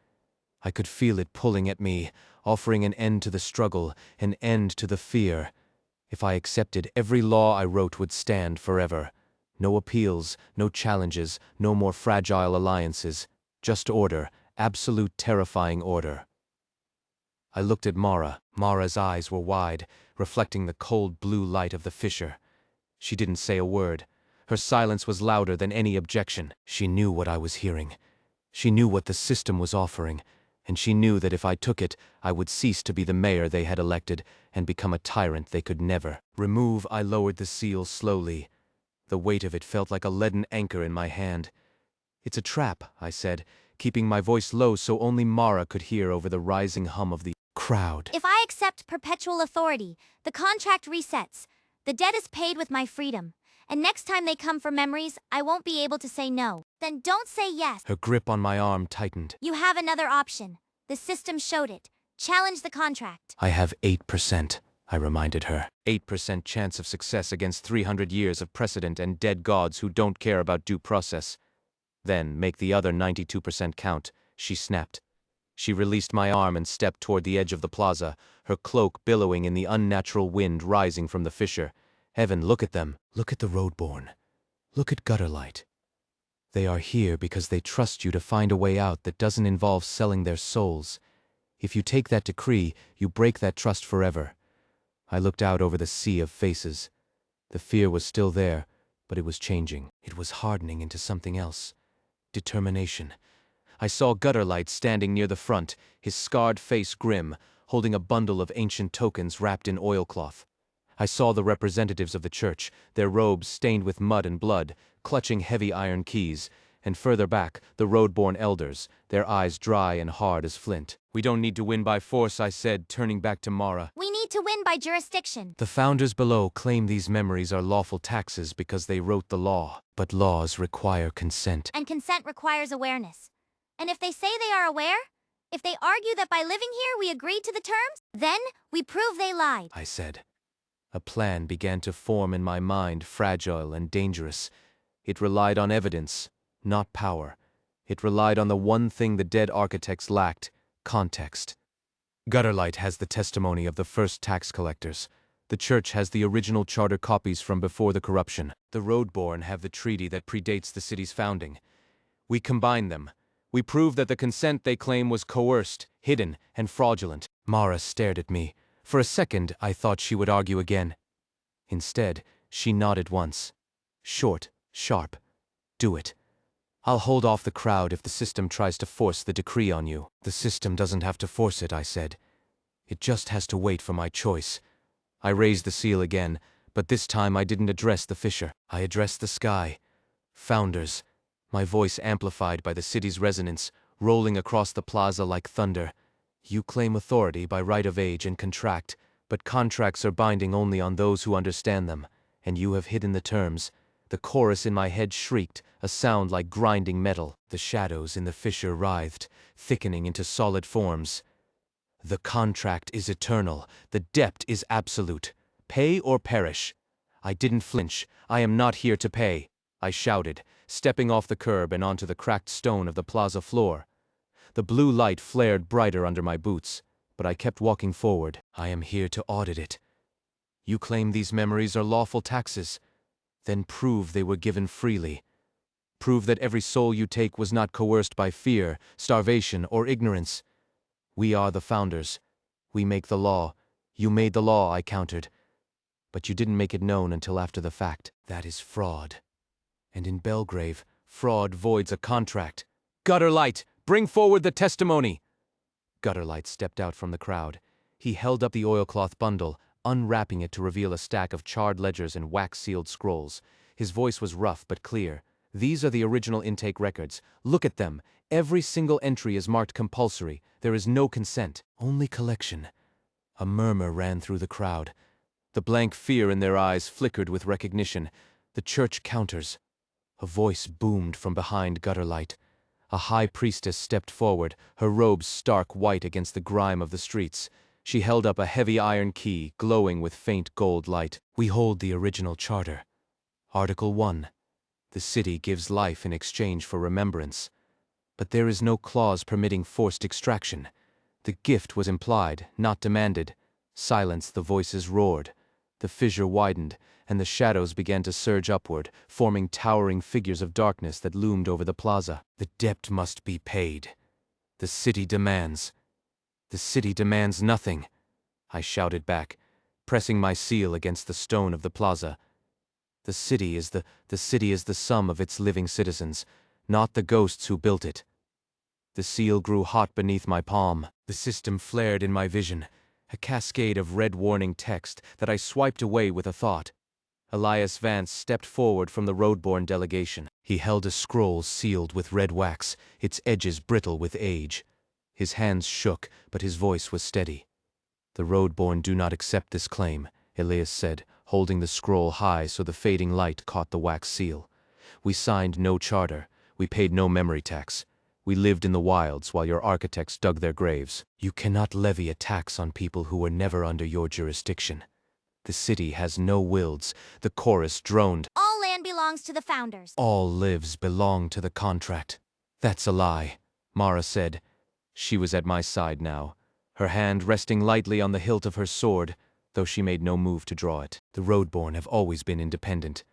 S1: I could feel it pulling at me, offering an end to the struggle, an end to the fear. If I accepted, every law I wrote would stand forever. No appeals, no challenges, no more fragile alliances. Just order, absolute terrifying order. I looked at Mara. Mara's eyes were wide, reflecting the cold blue light of the fissure. She didn't say a word. Her silence was louder than any objection. She knew what I was hearing. She knew what the system was offering, and she knew that if I took it, I would cease to be the mayor they had elected and become a tyrant they could never remove. I lowered the seal slowly. The weight of it felt like a leaden anchor in my hand. It's a trap, I said, keeping my voice low so only Mara could hear over the rising hum of the crowd.
S5: If I accept perpetual authority, the contract resets. The debt is paid with my freedom. And next time they come for memories, I won't be able to say no. Then don't say yes.
S1: Her grip on my arm tightened.
S5: You have another option. The system showed it. Challenge the contract.
S1: I have 8%, I reminded her. 8% chance of success against 300 years of precedent and dead gods who don't care about due process. Then make the other 92% count, she snapped. She released my arm and stepped toward the edge of the plaza, her cloak billowing in the unnatural wind rising from the fissure. Evan, look at them. Look at the roadborne. Look at Gutterlight. They are here because they trust you to find a way out that doesn't involve selling their souls. If you take that decree, you break that trust forever. I looked out over the sea of faces. The fear was still there, but it was changing. It was hardening into something else. Determination. I saw Gutterlight standing near the front, his scarred face grim, holding a bundle of ancient tokens wrapped in oilcloth. I saw the representatives of the church, their robes stained with mud and blood, clutching heavy iron keys, and further back, the road-born elders, their eyes dry and hard as flint. We don't need to win by force, I said, turning back to Mara.
S5: We need to win by jurisdiction.
S1: The founders below claim these memories are lawful taxes because they wrote the law. But laws require consent.
S5: And consent requires awareness. And if they say they are aware, if they argue that by living here we agreed to the terms, then we prove they lied.
S1: I said. A plan began to form in my mind, fragile and dangerous. It relied on evidence, not power. It relied on the one thing the dead architects lacked, context. Gutterlight has the testimony of the first tax collectors. The church has the original charter copies from before the corruption. The roadborne have the treaty that predates the city's founding. We combine them. We prove that the consent they claim was coerced, hidden, and fraudulent. Mara stared at me. For a second, I thought she would argue again. Instead, she nodded once. Short, sharp. Do it. I'll hold off the crowd if the system tries to force the decree on you. The system doesn't have to force it, I said. It just has to wait for my choice. I raised the seal again, but this time I didn't address the fissure. I addressed the sky. Founders. My voice amplified by the city's resonance, rolling across the plaza like thunder. You claim authority by right of age and contract, but contracts are binding only on those who understand them, and you have hidden the terms. The chorus in my head shrieked, a sound like grinding metal. The shadows in the fissure writhed, thickening into solid forms. The contract is eternal. The debt is absolute. Pay or perish. I didn't flinch. I am not here to pay, I shouted, stepping off the curb and onto the cracked stone of the plaza floor. The blue light flared brighter under my boots, but I kept walking forward. I am here to audit it. You claim these memories are lawful taxes. Then prove they were given freely. Prove that every soul you take was not coerced by fear, starvation, or ignorance. We are the founders. We make the law. You made the law, I countered. But you didn't make it known until after the fact. That is fraud. And in Bellgrave, fraud voids a contract. Gutterlight, bring forward the testimony! Gutterlight stepped out from the crowd. He held up the oilcloth bundle, unwrapping it to reveal a stack of charred ledgers and wax-sealed scrolls. His voice was rough but clear. These are the original intake records. Look at them. Every single entry is marked compulsory. There is no consent, only collection. A murmur ran through the crowd. The blank fear in their eyes flickered with recognition. The church counters. A voice boomed from behind Gutterlight. A high priestess stepped forward, her robes stark white against the grime of the streets. She held up a heavy iron key, glowing with faint gold light. We hold the original charter. Article 1. The city gives life in exchange for remembrance. But there is no clause permitting forced extraction. The gift was implied, not demanded. Silence, the voices roared. The fissure widened, and the shadows began to surge upward, forming towering figures of darkness that loomed over the plaza. The debt must be paid. The city demands. The city demands nothing, I shouted back, pressing my seal against the stone of the plaza. The city is the sum of its living citizens, not the ghosts who built it. The seal grew hot beneath my palm. The system flared in my vision, a cascade of red warning text that I swiped away with a thought. Elias Vance stepped forward from the roadborne delegation. He held a scroll sealed with red wax, its edges brittle with age. His hands shook, but his voice was steady. The roadborne do not accept this claim, Elias said, holding the scroll high so the fading light caught the wax seal. We signed no charter. We paid no memory tax. We lived in the wilds while your architects dug their graves. You cannot levy a tax on people who were never under your jurisdiction. The city has no wills, the chorus droned.
S5: All land belongs to the founders.
S1: All lives belong to the contract. That's a lie, Mara said. She was at my side now, her hand resting lightly on the hilt of her sword, though she made no move to draw it. The Roadborn have always been independent.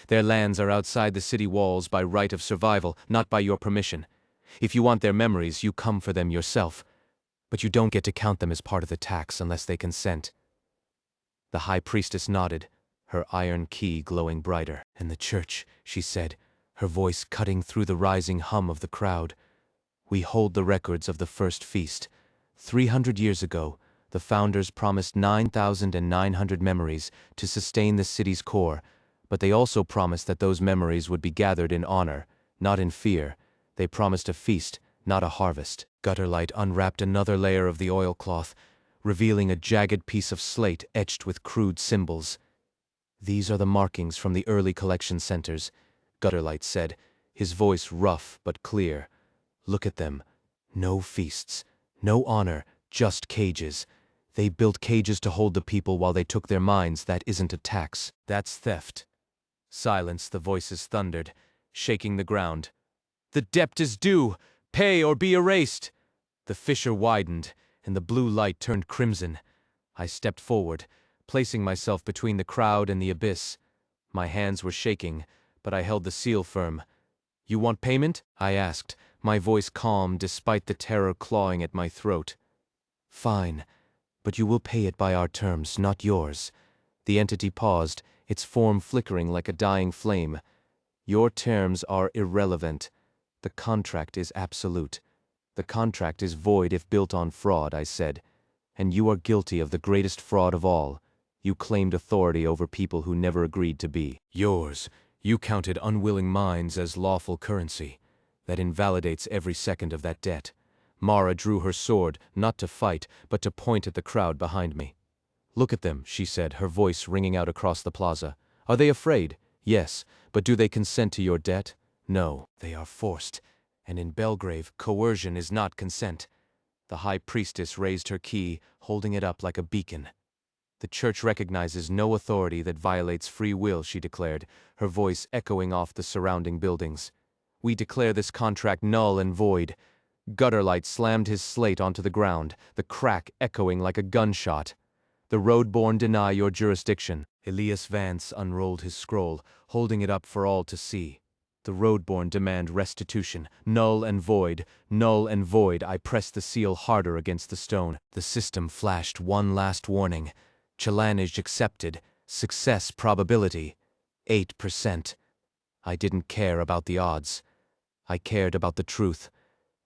S1: Their lands are outside the city walls by right of survival, not by your permission. If you want their memories, you come for them yourself. But you don't get to count them as part of the tax unless they consent. The High Priestess nodded, her iron key glowing brighter. "In the church," she said, her voice cutting through the rising hum of the crowd. "We hold the records of the first feast. 300 years ago, the founders promised 9,900 memories to sustain the city's core, but they also promised that those memories would be gathered in honor, not in fear. They promised a feast, not a harvest." Gutterlight unwrapped another layer of the oilcloth, revealing a jagged piece of slate etched with crude symbols. "These are the markings from the early collection centers," Gutterlight said, his voice rough but clear. "Look at them. No feasts, no honor, just cages. They built cages to hold the people while they took their minds. That isn't a tax. That's theft." Silence, the voices thundered, shaking the ground. "The debt is due! Pay or be erased!" The fissure widened, and the blue light turned crimson. I stepped forward, placing myself between the crowd and the abyss. My hands were shaking, but I held the seal firm. "You want payment?" I asked, my voice calm despite the terror clawing at my throat. "Fine, but you will pay it by our terms, not yours." The entity paused, its form flickering like a dying flame. "Your terms are irrelevant. The contract is absolute. The contract is void if built on fraud," I said. "And you are guilty of the greatest fraud of all. You claimed authority over people who never agreed to be yours. You counted unwilling minds as lawful currency. That invalidates every second of that debt." Mara drew her sword, not to fight, but to point at the crowd behind me. "Look at them," she said, her voice ringing out across the plaza. "Are they afraid? Yes, but do they consent to your debt? No, they are forced. And in Bellgrave, coercion is not consent." The High Priestess raised her key, holding it up like a beacon. "The Church recognizes no authority that violates free will," she declared, her voice echoing off the surrounding buildings. "We declare this contract null and void." Gutterlight slammed his slate onto the ground, the crack echoing like a gunshot. "The Roadborn deny your jurisdiction." Elias Vance unrolled his scroll, holding it up for all to see. "The Roadborn demand restitution, null and void, null and void." I pressed the seal harder against the stone. The system flashed one last warning. "Challenge accepted. Success probability 8%. I didn't care about the odds. I cared about the truth,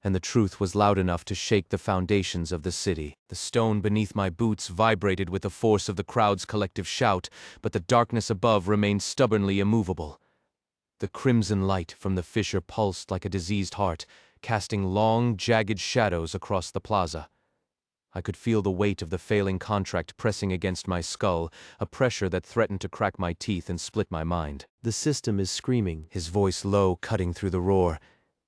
S1: and the truth was loud enough to shake the foundations of the city. The stone beneath my boots vibrated with the force of the crowd's collective shout, but the darkness above remained stubbornly immovable. The crimson light from the fissure pulsed like a diseased heart, casting long, jagged shadows across the plaza. I could feel the weight of the failing contract pressing against my skull, a pressure that threatened to crack my teeth and split my mind.
S8: The system is screaming.
S1: His voice low, cutting through the roar.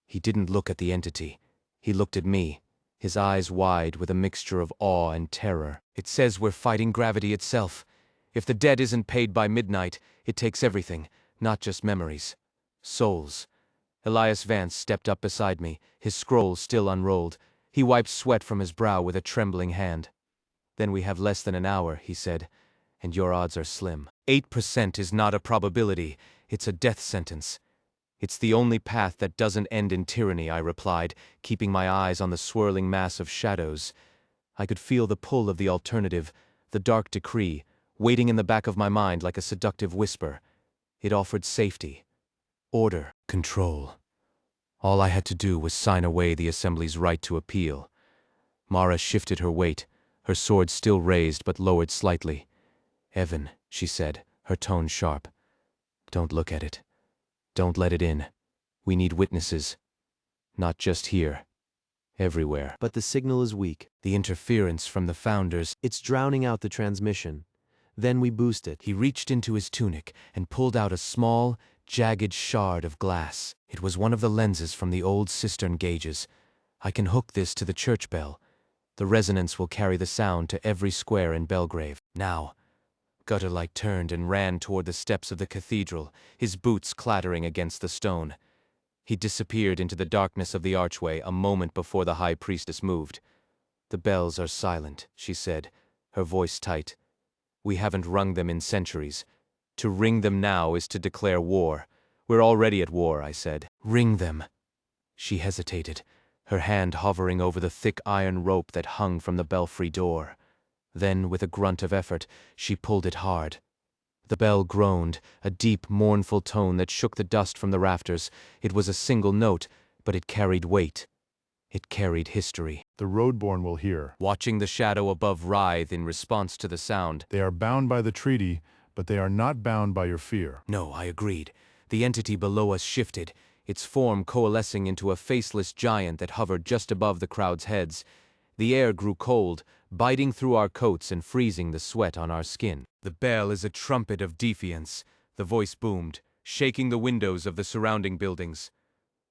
S1: He didn't look at the entity. He looked at me, his eyes wide with a mixture of awe and terror. "It says we're fighting gravity itself. If the debt isn't paid by midnight, it takes everything, not just memories. Souls." Elias Vance stepped up beside me, his scroll still unrolled. He wiped sweat from his brow with a trembling hand. "Then we have less than an hour," he said, "and your odds are slim. 8% is not a probability, it's a death sentence." "It's the only path that doesn't end in tyranny," I replied, keeping my eyes on the swirling mass of shadows. I could feel the pull of the alternative, the dark decree, waiting in the back of my mind like a seductive whisper. It offered safety, order, control. All I had to do was sign away the Assembly's right to appeal. Mara shifted her weight, her sword still raised but lowered slightly. "Evan," she said, her tone sharp. "Don't look at it. Don't let it in. We need witnesses. Not just here. Everywhere."
S8: But the signal is weak.
S1: "The interference from the founders."
S8: It's drowning out the transmission. Then we boost it.
S1: He reached into his tunic and pulled out a small, jagged shard of glass. It was one of the lenses from the old cistern gauges. I can hook this to the church bell. The resonance will carry the sound to every square in Bellgrave. Now, Gutterlight turned and ran toward the steps of the cathedral, his boots clattering against the stone. He disappeared into the darkness of the archway a moment before the high priestess moved. "The bells are silent," she said, her voice tight. "We haven't rung them in centuries. To ring them now is to declare war. We're already at war," I said. "Ring them." She hesitated, her hand hovering over the thick iron rope that hung from the belfry door. Then, with a grunt of effort, she pulled it hard. The bell groaned, a deep, mournful tone that shook the dust from the rafters. It was a single note, but it carried weight. It carried history.
S11: The roadborne will hear.
S1: Watching the shadow above writhe in response to the sound.
S11: They are bound by the treaty, but they are not bound by your fear.
S1: No, I agreed. The entity below us shifted, its form coalescing into a faceless giant that hovered just above the crowd's heads. The air grew cold, biting through our coats and freezing the sweat on our skin. "The bell is a trumpet of defiance," the voice boomed, shaking the windows of the surrounding buildings.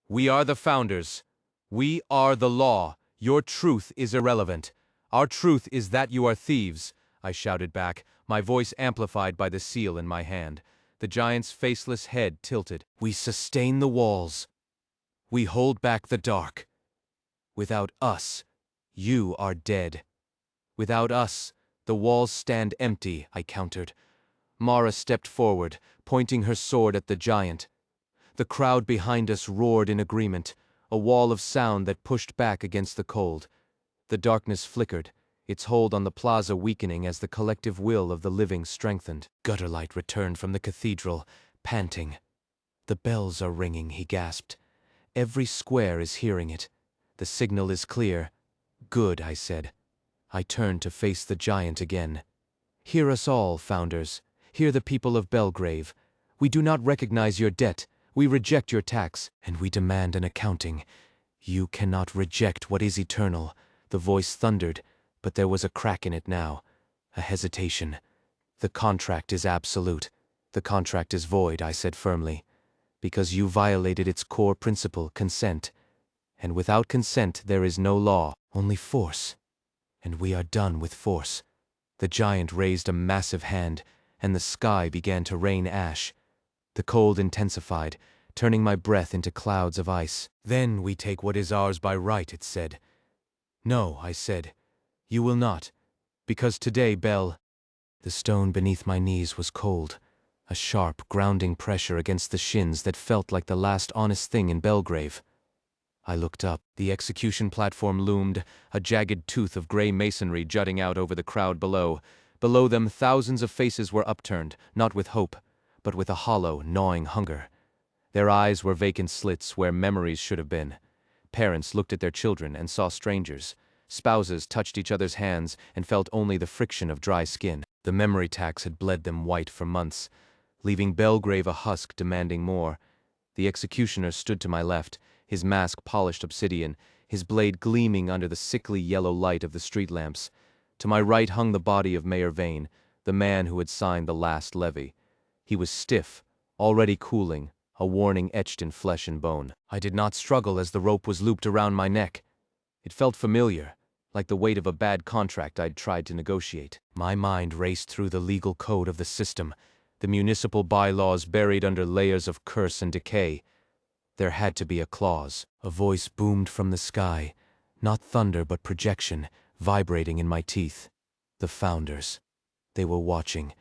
S1: "We are the founders. We are the law. Your truth is irrelevant. Our truth is that you are thieves," I shouted back, my voice amplified by the seal in my hand. The giant's faceless head tilted. "We sustain the walls. We hold back the dark. Without us, you are dead. Without us, the walls stand empty," I countered. Mara stepped forward, pointing her sword at the giant. The crowd behind us roared in agreement, a wall of sound that pushed back against the cold. The darkness flickered, its hold on the plaza weakening as the collective will of the living strengthened. Gutterlight returned from the cathedral, panting. "The bells are ringing," he gasped. "Every square is hearing it. The signal is clear." "Good," I said. I turned to face the giant again. "Hear us all, founders. Hear the people of Bellgrave. We do not recognize your debt. We reject your tax, and we demand an accounting. You cannot reject what is eternal." The voice thundered, but there was a crack in it now, a hesitation. "The contract is absolute. The contract is void," I said firmly, "because you violated its core principle, consent. And without consent there is no law, only force. And we are done with force." The giant raised a massive hand, and the sky began to rain ash. The cold intensified, turning my breath into clouds of ice. "Then we take what is ours by right," it said. "No," I said. "You will not. Because today, Bell—" The stone beneath my knees was cold, a sharp, grounding pressure against the shins that felt like the last honest thing in Bellgrave. I looked up. The execution platform loomed, a jagged tooth of gray masonry jutting out over the crowd below. Below them, thousands of faces were upturned, not with hope, but with a hollow, gnawing hunger. Their eyes were vacant slits where memories should have been. Parents looked at their children and saw strangers. Spouses touched each other's hands and felt only the friction of dry skin. The memory tax had bled them white for months, leaving Bellgrave a husk demanding more. The executioner stood to my left, his mask polished obsidian, his blade gleaming under the sickly yellow light of the street lamps. To my right hung the body of Mayor Vane, the man who had signed the last levy. He was stiff, already cooling, a warning etched in flesh and bone. I did not struggle as the rope was looped around my neck. It felt familiar, like the weight of a bad contract I'd tried to negotiate. My mind raced through the legal code of the system, the municipal bylaws buried under layers of curse and decay. There had to be a clause. A voice boomed from the sky, not thunder but projection, vibrating in my teeth. The founders. They were watching.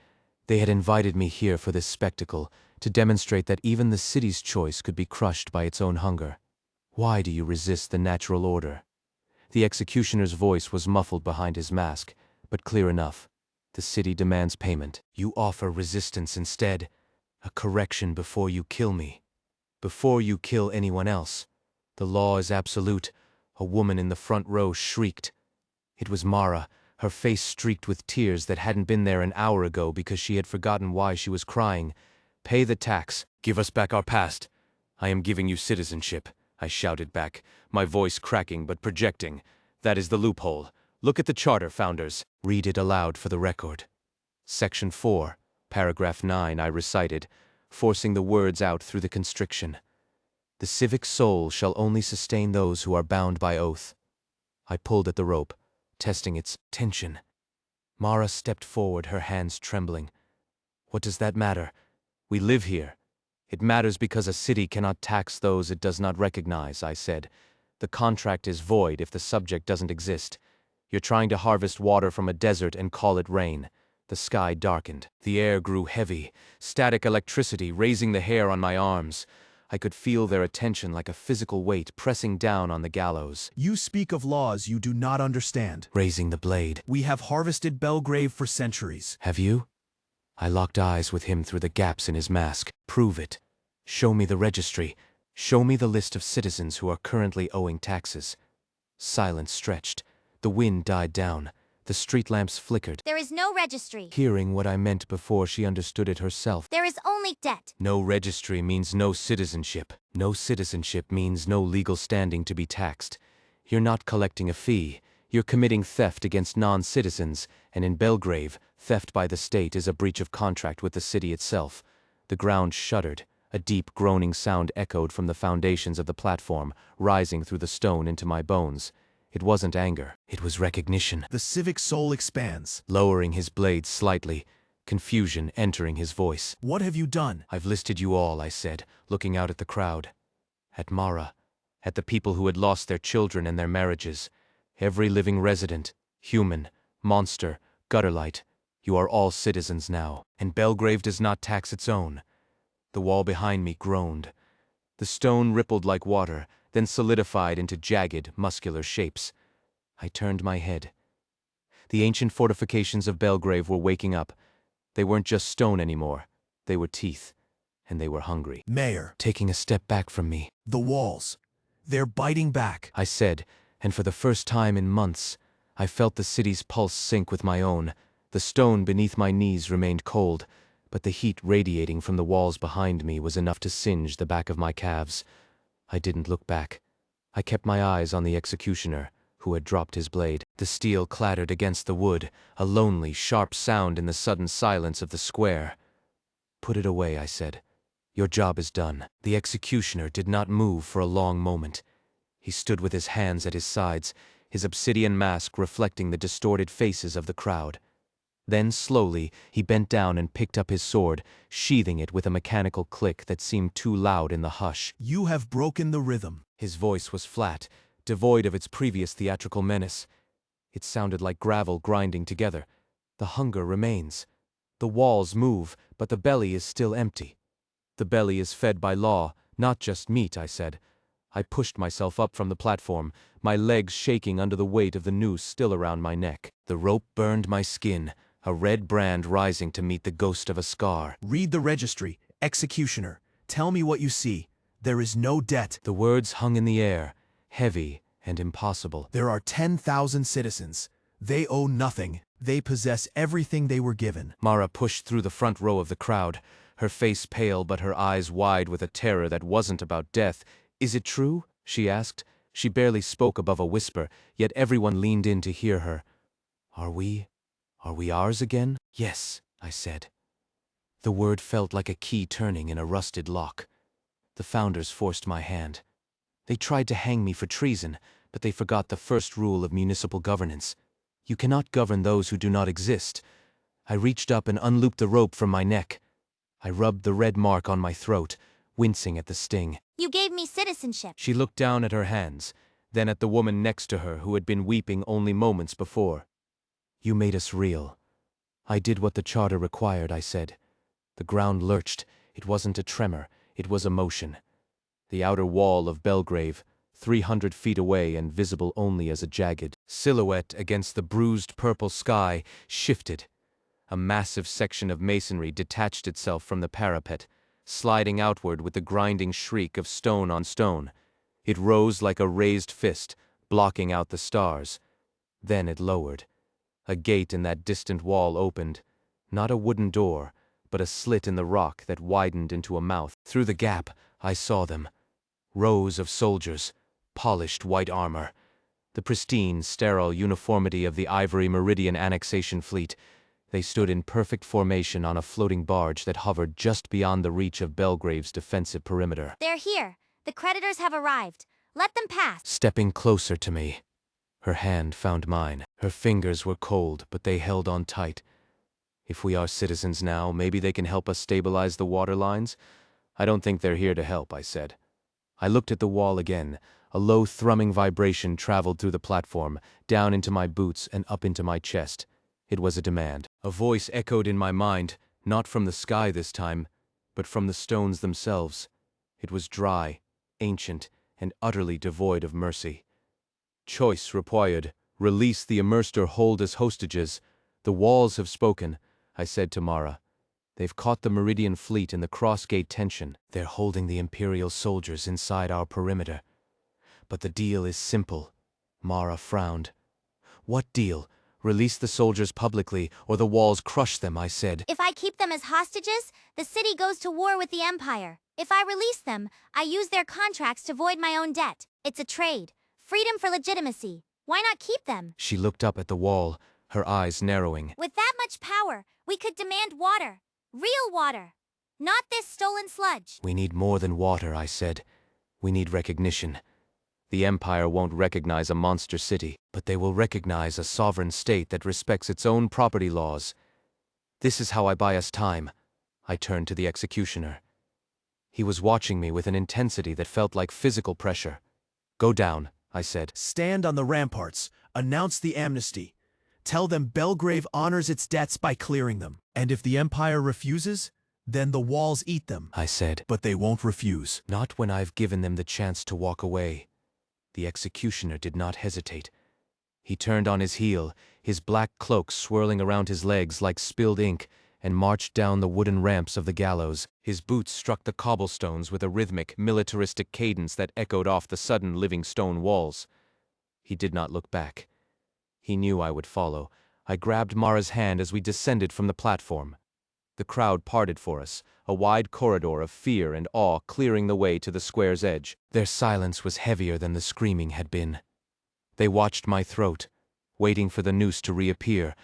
S1: They had invited me here for this spectacle, to demonstrate that even the city's choice could be crushed by its own hunger. Why do you resist the natural order? The executioner's voice was muffled behind his mask, but clear enough. The city demands payment. You offer resistance instead. A correction before you kill me. Before you kill anyone else. The law is absolute, a woman in the front row shrieked. It was Mara, her face streaked with tears that hadn't been there an hour ago because she had forgotten why she was crying. Pay the tax. Give us back our past. I am giving you citizenship, I shouted back, my voice cracking but projecting. That is the loophole. Look at the charter, founders. Read it aloud for the record. Section 4, paragraph 9, I recited. forcing the words out through the constriction. The civic soul shall only sustain those who are bound by oath. I pulled at the rope, testing its tension. Mara stepped forward, her hands trembling. What does that matter? We live here. It matters because a city cannot tax those it does not recognize, I said. The contract is void if the subject doesn't exist. You're trying to harvest water from a desert and call it rain. The sky darkened. The air grew heavy, static electricity raising the hair on my arms. I could feel their attention like a physical weight pressing down on the gallows.
S2: You speak of laws you do not understand.
S1: Raising the blade.
S2: We have harvested Bellgrave for centuries.
S1: Have you? I locked eyes with him through the gaps in his mask. Prove it. Show me the registry. Show me the list of citizens who are currently owing taxes. Silence stretched. The wind died down. The street lamps flickered.
S5: There is no registry.
S1: Hearing what I meant before she understood it herself.
S5: There is only debt.
S1: No registry means no citizenship. No citizenship means no legal standing to be taxed. You're not collecting a fee. You're committing theft against non-citizens, and in Bellgrave, theft by the state is a breach of contract with the city itself. The ground shuddered. A deep groaning sound echoed from the foundations of the platform, rising through the stone into my bones. It wasn't anger. It was recognition.
S2: The civic soul expands.
S1: Lowering his blade slightly, confusion entering his voice.
S2: What have you done?
S1: I've listed you all, I said, looking out at the crowd. At Mara. At the people who had lost their children and their marriages. Every living resident, human, monster, gutterlight. You are all citizens now, and Bellgrave does not tax its own. The wall behind me groaned. The stone rippled like water, then solidified into jagged, muscular shapes. I turned my head. The ancient fortifications of Bellgrave were waking up. They weren't just stone anymore. They were teeth, and they were hungry.
S2: Mayor.
S1: Taking a step back from me.
S2: The walls. They're biting back.
S1: I said, and for the first time in months, I felt the city's pulse sync with my own. The stone beneath my knees remained cold, but the heat radiating from the walls behind me was enough to singe the back of my calves. I didn't look back. I kept my eyes on the executioner, who had dropped his blade. The steel clattered against the wood, a lonely, sharp sound in the sudden silence of the square. Put it away, I said. Your job is done. The executioner did not move for a long moment. He stood with his hands at his sides, his obsidian mask reflecting the distorted faces of the crowd. Then, slowly, he bent down and picked up his sword, sheathing it with a mechanical click that seemed too loud in the hush.
S2: You have broken the rhythm.
S1: His voice was flat, devoid of its previous theatrical menace. It sounded like gravel grinding together. The hunger remains. The walls move, but the belly is still empty. The belly is fed by law, not just meat, I said. I pushed myself up from the platform, my legs shaking under the weight of the noose still around my neck. The rope burned my skin, a red brand rising to meet the ghost of a scar.
S2: Read the registry, executioner. Tell me what you see. There is no debt.
S1: The words hung in the air, heavy and impossible.
S2: There are 10,000 citizens. They owe nothing. They possess everything they were given.
S1: Mara pushed through the front row of the crowd, her face pale but her eyes wide with a terror that wasn't about death. Is it true? She asked. She barely spoke above a whisper, yet everyone leaned in to hear her. Are we ours again? Yes, I said. The word felt like a key turning in a rusted lock. The founders forced my hand. They tried to hang me for treason, but they forgot the first rule of municipal governance. You cannot govern those who do not exist. I reached up and unlooped the rope from my neck. I rubbed the red mark on my throat, wincing at the sting.
S5: You gave me citizenship.
S1: She looked down at her hands, then at the woman next to her who had been weeping only moments before. You made us real. I did what the charter required, I said. The ground lurched. It wasn't a tremor, it was a motion. The outer wall of Bellgrave, 300 feet away and visible only as a jagged silhouette against the bruised purple sky, shifted. A massive section of masonry detached itself from the parapet, sliding outward with the grinding shriek of stone on stone. It rose like a raised fist, blocking out the stars. Then it lowered. A gate in that distant wall opened, not a wooden door, but a slit in the rock that widened into a mouth. Through the gap, I saw them. Rows of soldiers, polished white armor. The pristine, sterile uniformity of the Ivory Meridian annexation fleet. They stood in perfect formation on a floating barge that hovered just beyond the reach of Bellgrave's defensive perimeter.
S5: They're here. The creditors have arrived. Let them pass.
S1: Stepping closer to me, her hand found mine. Her fingers were cold, but they held on tight. If we are citizens now, maybe they can help us stabilize the water lines? I don't think they're here to help, I said. I looked at the wall again. A low thrumming vibration traveled through the platform, down into my boots and up into my chest. It was a demand. A voice echoed in my mind, not from the sky this time, but from the stones themselves. It was dry, ancient, and utterly devoid of mercy. Choice required. Release the immersed or hold as hostages. The walls have spoken, I said to Mara. They've caught the Meridian fleet in the cross-gate tension. They're holding the Imperial soldiers inside our perimeter. But the deal is simple. Mara frowned. What deal? Release the soldiers publicly, or the walls crush them, I said.
S5: If I keep them as hostages, the city goes to war with the Empire. If I release them, I use their contracts to void my own debt. It's a trade. Freedom for legitimacy. Why not keep them?
S1: She looked up at the wall, her eyes narrowing.
S5: With that much power, we could demand water. Real water. Not this stolen sludge.
S1: We need more than water, I said. We need recognition. The Empire won't recognize a monster city, but they will recognize a sovereign state that respects its own property laws. This is how I buy us time. I turned to the executioner. He was watching me with an intensity that felt like physical pressure. Go down, I said.
S2: Stand on the ramparts. Announce the amnesty. Tell them Bellgrave honors its debts by clearing them. And if the Empire refuses, then the walls eat them.
S1: I said.
S2: But they won't refuse.
S1: Not when I've given them the chance to walk away. The executioner did not hesitate. He turned on his heel, his black cloak swirling around his legs like spilled ink, and marched down the wooden ramps of the gallows. His boots struck the cobblestones with a rhythmic, militaristic cadence that echoed off the sudden living stone walls. He did not look back. He knew I would follow. I grabbed Mara's hand as we descended from the platform. The crowd parted for us, a wide corridor of fear and awe clearing the way to the square's edge. Their silence was heavier than the screaming had been. They watched my throat, waiting for the noose to reappear,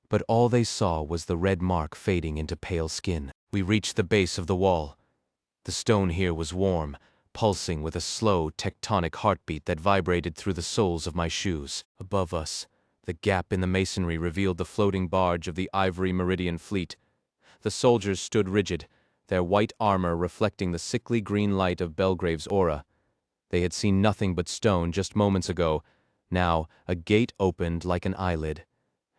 S1: but all they saw was the red mark fading into pale skin. We reached the base of the wall. The stone here was warm, pulsing with a slow, tectonic heartbeat that vibrated through the soles of my shoes. Above us, the gap in the masonry revealed the floating barge of the Ivory Meridian fleet. The soldiers stood rigid, their white armor reflecting the sickly green light of Bellgrave's aura. They had seen nothing but stone just moments ago. Now, a gate opened like an eyelid.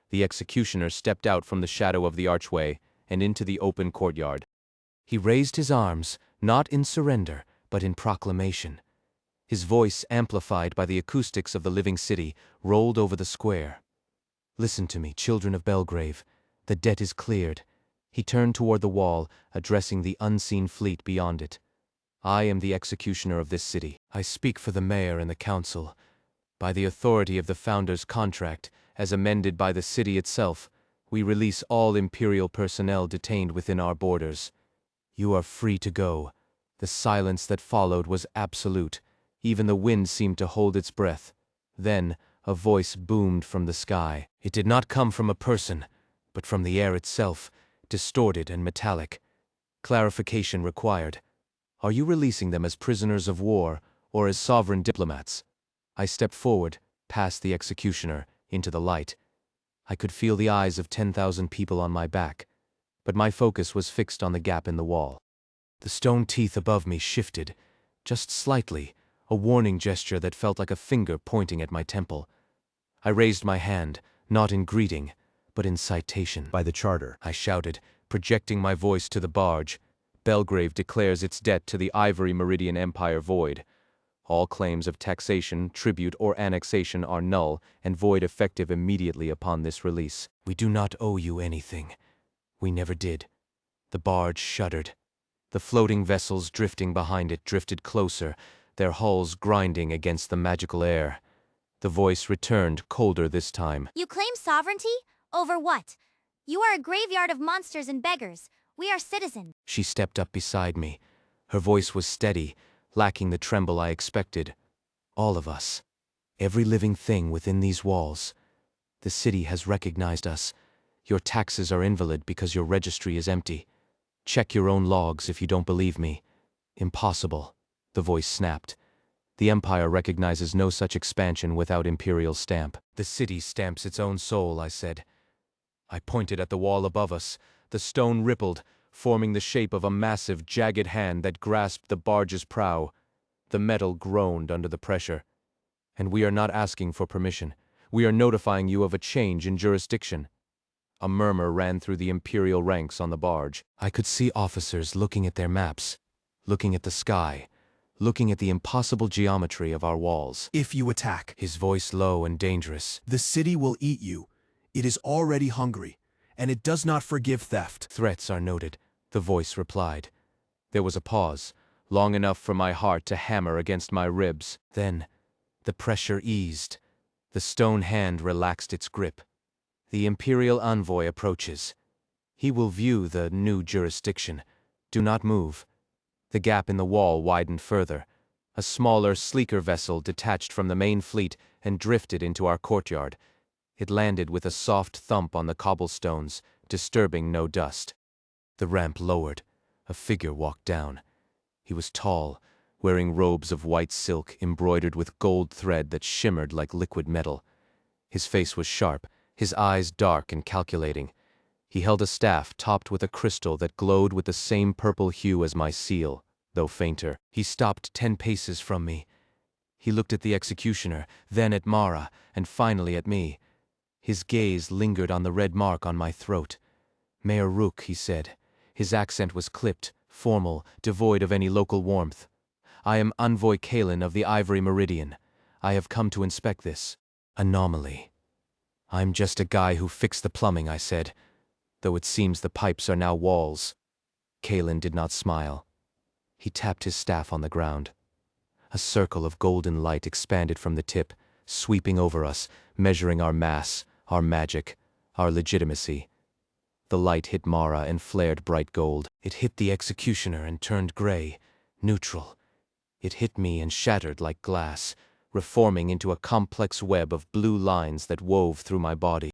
S1: The executioner stepped out from the shadow of the archway and into the open courtyard. He raised his arms, not in surrender, but in proclamation. His voice, amplified by the acoustics of the living city, rolled over the square. Listen to me, children of Bellgrave. The debt is cleared. He turned toward the wall, addressing the unseen fleet beyond it. I am the executioner of this city. I speak for the mayor and the council. By the authority of the founder's contract, as amended by the city itself, we release all Imperial personnel detained within our borders. You are free to go. The silence that followed was absolute. Even the wind seemed to hold its breath. Then, a voice boomed from the sky. It did not come from a person, but from the air itself, distorted and metallic. Clarification required. Are you releasing them as prisoners of war, or as sovereign diplomats? I stepped forward, past the executioner, into the light. I could feel the eyes of 10,000 people on my back, but my focus was fixed on the gap in the wall. The stone teeth above me shifted, just slightly, a warning gesture that felt like a finger pointing at my temple. I raised my hand, not in greeting, but in citation.
S8: By the charter,
S1: I shouted, projecting my voice to the barge. Bellgrave declares its debt to the Ivory Meridian Empire void. All claims of taxation, tribute, or annexation are null and void effective immediately upon this release. We do not owe you anything. We never did. The barge shuddered. The floating vessels drifting behind it drifted closer, their hulls grinding against the magical air. The voice returned, colder this time.
S5: You claim sovereignty? Over what? You are a graveyard of monsters and beggars. We are citizens.
S1: She stepped up beside me. Her voice was steady, lacking the tremble I expected. All of us. Every living thing within these walls. The city has recognized us. Your taxes are invalid because your registry is empty. Check your own logs if you don't believe me. Impossible, the voice snapped. The Empire recognizes no such expansion without imperial stamp. The city stamps its own soul, I said. I pointed at the wall above us. The stone rippled, forming the shape of a massive, jagged hand that grasped the barge's prow. The metal groaned under the pressure. And we are not asking for permission. We are notifying you of a change in jurisdiction. A murmur ran through the imperial ranks on the barge. I could see officers looking at their maps, looking at the sky, looking at the impossible geometry of our walls.
S2: If you attack,
S1: His voice low and dangerous.
S2: the city will eat you. It is already hungry, and it does not forgive theft.
S1: Threats are noted, the voice replied. There was a pause, long enough for my heart to hammer against my ribs. Then, the pressure eased. The stone hand relaxed its grip. The imperial envoy approaches. He will view the new jurisdiction. Do not move. The gap in the wall widened further. A smaller, sleeker vessel detached from the main fleet and drifted into our courtyard. It landed with a soft thump on the cobblestones, disturbing no dust. The ramp lowered. A figure walked down. He was tall, wearing robes of white silk embroidered with gold thread that shimmered like liquid metal. His face was sharp, his eyes dark and calculating. He held a staff topped with a crystal that glowed with the same purple hue as my seal, though fainter. He stopped 10 paces from me. He looked at the executioner, then at Mara, and finally at me. His gaze lingered on the red mark on my throat. Mayor Rook, he said. His accent was clipped, formal, devoid of any local warmth. I am Envoy Kalen of the Ivory Meridian. I have come to inspect this anomaly. I'm just a guy who fixed the plumbing, I said, though it seems the pipes are now walls. Kalen did not smile. He tapped his staff on the ground. A circle of golden light expanded from the tip, sweeping over us, measuring our mass, our magic, our legitimacy. The light hit Mara and flared bright gold. It hit the executioner and turned gray, neutral. It hit me and shattered like glass, reforming into a complex web of blue lines that wove through my body.